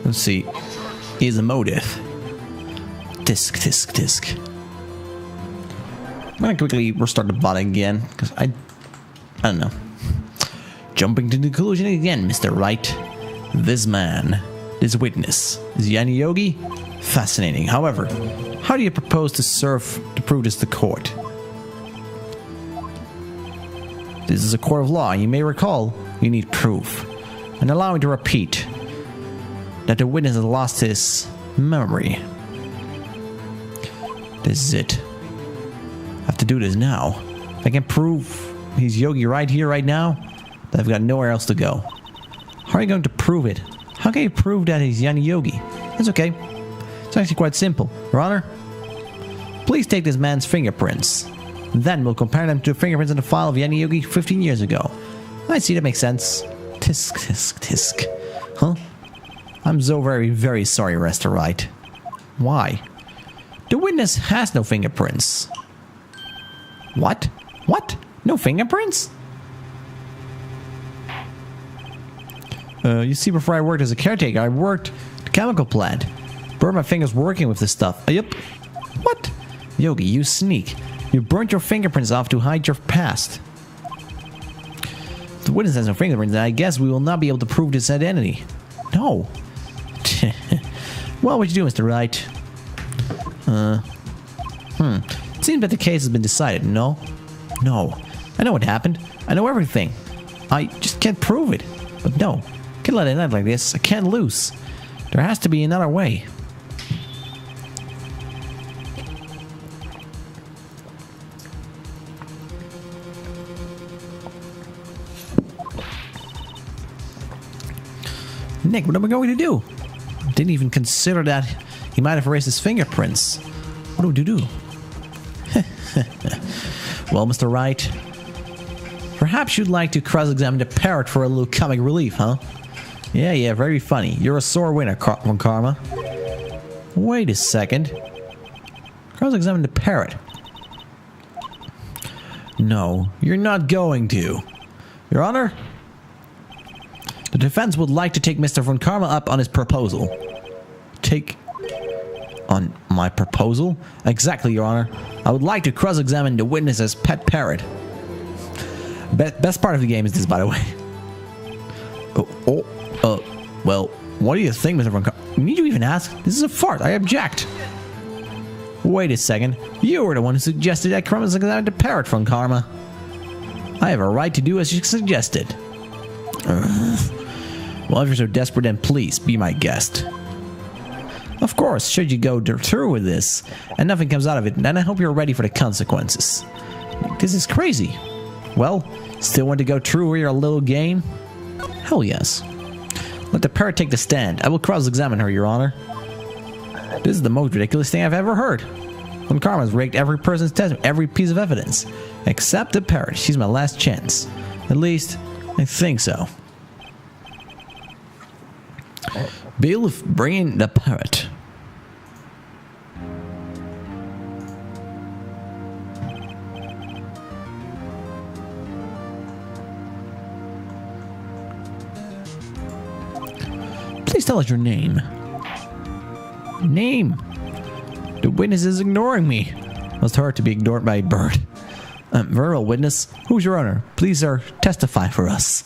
Let's see. Is a motive. Disc. I'm gonna quickly restart the bot again, because I don't know. Jumping to the conclusion again, Mr. Wright. This man, this witness, is Yanni Yogi? Fascinating. However, how do you propose to prove this to court? This is a court of law, and you may recall you need proof. And allow me to repeat that the witness has lost his memory. This is it. I have to do this now. If I can prove he's Yogi right here, right now, then I've got nowhere else to go. How are you going to prove it? How can you prove that he's Yanni Yogi? It's okay. It's actually quite simple. Your Honor, please take this man's fingerprints. Then we'll compare them to the fingerprints in the file of Yanni Yogi 15 years ago. I see, that makes sense. Tisk. Huh? I'm so very, very sorry, Mr. Wright. Why? The witness has no fingerprints. What? What? No fingerprints? You see, before I worked as a caretaker, I worked at a chemical plant. Burned my fingers working with this stuff. Yep. What? Yogi, you sneak. You burnt your fingerprints off to hide your past. If the witness has no fingerprints, then I guess we will not be able to prove this identity. No. Well, what you do, Mr. Wright? It seems that the case has been decided, no? No. I know what happened. I know everything. I just can't prove it. But no. I can't let it end like this. I can't lose. There has to be another way. Nick, what am I going to do? Didn't even consider that he might have erased his fingerprints. What would you do? Well, Mr. Wright, perhaps you'd like to cross-examine the parrot for a little comic relief, huh? Yeah, very funny. You're a sore winner, Von Karma. Wait a second. Cross-examine the parrot. No, you're not going to. Your Honor, the defense would like to take Mr. Von Karma up on his proposal. Take... on my proposal? Exactly, Your Honor. I would like to cross-examine the witness as pet parrot. Best part of the game is this, by the way. Well, what do you think, Mr. Von Karma? Need you even ask? This is a fart. I object. Wait a second. You were the one who suggested that cross-examine the parrot, Von Karma. I have a right to do as you suggested. Well, if you're so desperate, then please be my guest. Of course, should you go through with this and nothing comes out of it, then I hope you're ready for the consequences. This is crazy. Well, still want to go through with your little game? Hell yes. Let the parrot take the stand. I will cross-examine her, Your Honor. This is the most ridiculous thing I've ever heard. When Karma's raked every person's testimony, every piece of evidence. Except the parrot. She's my last chance. At least, I think so. Bailiff, bring in the parrot. Please tell us your name. Name? The witness is ignoring me. Must hurt to be ignored by a bird. Very well, witness. Who's your honor? Please, sir, testify for us.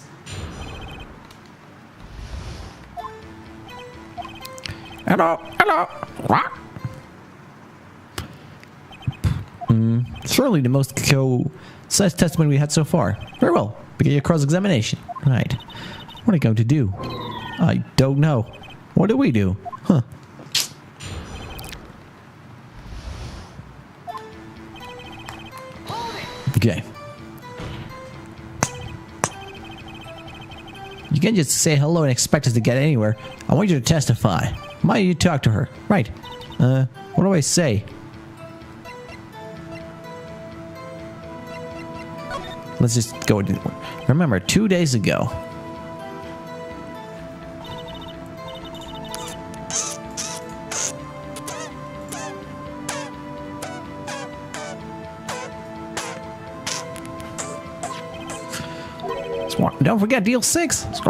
Hello, hello. Surely the most concise testimony we had so far. Very well. Begin your cross-examination. Right. What are you going to do? I don't know. What do we do? Huh. Okay. You can't just say hello and expect us to get anywhere. I want you to testify. Why don't you talk to her? Right. What do I say? Let's just go. Remember, 2 days ago. Don't forget deal 6. If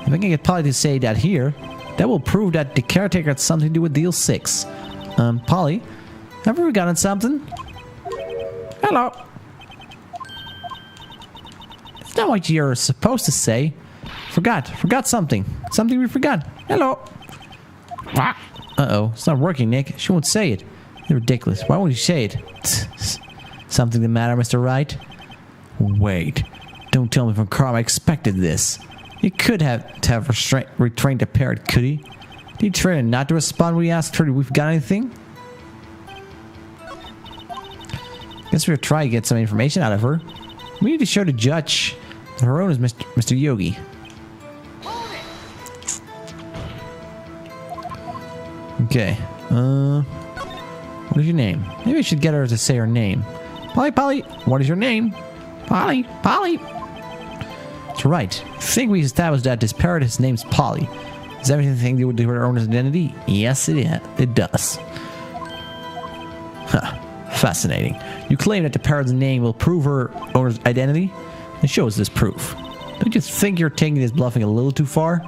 I can get Polly to say that here, that will prove that the caretaker had something to do with deal 6. Polly, have we forgotten something? Hello. It's not what you're supposed to say. Forgot something. Something we forgot. Hello. Uh-oh, it's not working, Nick. She won't say it. It's ridiculous. Why won't you say it? Something the matter, Mr. Wright? Wait, don't tell me from Carl I expected this. He could have retrained the parrot, could he? Did he train her not to respond when we asked her if we've got anything? Guess we'll try to get some information out of her. We need to show the judge that her own is Mr. Yogi. Okay, what is your name? Maybe I should get her to say her name. Polly, what is your name? Polly. That's right. I think we established that this parrot, his name's Polly. Does everything to do with her owner's identity? Yes, it does. Huh. Fascinating. You claim that the parrot's name will prove her owner's identity? Then show us this proof. Don't you think you're taking this bluffing a little too far?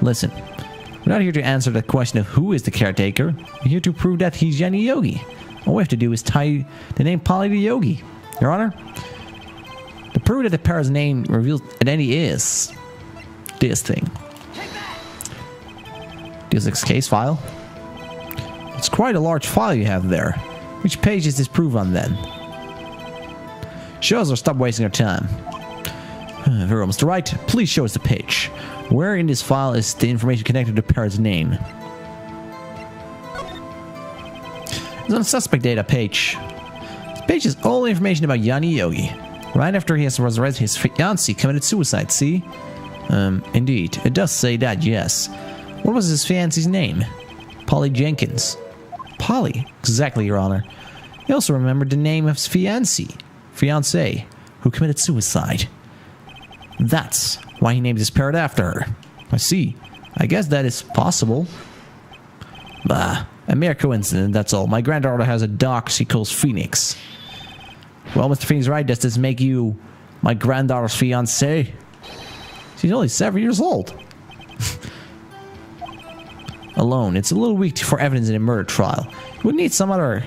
Listen, we're not here to answer the question of who is the caretaker. We're here to prove that he's Yanni Yogi. All we have to do is tie the name Polly to Yogi. Your Honor, the proof that the parrot's name reveals identity is this thing. This is case file. It's quite a large file you have there. Which page is this proof on then? Show us or stop wasting our time. Very well, Mr. Wright, please show us the page. Where in this file is the information connected to the parrot's name? It's on the suspect data page. This page is all the information about Yanni Yogi. Right after he has resurrected his fiancée committed suicide, see? Indeed. It does say that, yes. What was his fiancée's name? Polly Jenkins. Polly? Exactly, Your Honor. He also remembered the name of his fiancée, who committed suicide. That's why he named his parrot after her. I see. I guess that is possible. Bah, a mere coincidence, that's all. My granddaughter has a dog she calls Phoenix. Well, Mr. Phoenix Wright, does this make you my granddaughter's fiancée? She's only 7 years old. Alone, it's a little weak for evidence in a murder trial. We need some other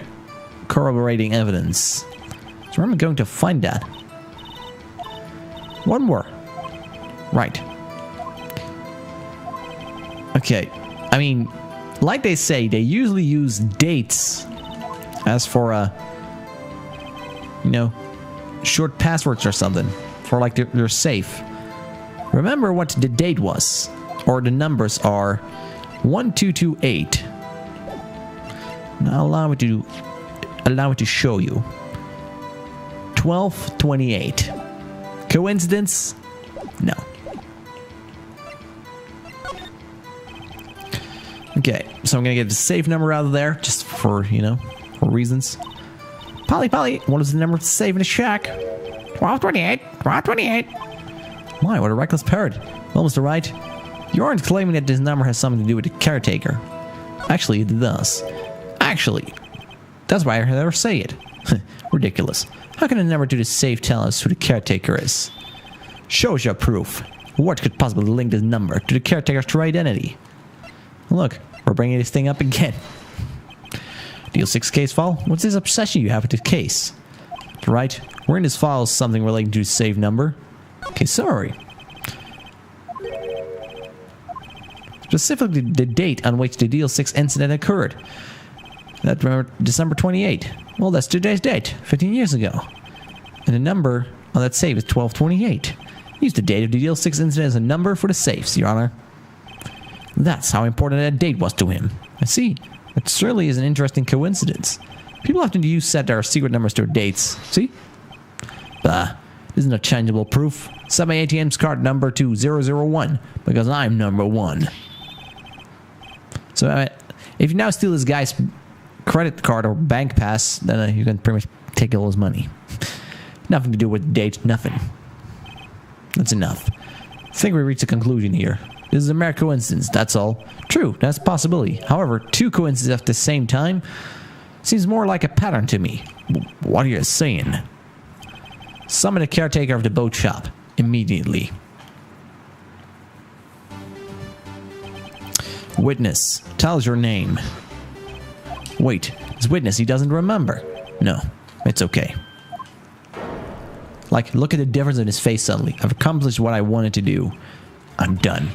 corroborating evidence. So where am I going to find that? One more. Right. Okay. I mean, like they say, they usually use dates as for short passwords or something for like they're safe. Remember what the date was, or the numbers are 1228. Now allow me to show you. 1228. Coincidence? No. Okay, so I'm gonna get the safe number out of there, just for, you know, for reasons. Polly, what is the number to save in the shack? 1228. 1228. My, what a reckless parrot. Well, Mr. Wright, you aren't claiming that this number has something to do with the caretaker. Actually, it does. Actually, that's why I never say it. Ridiculous. How can a number to the safe tell us who the caretaker is? Show us your proof. What could possibly link this number to the caretaker's true identity? Look, we're bringing this thing up again. Deal 6 case file? What's this obsession you have with the case? Right, where in this file is something relating to the save number? Okay, sorry. Specifically the date on which the Deal 6 incident occurred. That, remember, December 28. Well, that's today's date, 15 years ago. And the number on that save is 1228. Use the date of the Deal 6 incident as a number for the safes, Your Honor. That's how important that date was to him. I see. It certainly is an interesting coincidence. People often use set their secret numbers to their dates. See? Bah. This is no changeable proof. Set my ATM's card number to 001 because I'm number 1. So, if you now steal this guy's credit card or bank pass, then you can pretty much take all his money. Nothing to do with the date, nothing. That's enough. I think we reached a conclusion here. This is a mere coincidence, that's all. True, that's a possibility. However, 2 coincidences at the same time seems more like a pattern to me. What are you saying? Summon the caretaker of the boat shop immediately. Witness, tell us your name. Wait, this witness, he doesn't remember. No, it's okay. Like, look at the difference in his face suddenly. I've accomplished what I wanted to do. I'm done.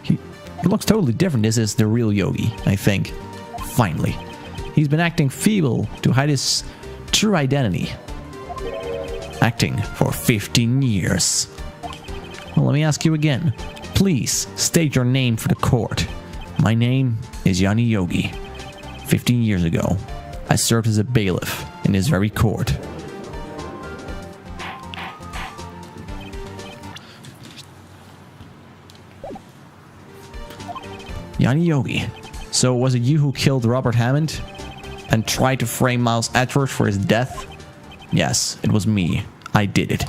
He looks totally different. This is the real Yogi, I think. Finally. He's been acting feeble to hide his true identity. Acting for 15 years. Well, let me ask you again. Please, state your name for the court. My name is Yanni Yogi. 15 years ago, I served as a bailiff in this very court. Yanni Yogi. So was it you who killed Robert Hammond? And tried to frame Miles Edgeworth for his death? Yes, it was me. I did it.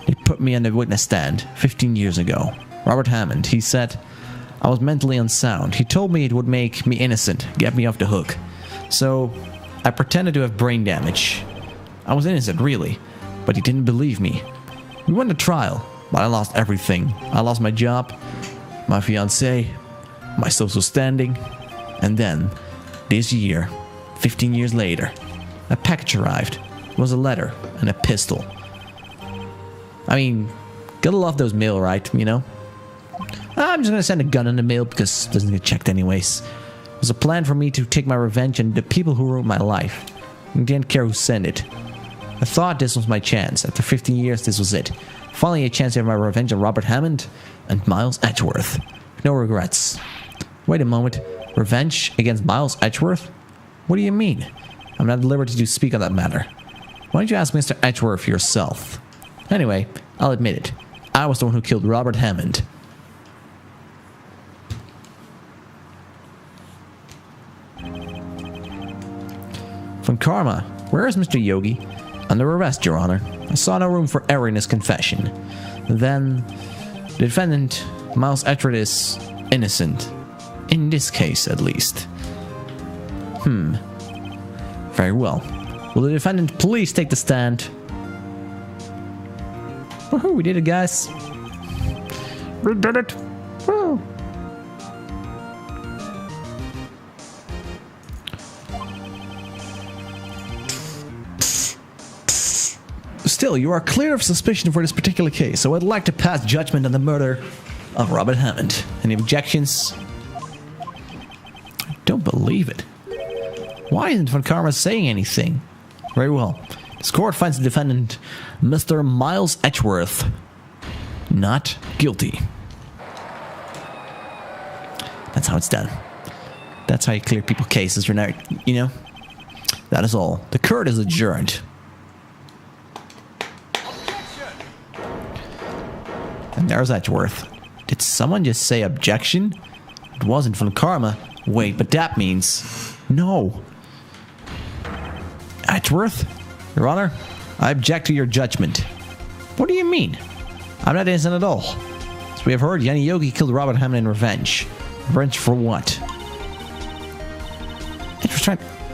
They put me on the witness stand 15 years ago. Robert Hammond, he said, I was mentally unsound. He told me it would make me innocent, get me off the hook. So, I pretended to have brain damage. I was innocent, really, but he didn't believe me. We went to trial, but I lost everything. I lost my job, my fiancée, my social standing, and then, this year, 15 years later, a package arrived. It was a letter and a pistol. I mean, gotta love those mail, right? You know? I'm just gonna send a gun in the mail because it doesn't get checked anyways. It was a plan for me to take my revenge on the people who ruined my life. I didn't care who sent it. I thought this was my chance. After 15 years, this was it. Finally a chance to have my revenge on Robert Hammond and Miles Edgeworth. No regrets. Wait a moment. Revenge against Miles Edgeworth? What do you mean? I'm not at liberty to speak on that matter. Why don't you ask Mr. Edgeworth yourself? Anyway, I'll admit it. I was the one who killed Robert Hammond. From Karma, where is Mr. Yogi? Under arrest, Your Honor. I saw no room for error in his confession. Then, the defendant, Miles Edgeworth, is innocent. In this case, at least. Very well. Will the defendant please take the stand? Woohoo, we did it, guys. We did it. Woo. Still, you are clear of suspicion for this particular case, so I'd like to pass judgment on the murder of Robert Hammond. Any objections? I don't believe it. Why isn't Von Karma saying anything? Very well. This court finds the defendant, Mr. Miles Edgeworth, not guilty. That's how it's done. That's how you clear people's cases. You're not, you know. That is all. The court is adjourned. And there's Edgeworth. Did someone just say objection? It wasn't from Karma. Wait, but that means... No. Edgeworth? Your Honor, I object to your judgment. What do you mean? I'm not innocent at all. As we have heard, Yanni Yogi killed Robert Hammond in revenge. Revenge for what?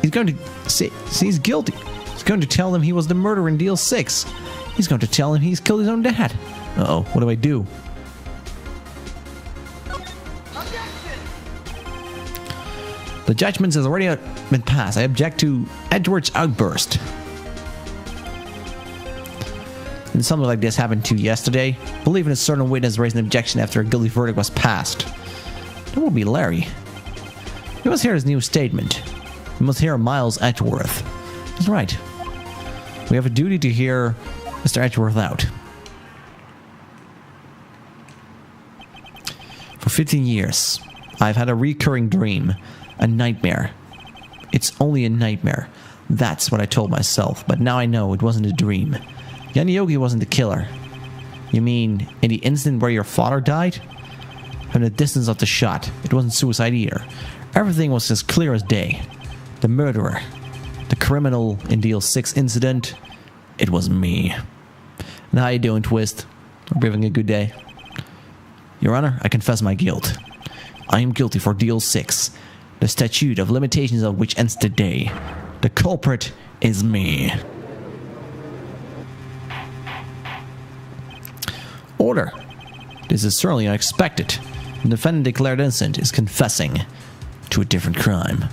He's going to say he's guilty. He's going to tell them he was the murderer in Deal 6. He's going to tell him he's killed his own dad. Uh-oh, what do I do? The judgment has already been passed. I object to Edward's outburst. And something like this happened to you yesterday. Believing a certain witness raised an objection after a guilty verdict was passed. That will be Larry. You must hear his new statement. You must hear Miles Edgeworth. He's right. We have a duty to hear Mr. Edgeworth out. For 15 years, I've had a recurring dream, a nightmare. It's only a nightmare. That's what I told myself, but now I know it wasn't a dream. Yanni Yogi wasn't the killer. You mean, in the incident where your father died? From the distance of the shot, it wasn't suicide either. Everything was as clear as day. The murderer, the criminal in Deal 6 incident, it was me. And how you doing, Twist? Hope you're having a good day. Your Honor, I confess my guilt. I am guilty for Deal 6, the statute of limitations of which ends today. The culprit is me. Order. This is certainly unexpected. The defendant declared innocent is confessing to a different crime.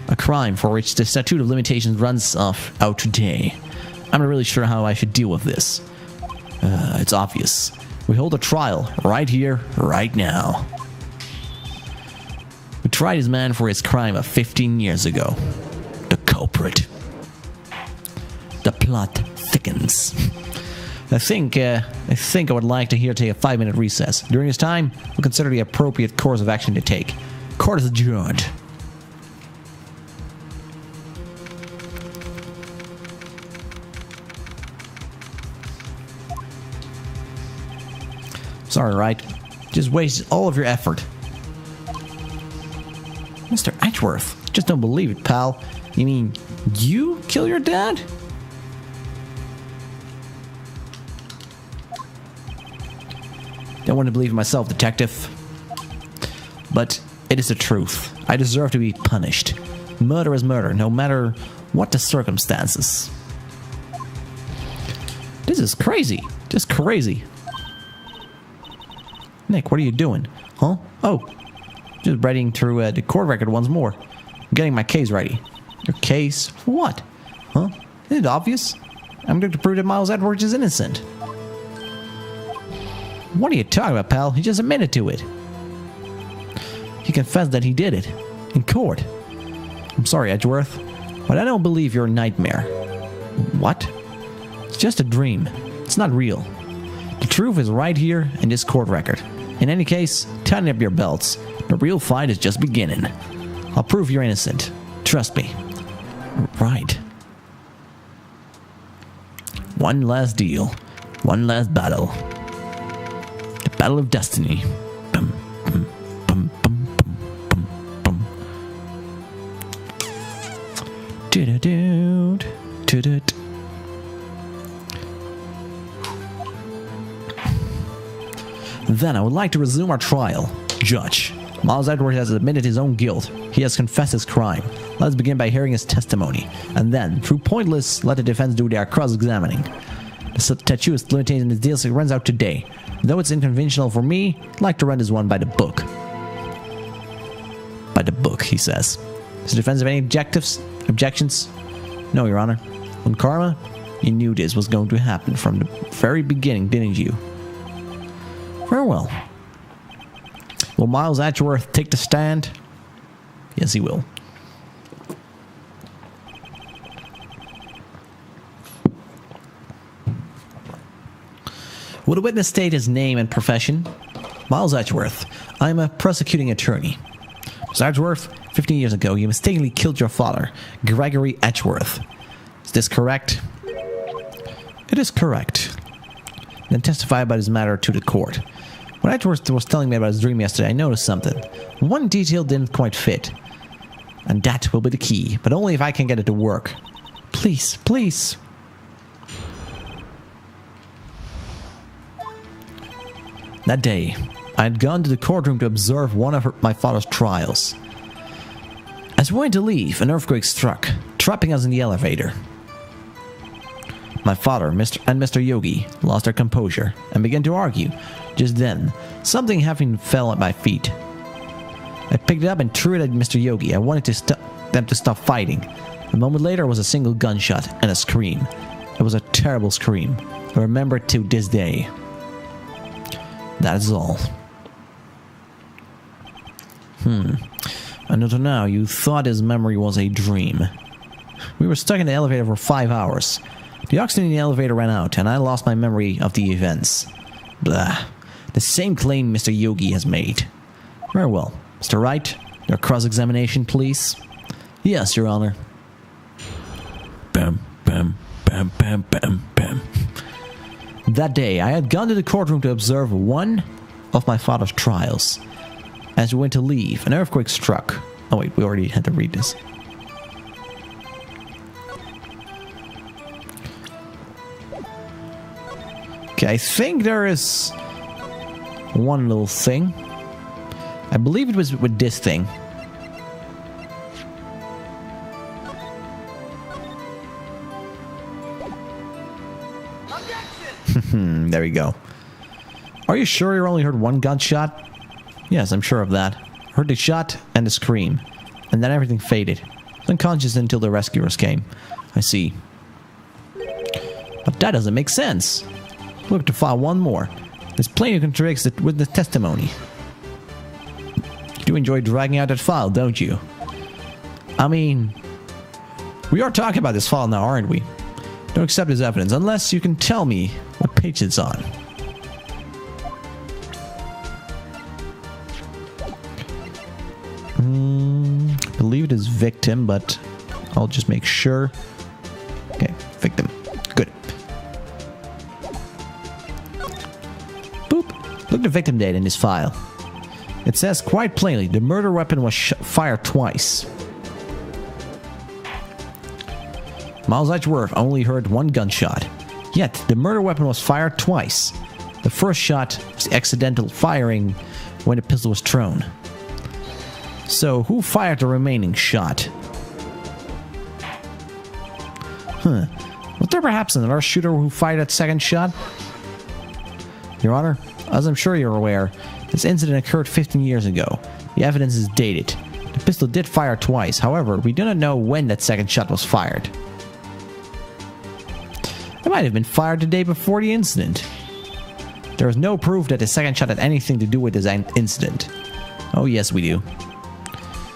A crime for which the statute of limitations runs out today. I'm not really sure how I should deal with this. It's obvious. We hold a trial right here, right now. We tried this man for his crime of 15 years ago. The culprit. The plot thickens. I think I would like to take a 5-minute recess. During this time, we'll consider the appropriate course of action to take. Court is adjourned. Sorry, Wright. Just wasted all of your effort. Mr. Edgeworth, just don't believe it, pal. You mean you kill your dad? Don't want to believe in myself, detective. But it is the truth. I deserve to be punished. Murder is murder, no matter what the circumstances. This is crazy. Just crazy. Nick, what are you doing? Huh? Oh, just reading through the court record once more. I'm getting my case ready. Your case? For what? Huh? Isn't it obvious? I'm going to prove that Miles Edwards is innocent. What are you talking about, pal? He just admitted to it. He confessed that he did it. In court. I'm sorry, Edgeworth, but I don't believe your nightmare. What? It's just a dream. It's not real. The truth is right here in this court record. In any case, tighten up your belts. The real fight is just beginning. I'll prove you're innocent. Trust me. Right. One last deal. One last battle. The battle of destiny. Bum, bum, bum, bum, bum, bum, bum. Do-do-do. Do-do-do. Then I would like to resume our trial. Judge, Miles Edwards has admitted his own guilt. He has confessed his crime. Let us begin by hearing his testimony. And then, through pointless, let the defense do their cross-examining. The statute of limitations in this deal runs out today. Though it's inconventional for me, I'd like to run this one by the book. By the book, he says. Does the defense have any objections? No, Your Honor. On Karma, you knew this was going to happen from the very beginning, didn't you? Very well. Will Miles Edgeworth take the stand? Yes, he will. Will the witness state his name and profession? Miles Edgeworth. I'm a prosecuting attorney. Mr. Edgeworth, 15 years ago, you mistakenly killed your father, Gregory Edgeworth. Is this correct? It is correct. Then testify about his matter to the court. When Edgeworth was telling me about his dream yesterday, I noticed something. One detail didn't quite fit. And that will be the key, but only if I can get it to work. Please, please. That day, I had gone to the courtroom to observe one of my father's trials. As we went to leave, an earthquake struck, trapping us in the elevator. My father and Mr. Yogi lost their composure and began to argue. Just then, something heavy fell at my feet. I picked it up and threw it at Mr. Yogi. I wanted them to stop fighting. A moment later was a single gunshot and a scream. It was a terrible scream. I remember it to this day. That is all. And until now, you thought his memory was a dream. We were stuck in the elevator for 5 hours. The oxygen in the elevator ran out, and I lost my memory of the events. Blah. The same claim Mr. Yogi has made. Very well. Mr. Wright, your cross-examination, please. Yes, Your Honor. Bam, bam, bam, bam, bam, bam. That day, I had gone to the courtroom to observe one of my father's trials. As we went to leave, an earthquake struck. Oh wait, we already had to read this. Okay, I think there is one little thing. I believe it was with this thing. There we go. Are you sure you only heard one gunshot? Yes, I'm sure of that. Heard the shot and the scream. And then everything faded. Was unconscious until the rescuers came. I see. But that doesn't make sense. Look to file one more. This plainly contradicts the witness testimony. You do enjoy dragging out that file, don't you? I mean, we are talking about this file now, aren't we? Don't accept this evidence unless you can tell me what page it's on. I believe it is victim, but I'll just make sure. Okay, victim. Good. Boop. Look at the victim date in this file. It says quite plainly, the murder weapon was fired twice. Miles Edgeworth only heard one gunshot. Yet, the murder weapon was fired twice. The first shot was accidental firing when the pistol was thrown. So, who fired the remaining shot? Was there perhaps another shooter who fired that second shot? Your Honor, as I'm sure you're aware, this incident occurred 15 years ago. The evidence is dated. The pistol did fire twice, however, we do not know when that second shot was fired. It might have been fired the day before the incident. There is no proof that the second shot had anything to do with this incident. Oh yes, we do.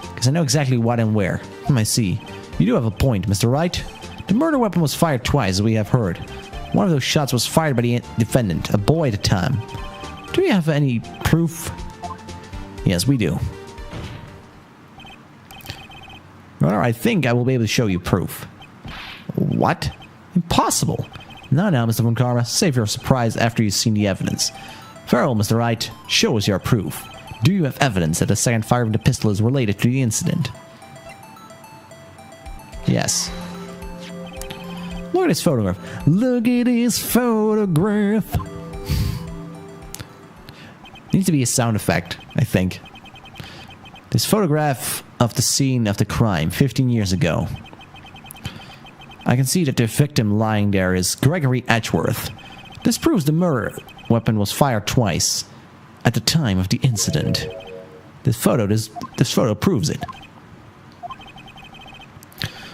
Because I know exactly what and where. I see. You do have a point, Mr. Wright. The murder weapon was fired twice, as we have heard. One of those shots was fired by the defendant, a boy at a time. Do we have any proof? Yes, we do. Well, I think I will be able to show you proof. What? Impossible. Now, Mr. Von Karma, save your surprise after you've seen the evidence. Farewell, Mr. Wright. Show us your proof. Do you have evidence that the second fire of the pistol is related to the incident? Yes. Look at this photograph. Look at this photograph. Needs to be a sound effect, I think. This photograph of the scene of the crime 15 years ago. I can see that the victim lying there is Gregory Edgeworth. This proves the murder weapon was fired twice at the time of the incident. This photo proves it.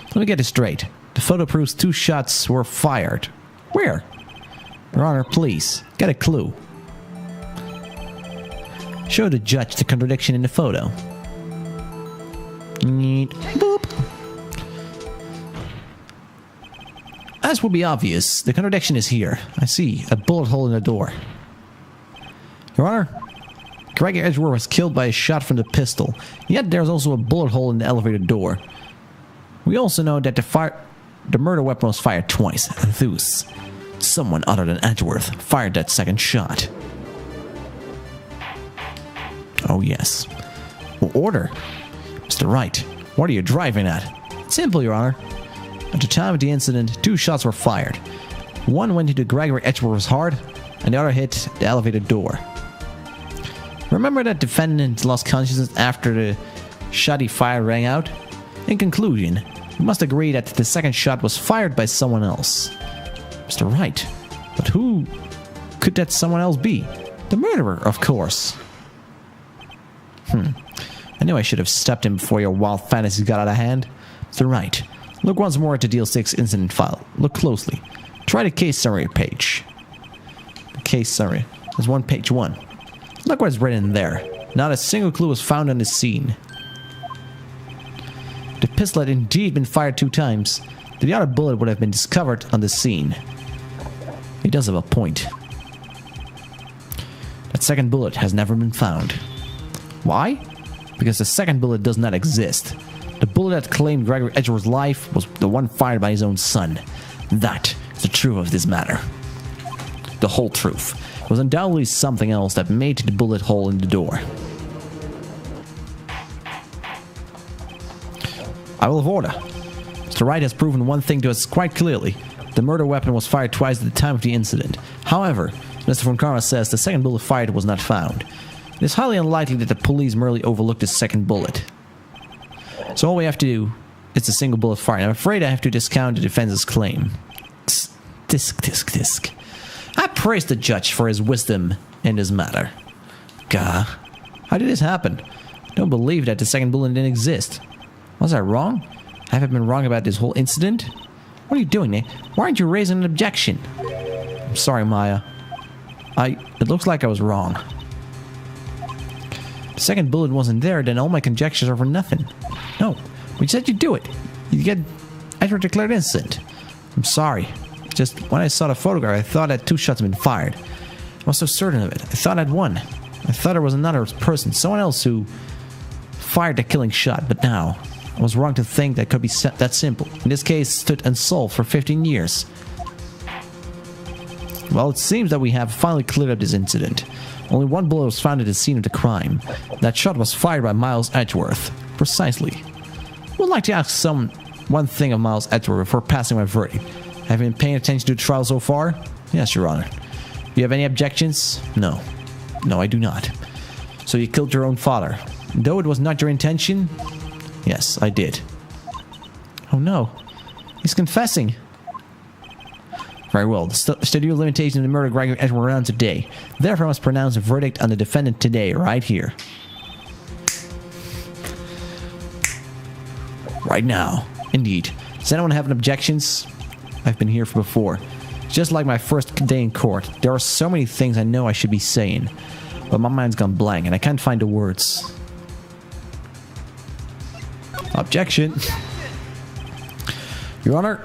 Let me get this straight. The photo proves 2 shots were fired. Where? Your Honor, please, get a clue. Show the judge the contradiction in the photo. Boop. As will be obvious, the contradiction is here. I see a bullet hole in the door. Your Honor, Gregory Edgeworth was killed by a shot from the pistol, yet there's also a bullet hole in the elevator door. We also know that the murder weapon was fired twice, and thus, someone other than Edgeworth fired that second shot. Oh yes. Well, order. Mr. Wright, what are you driving at? Simple, Your Honor. At the time of the incident, 2 shots were fired. One went into Gregory Edgeworth's heart, and the other hit the elevator door. Remember that defendant lost consciousness after the shot he fired rang out? In conclusion, we must agree that the second shot was fired by someone else. Mr. Wright, but who could that someone else be? The murderer, of course. I knew I should have stopped him before your wild fantasies got out of hand. Mr. Wright, look once more at the Deal 6 incident file. Look closely. Try the case summary page. The case summary. There's one page 1. Look what's written there. Not a single clue was found on the scene. The pistol had indeed been fired 2 times. The other bullet would have been discovered on the scene. He does have a point. That second bullet has never been found. Why? Because the second bullet does not exist. The bullet that claimed Gregory Edgeworth's life was the one fired by his own son. That is the truth of this matter. The whole truth. It was undoubtedly something else that made the bullet hole in the door. I will have order. Mr. Wright has proven one thing to us quite clearly. The murder weapon was fired twice at the time of the incident. However, Mr. Von Karma says the second bullet fired was not found. It is highly unlikely that the police merely overlooked the second bullet. So all we have to do is a single bullet fired. I'm afraid I have to discount the defense's claim. Tisk. I praise the judge for his wisdom in this matter. Gah. How did this happen? I don't believe that the second bullet didn't exist. Was I wrong? Have I been wrong about this whole incident? What are you doing, Nick? Why aren't you raising an objection? I'm sorry, Maya. It looks like I was wrong. The second bullet wasn't there, then all my conjectures are for nothing. No, we said you'd do it. You get Edward declared innocent. I'm sorry. Just when I saw the photograph, I thought that 2 shots had been fired. I was so certain of it. I thought I'd won. I thought there was another person, someone else who fired the killing shot, but now I was wrong to think that could be that simple. In this case, stood unsolved for 15 years. Well, it seems that we have finally cleared up this incident. Only 1 bullet was found at the scene of the crime. That shot was fired by Miles Edgeworth. Precisely. I would like to ask one thing of Miles Edgeworth before passing my verdict. Have you been paying attention to the trial so far? Yes, Your Honor. Do you have any objections? No. No, I do not. So you killed your own father. Though it was not your intention? Yes, I did. Oh no. He's confessing. Very well. The statute of limitations of the murder of Gregory Edgeworth runs today. Therefore, I must pronounce a verdict on the defendant today, right here. Right now. Indeed. Does anyone have any objections? I've been here before. Just like my first day in court, there are so many things I know I should be saying, but my mind's gone blank and I can't find the words. Objection. Your Honor,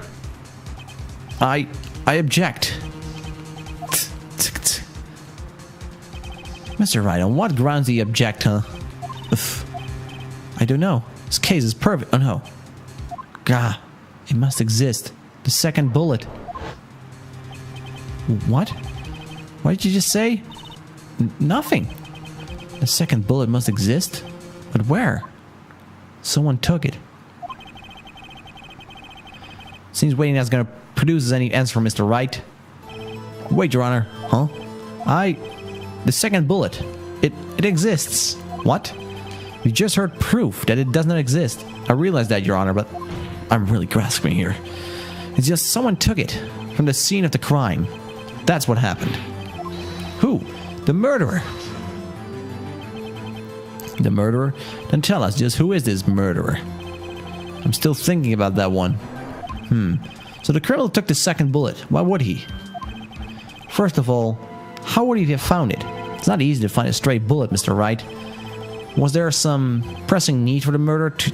I object. Mr. Wright, on what grounds do you object, huh? I don't know. This case is perfect. Oh no. Gah. It must exist. The second bullet. What? What did you just say? Nothing. The second bullet must exist? But where? Someone took it. Seems waiting that's gonna produce any answer from Mr. Wright. Wait, Your Honor. Huh? The second bullet. It exists. What? You just heard proof that it does not exist. I realize that, Your Honor, but I'm really grasping here. It's just someone took it from the scene of the crime. That's what happened. Who? The murderer. The murderer? Then tell us, just who is this murderer? I'm still thinking about that one. So the criminal took the second bullet. Why would he? First of all, how would he have found it? It's not easy to find a stray bullet, Mr. Wright. Was there some pressing need for the murderer to...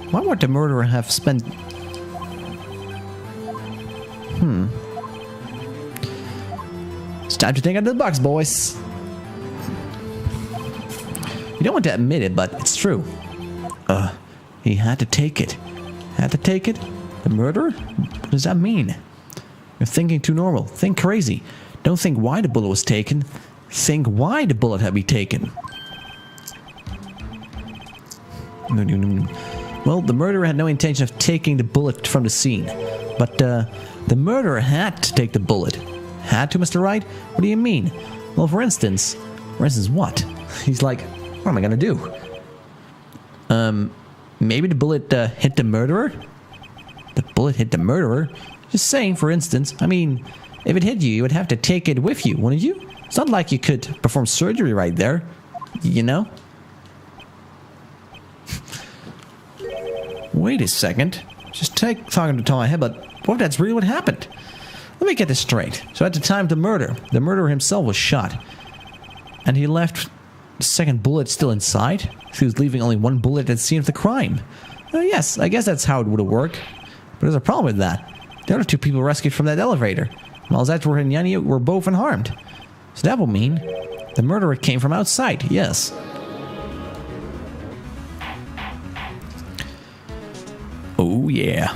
Why would the murderer have spent... Time to think out of the box, boys. You don't want to admit it, but it's true. He had to take it. Had to take it? The murderer? What does that mean? You're thinking too normal. Think crazy. Don't think why the bullet was taken. Think why the bullet had been taken. Well, the murderer had no intention of taking the bullet from the scene. But, the murderer had to take the bullet. Had to, Mr. Wright? What do you mean? Well, for instance what? He's like, what am I gonna do? Maybe the bullet, hit the murderer? The bullet hit the murderer? Just saying, for instance. I mean, if it hit you, you would have to take it with you, wouldn't you? It's not like you could perform surgery right there. You know? Wait a second. Just talking to the top of my head, but what if that's really what happened? Let me get this straight. So at the time of the murderer himself was shot. And he left the second bullet still inside? He was leaving only one bullet at the scene of the crime. Yes, I guess that's how it would have worked. But there's a problem with that. The other two people rescued from that elevator, while Edward and Yanni were both unharmed. So that will mean the murderer came from outside, yes. Oh yeah.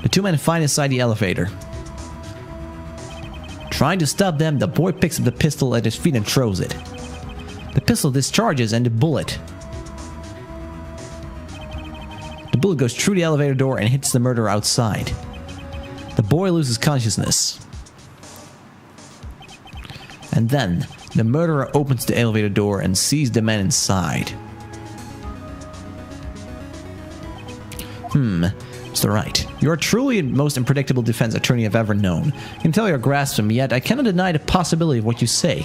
The two men find inside the elevator. Trying to stop them, the boy picks up the pistol at his feet and throws it. The pistol discharges and the bullet goes through the elevator door and hits the murderer outside. The boy loses consciousness. And then, the murderer opens the elevator door and sees the men inside. Mr. Wright, you are truly the most unpredictable defense attorney I've ever known. I can tell you're grasping, yet I cannot deny the possibility of what you say.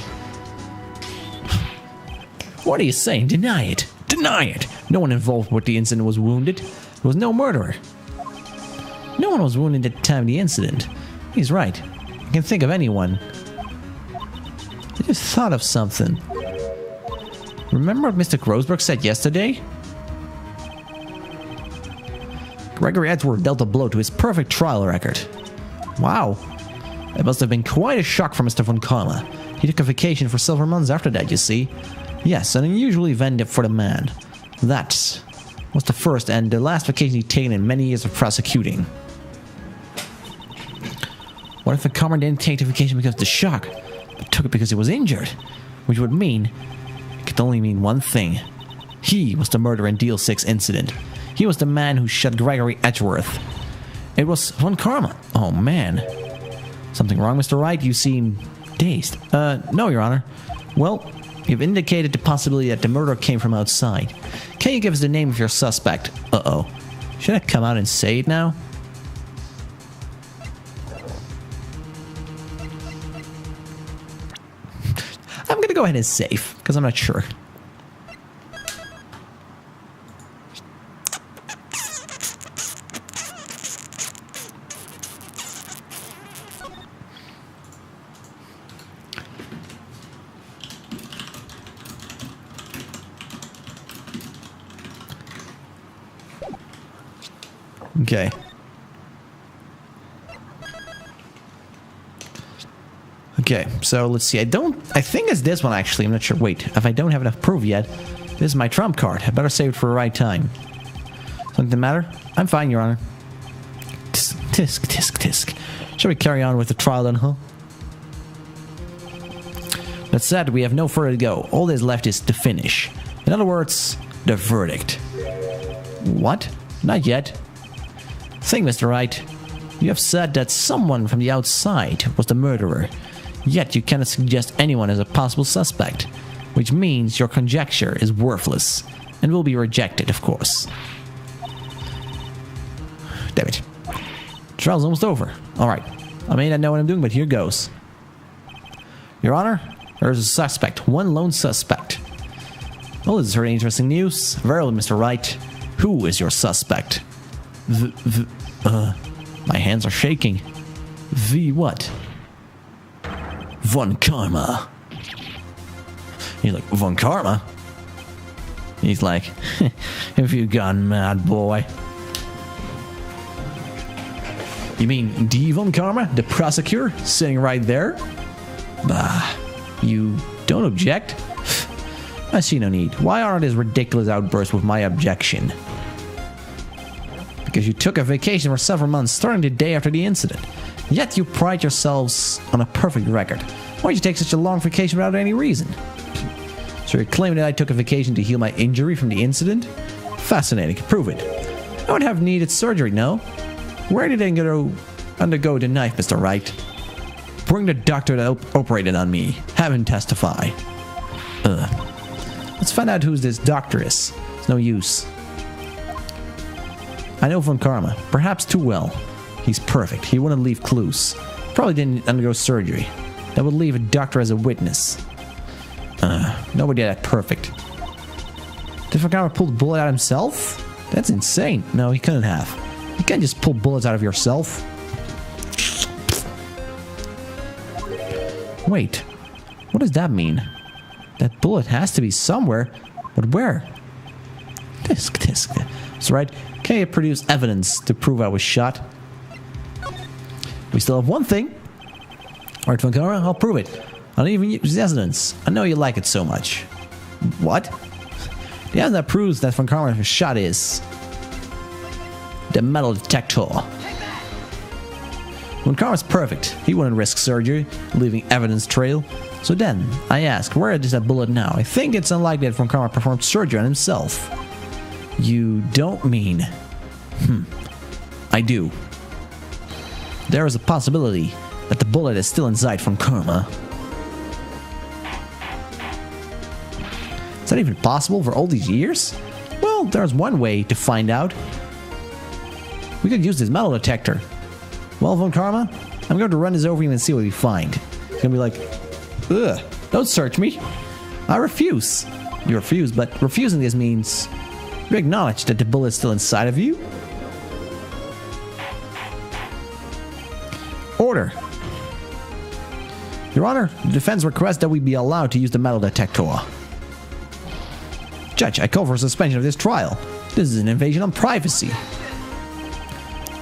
What are you saying? Deny it. Deny it. No one involved with the incident was wounded. There was no murderer. No one was wounded at the time of the incident. He's right. I can think of anyone. I just thought of something. Remember what Mr. Grossberg said yesterday? Gregory Edward dealt a blow to his perfect trial record. Wow. It must have been quite a shock for Mr. von Karma. He took a vacation for several months after that, you see. Yes, an unusual event for the man. That was the first and the last vacation he'd taken in many years of prosecuting. What if the Karma didn't take the vacation because of the shock, but took it because he was injured? Which would mean, it could only mean one thing. He was the murderer in Deal 6 incident. He was the man who shot Gregory Edgeworth. It was von Karma. Oh man. Something wrong, Mr. Wright? You seem dazed. No, Your Honor. Well, you've indicated the possibility that the murder came from outside. Can you give us the name of your suspect? Uh-oh. Should I come out and say it now? I'm gonna go ahead and save, because I'm not sure. Okay. Okay, so let's see. I think it's this one actually. I'm not sure. Wait, if I don't have enough proof yet, this is my trump card. I better save it for the right time. Something the matter? I'm fine, Your Honor. Tisk, tisk, tisk. Shall we carry on with the trial then, huh? That said, we have no further to go. All that is left is the finish. In other words, the verdict. What? Not yet. Think, Mr. Wright. You have said that someone from the outside was the murderer. Yet you cannot suggest anyone as a possible suspect. Which means your conjecture is worthless. And will be rejected, of course. Damn it. Trial's almost over. Alright. I may not know what I'm doing, but here goes. Your Honor, there is a suspect. One lone suspect. Well, this is very interesting news. Verily, Mr. Wright. Who is your suspect? My hands are shaking. What? Von Karma. He's like, Von Karma? He's like, have you gone mad, boy? You mean D. Von Karma, the prosecutor, sitting right there? Bah. You don't object? I see no need. Why aren't these ridiculous outbursts with my objection? Because you took a vacation for several months starting the day after the incident. Yet you pride yourselves on a perfect record. Why'd you take such a long vacation without any reason? So you're claiming that I took a vacation to heal my injury from the incident? Fascinating. Prove it. I would have needed surgery, no? Where did I undergo the knife, Mr. Wright? Bring the doctor that operated on me. Have him testify. Let's find out who this doctor is. It's no use. I know Von Karma. Perhaps too well. He's perfect. He wouldn't leave clues. Probably didn't undergo surgery. That would leave a doctor as a witness. Nobody that perfect. Did Von Karma pull the bullet out himself? That's insane. No, he couldn't have. You can't just pull bullets out of yourself. Wait. What does that mean? That bullet has to be somewhere. But where? Disc. That's right. Can you produce evidence to prove I was shot? We still have one thing. Alright, Von Karma, I'll prove it. I'll even use evidence. I know you like it so much. What? The evidence that proves that Von Karma was shot is the metal detector. Von Karma's perfect. He wouldn't risk surgery, leaving evidence trail. So then, I ask, where is that bullet now? I think it's unlikely that Von Karma performed surgery on himself. You don't mean... I do. There is a possibility that the bullet is still inside Von Karma. Is that even possible for all these years? Well, there's one way to find out. We could use this metal detector. Well, Von Karma, I'm going to run this over you and see what we find. It's going to be like, ugh, don't search me. I refuse. You refuse, but refusing this means you acknowledge that the bullet's still inside of you. Order. Your Honor, the defense requests that we be allowed to use the metal detector. Judge, I call for suspension of this trial. This is an invasion on privacy.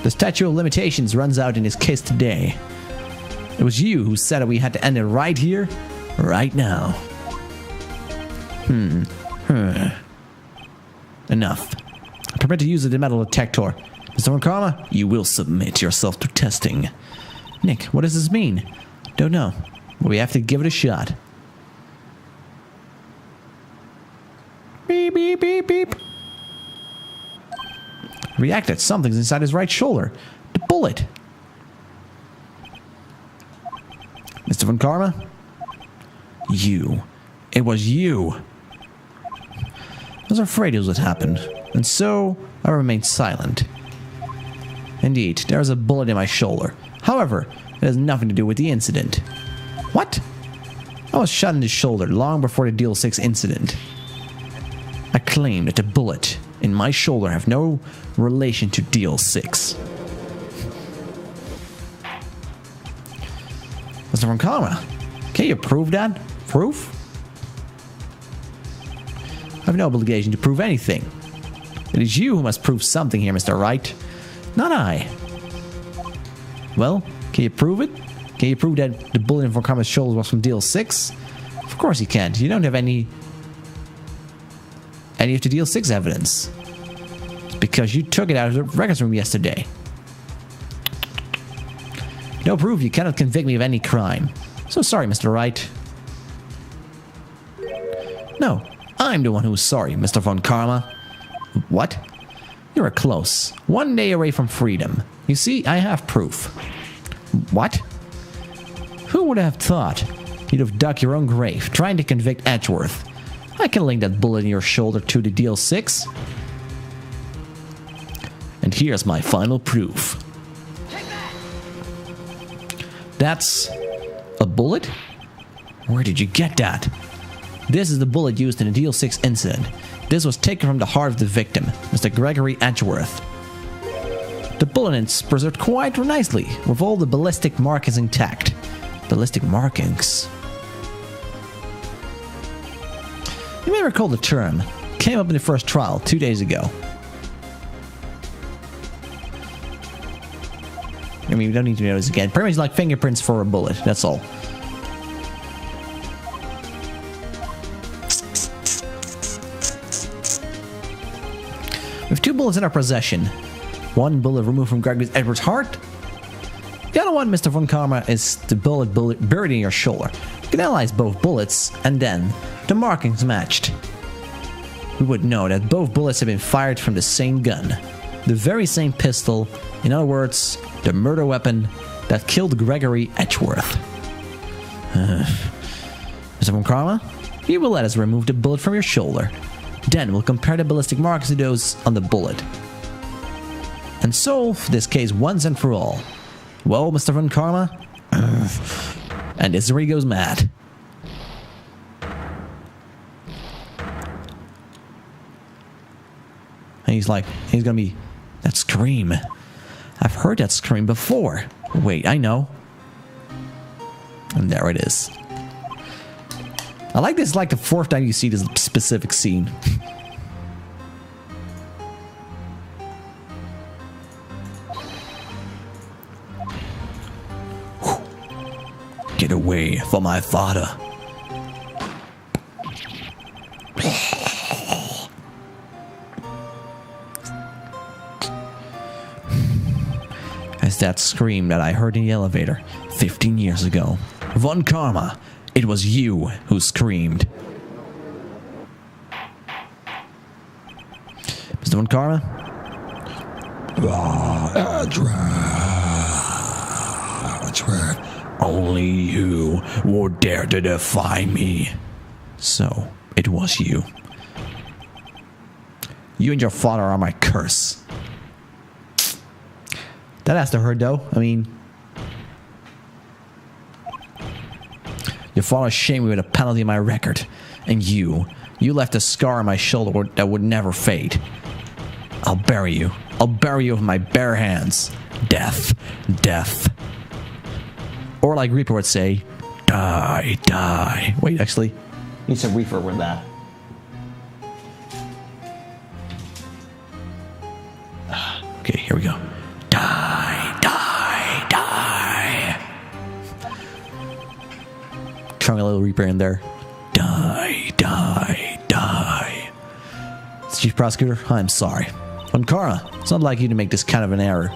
The statute of limitations runs out in this case today. It was you who said that we had to end it right here, right now. Enough. Permit to use the metal detector. Mr. Von Karma, you will submit yourself to testing. Nick, what does this mean? Don't know. But we have to give it a shot. Beep, beep, beep, beep. Reacted. Something's inside his right shoulder. The bullet. Mr. Von Karma? You. It was you. I was afraid it was what happened, and so I remained silent. Indeed, there is a bullet in my shoulder. However, it has nothing to do with the incident. What? I was shot in the shoulder long before the Deal 6 incident. I claim that the bullet in my shoulder have no relation to Deal 6. Mr. Von Karma, can you prove that? Proof? I have no obligation to prove anything. It is you who must prove something here, Mr. Wright. Not I. Well, can you prove it? Can you prove that the bullet in Von Karma's shoulder was from Deal 6? Of course you can't. You don't have any of the Deal 6 evidence. It's because you took it out of the records room yesterday. No proof, you cannot convict me of any crime. So sorry, Mr. Wright. No, I'm the one who's sorry, Mr. Von Karma. What? You were close. 1 day away from freedom. You see, I have proof. What? Who would have thought you'd have dug your own grave trying to convict Edgeworth? I can link that bullet in your shoulder to the Deal 6. And here's my final proof. That's a bullet? Where did you get that? This is the bullet used in the Deal 6 incident. This was taken from the heart of the victim, Mr. Gregory Edgeworth. The bullet is preserved quite nicely, with all the ballistic markings intact. Ballistic markings? You may recall the term. Came up in the first trial 2 days ago. I mean, we don't need to know this again. Pretty much like fingerprints for a bullet, that's all. have 2 bullets in our possession. 1 bullet removed from Gregory Edwards' heart. The other one, Mr. Von Karma, is the bullet buried in your shoulder. You can analyze both bullets, and then the markings matched. We would know that both bullets have been fired from the same gun. The very same pistol, in other words, the murder weapon that killed Gregory Edgeworth. Mr. Von Karma, you will let us remove the bullet from your shoulder. Then we'll compare the ballistic marks to those on the bullet. And solve this case once and for all. Well, Mr. Von Karma? And this is where he goes mad. And he's gonna be... That scream. I've heard that scream before. Wait, I know. And there it is. I like this, like the 4th time you see this specific scene. Get away from my father. It's that scream that I heard in the elevator 15 years ago. Von Karma, it was you who screamed. Mr. Von Karma? Only you would dare to defy me. So, it was you. You and your father are my curse. That has to hurt, though. I mean... Your father shamed me with a penalty in my record. And you left a scar on my shoulder that would never fade. I'll bury you. I'll bury you with my bare hands. Death. Death. Or like Reaper would say, die, die. Wait, actually, need some reverb with that. Okay, here we go. Die, die, die. Throwing a little Reaper in there. Die, die, die. Chief Prosecutor, I'm sorry. Von Karma, it's not like you to make this kind of an error.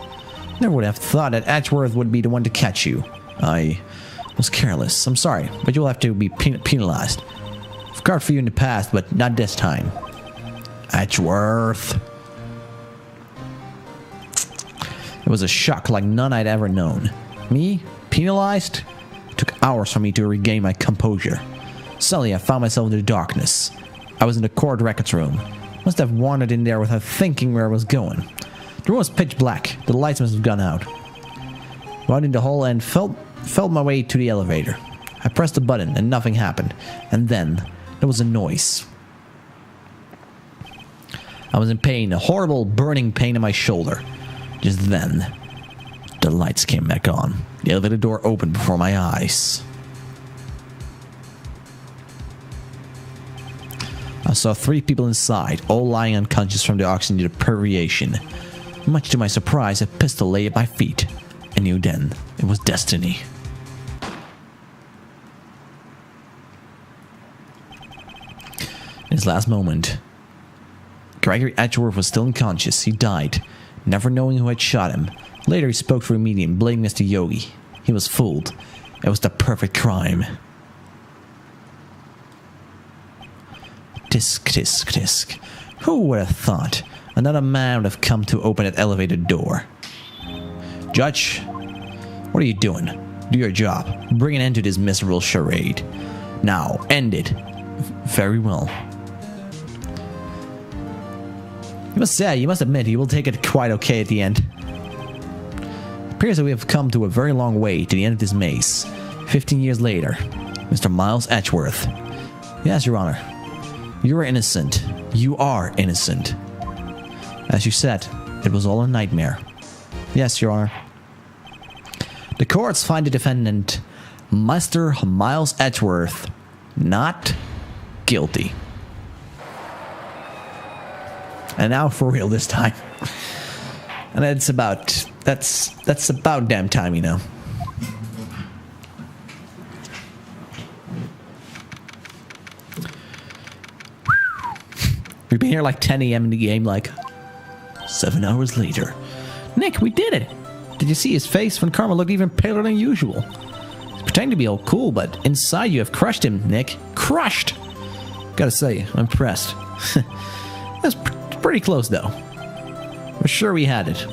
Never would have thought that Edgeworth would be the one to catch you. I was careless. I'm sorry, but you'll have to be penalized. I've carved for you in the past, but not this time. Edgeworth. It was a shock like none I'd ever known. Me? Penalized? It took hours for me to regain my composure. Suddenly, I found myself in the darkness. I was in the court records room. Must have wandered in there without thinking where I was going. The room was pitch black. The lights must have gone out. Went in the hall and felt my way to the elevator. I pressed a button and nothing happened. And then there was a noise. I was in pain, a horrible burning pain in my shoulder. Just then, the lights came back on. The elevator door opened before my eyes. I saw 3 people inside, all lying unconscious from the oxygen deprivation. Much to my surprise, a pistol lay at my feet. I knew then it was destiny. In his last moment, Gregory Edgeworth was still unconscious. He died, never knowing who had shot him. Later he spoke for a medium, blaming Mr. Yogi. He was fooled. It was the perfect crime. Tisk, tisk, tisk. Who would have thought another man would have come to open that elevator door? Judge, what are you doing? Do your job. Bring an end to this miserable charade. Now, end it. Very well. You must admit, he will take it quite okay at the end. It appears that we have come to a very long way to the end of this maze. 15 years later, Mr. Miles Edgeworth. Yes, Your Honor. You are innocent. You are innocent. As you said, it was all a nightmare. Yes, Your Honor. The courts find the defendant, Mr. Miles Edgeworth, not guilty. And now for real this time. And that's about damn time, you know. We've been here like 10 a.m. in the game, like, 7 hours later. Nick, we did it! Did you see his face when Karma looked even paler than usual? He's pretending to be all cool, but inside you have crushed him, Nick. Crushed! Gotta say, I'm impressed. That's pretty close, though. We're sure we had it.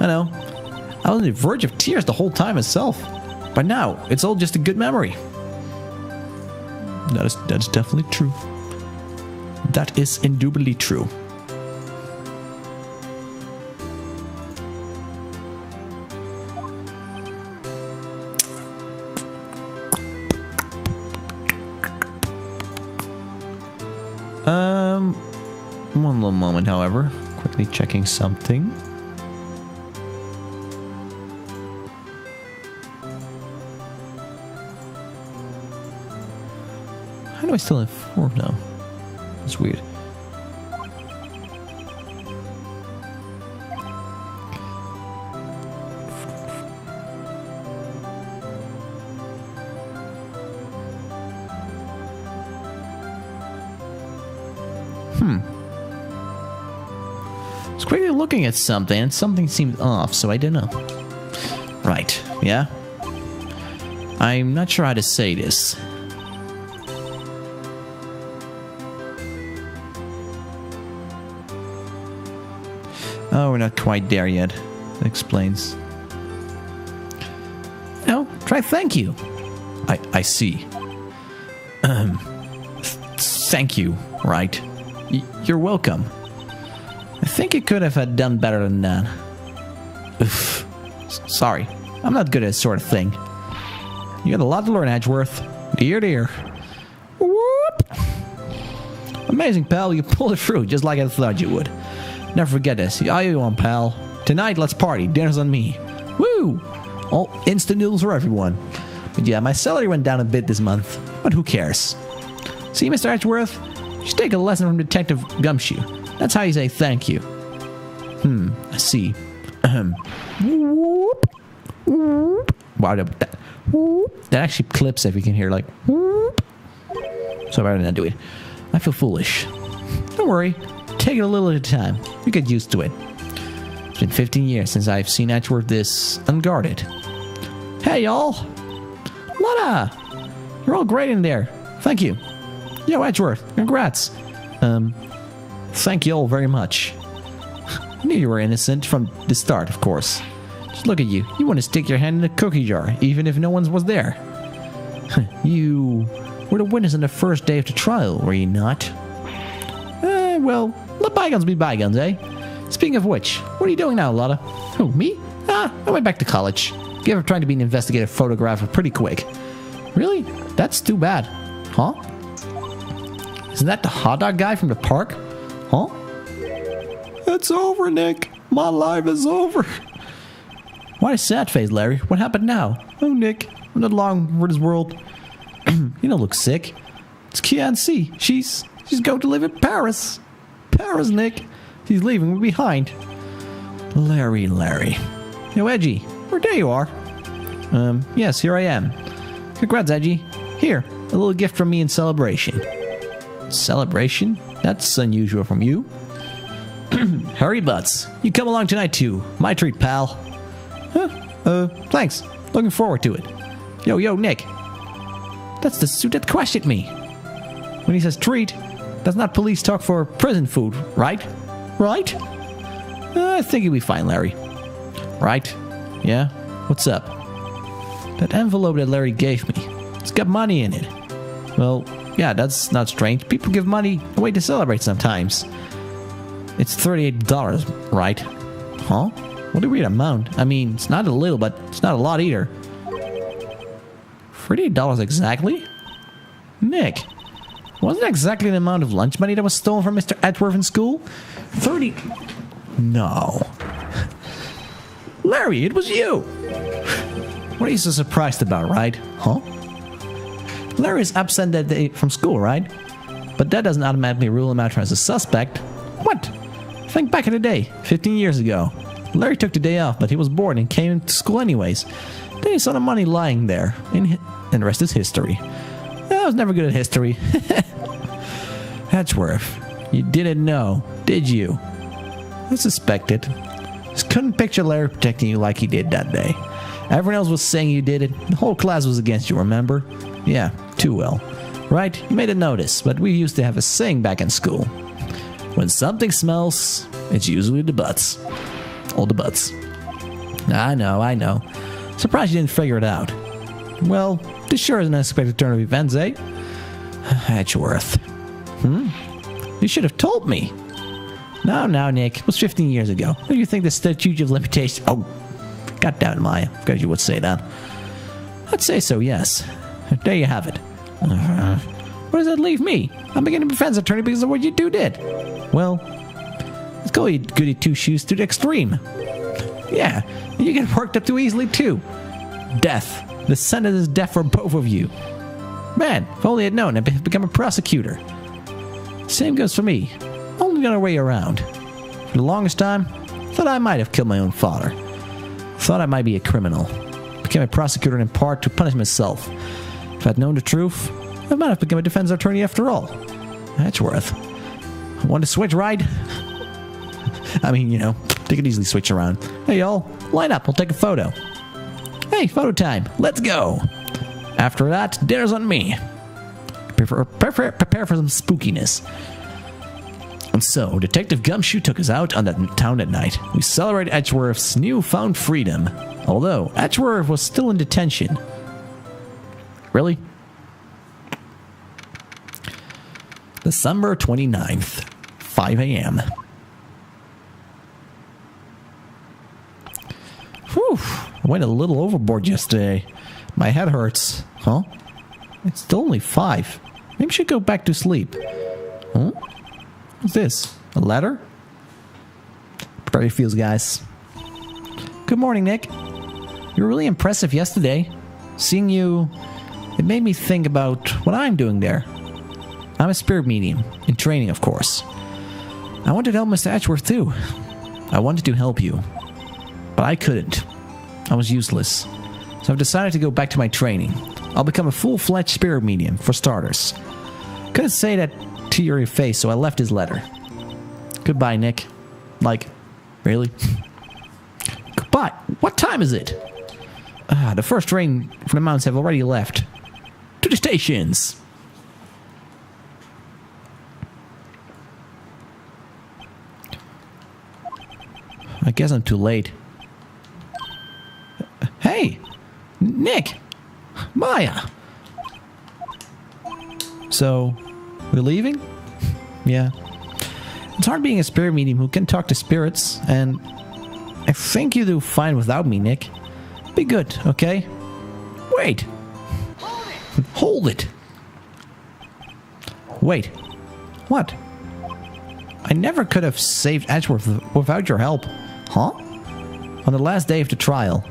I know. I was on the verge of tears the whole time myself. But now, it's all just a good memory. That is definitely true. That is indubitably true. One little moment, however. Quickly checking something. How do I still have 4 now? That's weird. I was quickly looking at something, and something seemed off, so I didn't know. Right, yeah? I'm not sure how to say this. Oh, we're not quite there yet. That explains. No, try thank you. I see. Thank you, Wright. You're welcome. I think you could have done better than that. Oof. Sorry, I'm not good at this sort of thing. You got a lot to learn, Edgeworth. Dear, dear. Whoop! Amazing, pal. You pulled it through just like I thought you would. Never forget this. How you on, pal? Tonight, let's party. Dinner's on me. Woo! All instant noodles for everyone. But yeah, my salary went down a bit this month. But who cares? See, Mr. Edgeworth? You should take a lesson from Detective Gumshoe. That's how you say thank you. I see. Whoop. Whoop. Wow, that actually clips if you can hear, like, whoop. So I didn't do it. I feel foolish. Don't worry. Take it a little at a time. You get used to it. It's been 15 years since I've seen Edgeworth this unguarded. Hey, y'all! Lotta! You're all great in there. Thank you. Yo, Edgeworth, congrats. Thank you all very much. I knew you were innocent from the start, of course. Just look at you. You want to stick your hand in a cookie jar, even if no one was there. You were the witness on the first day of the trial, were you not? Well, let bygones be bygones, eh? Speaking of which, what are you doing now, Lotta? Who, me? I went back to college. Gave up trying to be an investigative photographer pretty quick. Really? That's too bad. Huh? Isn't that the hot dog guy from the park? Huh? It's over, Nick. My life is over. Why a sad face, Larry? What happened now? Oh, Nick. I'm not long for this world. You don't look sick. It's Kianci. She's going to live in Paris. Paris, Nick. She's leaving me behind. Larry. Yo, Edgy. Where there you are. Yes, here I am. Congrats, Edgy. Here, a little gift from me in celebration. Celebration? That's unusual from you. Hurry butts. You come along tonight too. My treat, pal. Huh? Thanks. Looking forward to it. Yo, Nick. That's the suit that questioned me. When he says treat, that's not police talk for prison food, right? Right? I think you'll be fine, Larry. Right? Yeah? What's up? That envelope that Larry gave me. It's got money in it. Well, yeah, that's not strange. People give money away to celebrate sometimes. It's $38, right? Huh? What a weird amount. I mean, it's not a little, but it's not a lot either. $38 exactly? Nick, wasn't that exactly the amount of lunch money that was stolen from Mr. Edgeworth in school? 30... No. Larry, it was you! What are you so surprised about, right? Huh? Larry's absent that day from school, right? But that doesn't automatically rule him out as a suspect. What? Think back in the day, 15 years ago. Larry took the day off, but he was bored and came to school anyways. Then he saw the money lying there, and the rest is history. I was never good at history. Edgeworth, you didn't know, did you? I suspected. Just couldn't picture Larry protecting you like he did that day. Everyone else was saying you did it. The whole class was against you, remember? Yeah, too well. Right, you made a notice, but we used to have a saying back in school. When something smells, it's usually the butts. All the butts. I know. Surprised you didn't figure it out. Well, this sure is an unexpected turn of events, eh? Edgeworth. You should have told me. No, Nick. It was 15 years ago. Who do you think the statute of limitation... Oh, God damn it, Maya. Because you would say that. I'd say so, yes. There you have it. What does that leave me? I'm beginning defense attorney because of what you two did. Well, let's go, you goody two-shoes, to the extreme. Yeah, you get worked up too easily, too. Death. The sentence is death for both of you. Man, if only I'd known, I'd become a prosecutor. Same goes for me. Only the other way around. For the longest time, thought I might have killed my own father. Thought I might be a criminal. Became a prosecutor in part to punish myself. If I'd known the truth, I might have become a defense attorney after all. Edgeworth. Want to switch, Wright? I mean, you know, they could easily switch around. Hey, y'all, line up. We'll take a photo. Hey, photo time. Let's go. After that, dinner's on me. Prepare for some spookiness. And so, Detective Gumshoe took us out on that town at night. We celebrated Edgeworth's newfound freedom. Although, Edgeworth was still in detention. Really? December 29th, 5 a.m. Whew, I went a little overboard yesterday. My head hurts. Huh? It's still only 5. Maybe I should go back to sleep. Huh? What's this? A letter? Prepare your feels, guys. Good morning, Nick. You were really impressive yesterday. Seeing you, it made me think about what I'm doing there. I'm a spirit medium, in training, of course. I wanted to help Mr. Edgeworth, too. I wanted to help you. But I couldn't. I was useless. So I've decided to go back to my training. I'll become a full-fledged spirit medium, for starters. Couldn't say that to your face, so I left his letter. Goodbye, Nick. Like, really? Goodbye. What time is it? The first train from the mountains have already left. To the stations. I guess I'm too late. Hey! Nick! Maya! So, we're leaving? Yeah. It's hard being a spirit medium who can talk to spirits, and I think you do fine without me, Nick. Be good, okay? Wait! Hold it! Wait. What? I never could have saved Edgeworth without your help. Huh? On the last day of the trial,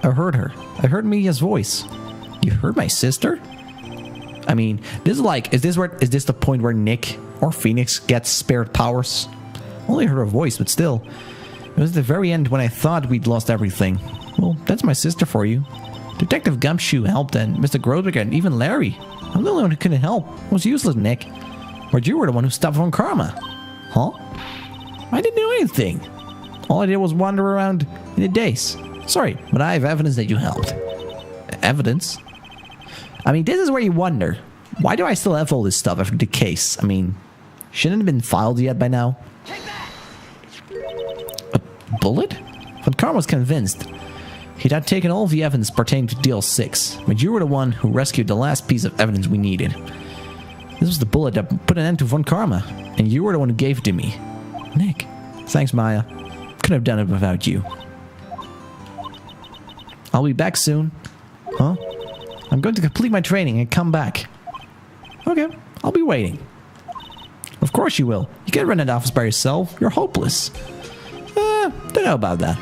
I heard her. I heard Mia's voice. You heard my sister? I mean, this is like, is this the point where Nick or Phoenix gets spirit powers? Only heard her voice, but still. It was the very end when I thought we'd lost everything. Well, that's my sister for you. Detective Gumshoe helped, and Mr. Grodrick, and even Larry. I'm the only one who couldn't help. It was useless, Nick. But you were the one who stopped Von Karma. Huh? I didn't do anything. All I did was wander around in the days. Sorry, but I have evidence that you helped. Evidence? I mean, this is where you wonder. Why do I still have all this stuff after the case? I mean, shouldn't it have been filed yet by now? A bullet? Von Karma was convinced. He'd had taken all of the evidence pertaining to Deal 6, but you were the one who rescued the last piece of evidence we needed. This was the bullet that put an end to Von Karma, and you were the one who gave it to me. Nick. Thanks, Maya. Couldn't have done it without you. I'll be back soon. Huh? I'm going to complete my training and come back. Okay, I'll be waiting. Of course you will. You can't run an office by yourself. You're hopeless. Don't know about that.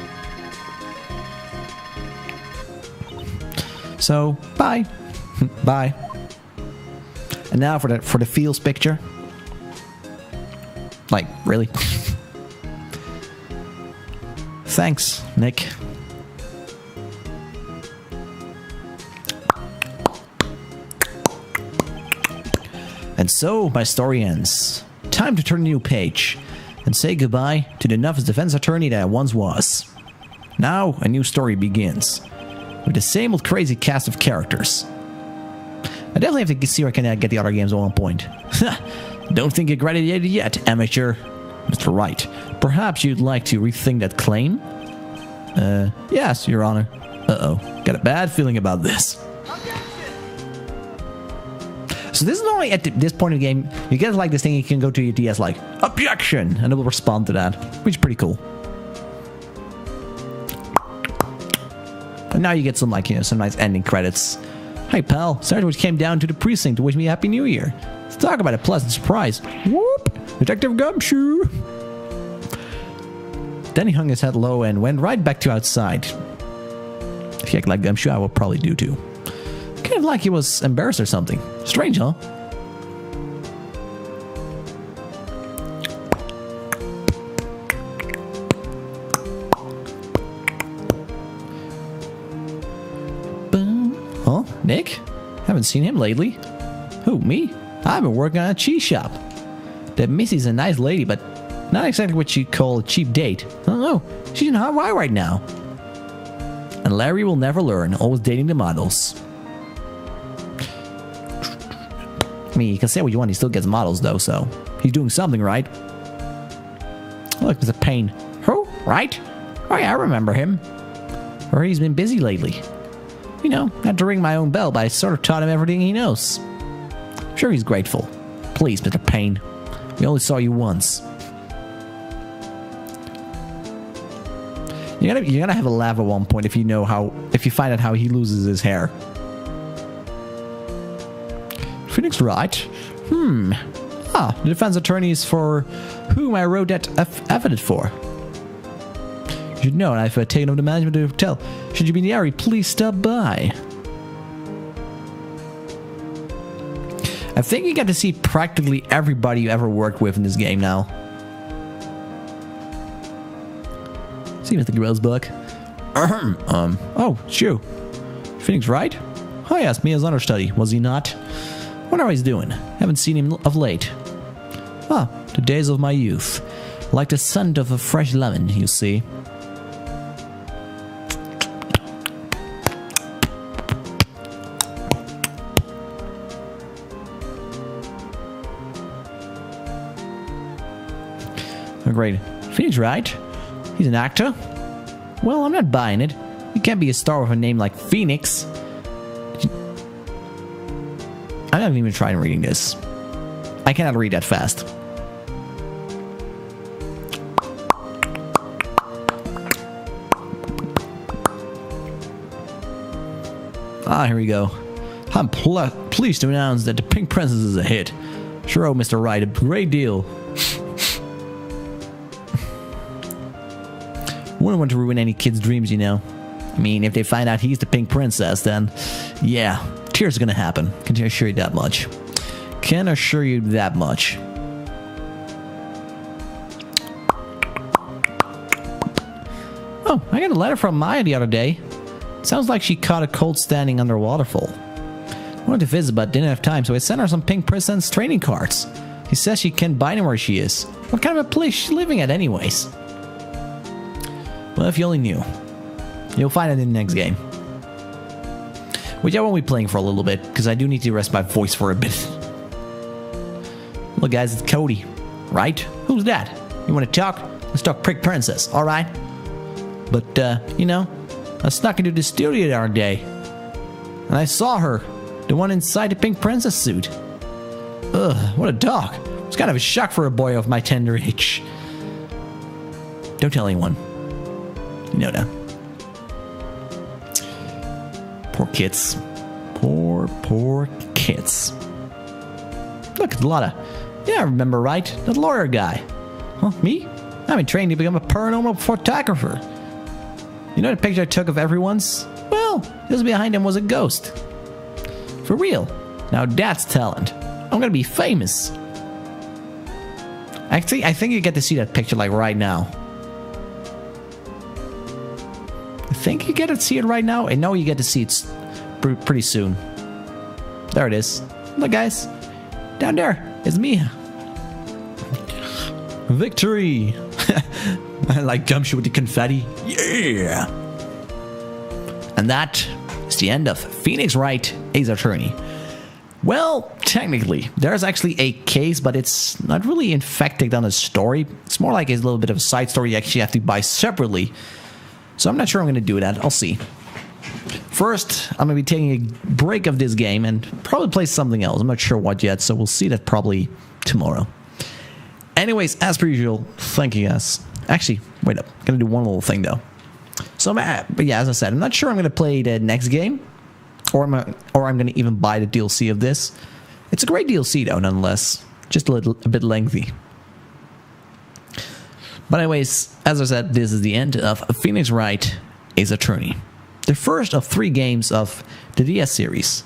So, bye. Bye. And now for the feels picture. Like, really? Thanks, Nick. And so, my story ends. Time to turn a new page. and say goodbye to the novice defense attorney that I once was. Now, a new story begins, with the same old crazy cast of characters. I definitely have to see if I can get the other games at one point. Don't think you're graduated yet, amateur. Mr. Wright, perhaps you'd like to rethink that claim? Yes, Your Honor. Uh-oh, got a bad feeling about this. So this is only at this point in the game, you get like this thing, you can go to your DS like, objection, and it will respond to that, which is pretty cool. And now you get some like, some nice ending credits. Hey pal, Sergeant came down to the precinct to wish me a Happy New Year. Let's talk about a pleasant surprise. Whoop! Detective Gumshoe! Then he hung his head low and went right back to outside. If you act like Gumshoe, I will probably do too. Kind of like he was embarrassed or something. Strange, huh? Huh? Nick? Haven't seen him lately. Who, me? I've been working on a cheese shop. That Missy's a nice lady, but not exactly what you'd call a cheap date. Oh no, she's in Hawaii right now. And Larry will never learn, always dating the models. I mean, you can say what you want, he still gets models though, so he's doing something right. Look, there's a Payne. Who? Right? Oh yeah, I remember him. Or he's been busy lately. You know, not to ring my own bell, but I sort of taught him everything he knows. I'm sure he's grateful. Please, Mr. Payne. We only saw you once. You're gonna have a laugh at one point if you find out how he loses his hair. Phoenix Wright? The defense attorney is for whom I wrote that affidavit for. You should know I've taken over the management of the hotel. Should you be in the area, please stop by. I think you get to see practically everybody you ever worked with in this game now. See, Mr. Grossbuck. Oh, Shoo. Phoenix Wright? Oh yes, me as understudy, was he not? Wonder how he's doing. Haven't seen him of late. Ah, the days of my youth. Like the scent of a fresh lemon, you see. Oh, great. Phoenix Wright? He's an actor? Well, I'm not buying it. You can't be a star with a name like Phoenix. I'm not even trying reading this. I cannot read that fast. Ah, here we go. I'm pleased to announce that The Pink Princess is a hit. Sure, oh, Mr. Wright, a great deal. Wouldn't want to ruin any kid's dreams, you know. I mean, if they find out he's the Pink Princess, then yeah, tears are gonna happen. Can I assure you that much? Can assure you that much. Oh, I got a letter from Maya the other day. Sounds like she caught a cold standing under a waterfall. I wanted to visit, but didn't have time, so I sent her some Pink Princess trading cards. She says she can't buy them where she is. What kind of a place is she living at anyways? Well, if you only knew. You'll find it in the next game. Which I won't be playing for a little bit, because I do need to rest my voice for a bit. Look guys, it's Cody. Right? Who's that? You want to talk? Let's talk Pink Princess, alright? But, you know, I snuck into the studio the other day. And I saw her. The one inside the Pink Princess suit. Ugh, what a dog. It's kind of a shock for a boy of my tender age. Don't tell anyone. You know that. Poor kids. Poor kids. Look, it's a lot of... Yeah, I remember right. That lawyer guy. Huh, me? I've been trained to become a paranormal photographer. You know the picture I took of everyone's? Well, just behind him was a ghost. For real. Now that's talent. I'm gonna be famous. Actually, I think you get to see that picture like right now. I think you get to see it right now. I know you get to see it pretty soon. There it is. Look guys. Down there. It's me. Victory! I like Gumshoe with the confetti. Yeah! And that is the end of Phoenix Wright, Ace Attorney. Well, technically, there's actually a case, but it's not really infected on a story. It's more like a little bit of a side story you actually have to buy separately. So I'm not sure I'm going to do that. I'll see. First, I'm going to be taking a break of this game and probably play something else. I'm not sure what yet, so we'll see that probably tomorrow. Anyways, as per usual, thank you guys. Actually, wait up. I'm going to do one little thing, though. So, but yeah, as I said, I'm not sure I'm going to play the next game, or I'm going to even buy the DLC of this. It's a great DLC, though, nonetheless. Just a bit lengthy. But anyways, as I said, this is the end of Phoenix Wright, Ace Attorney. The first of 3 games of the DS series.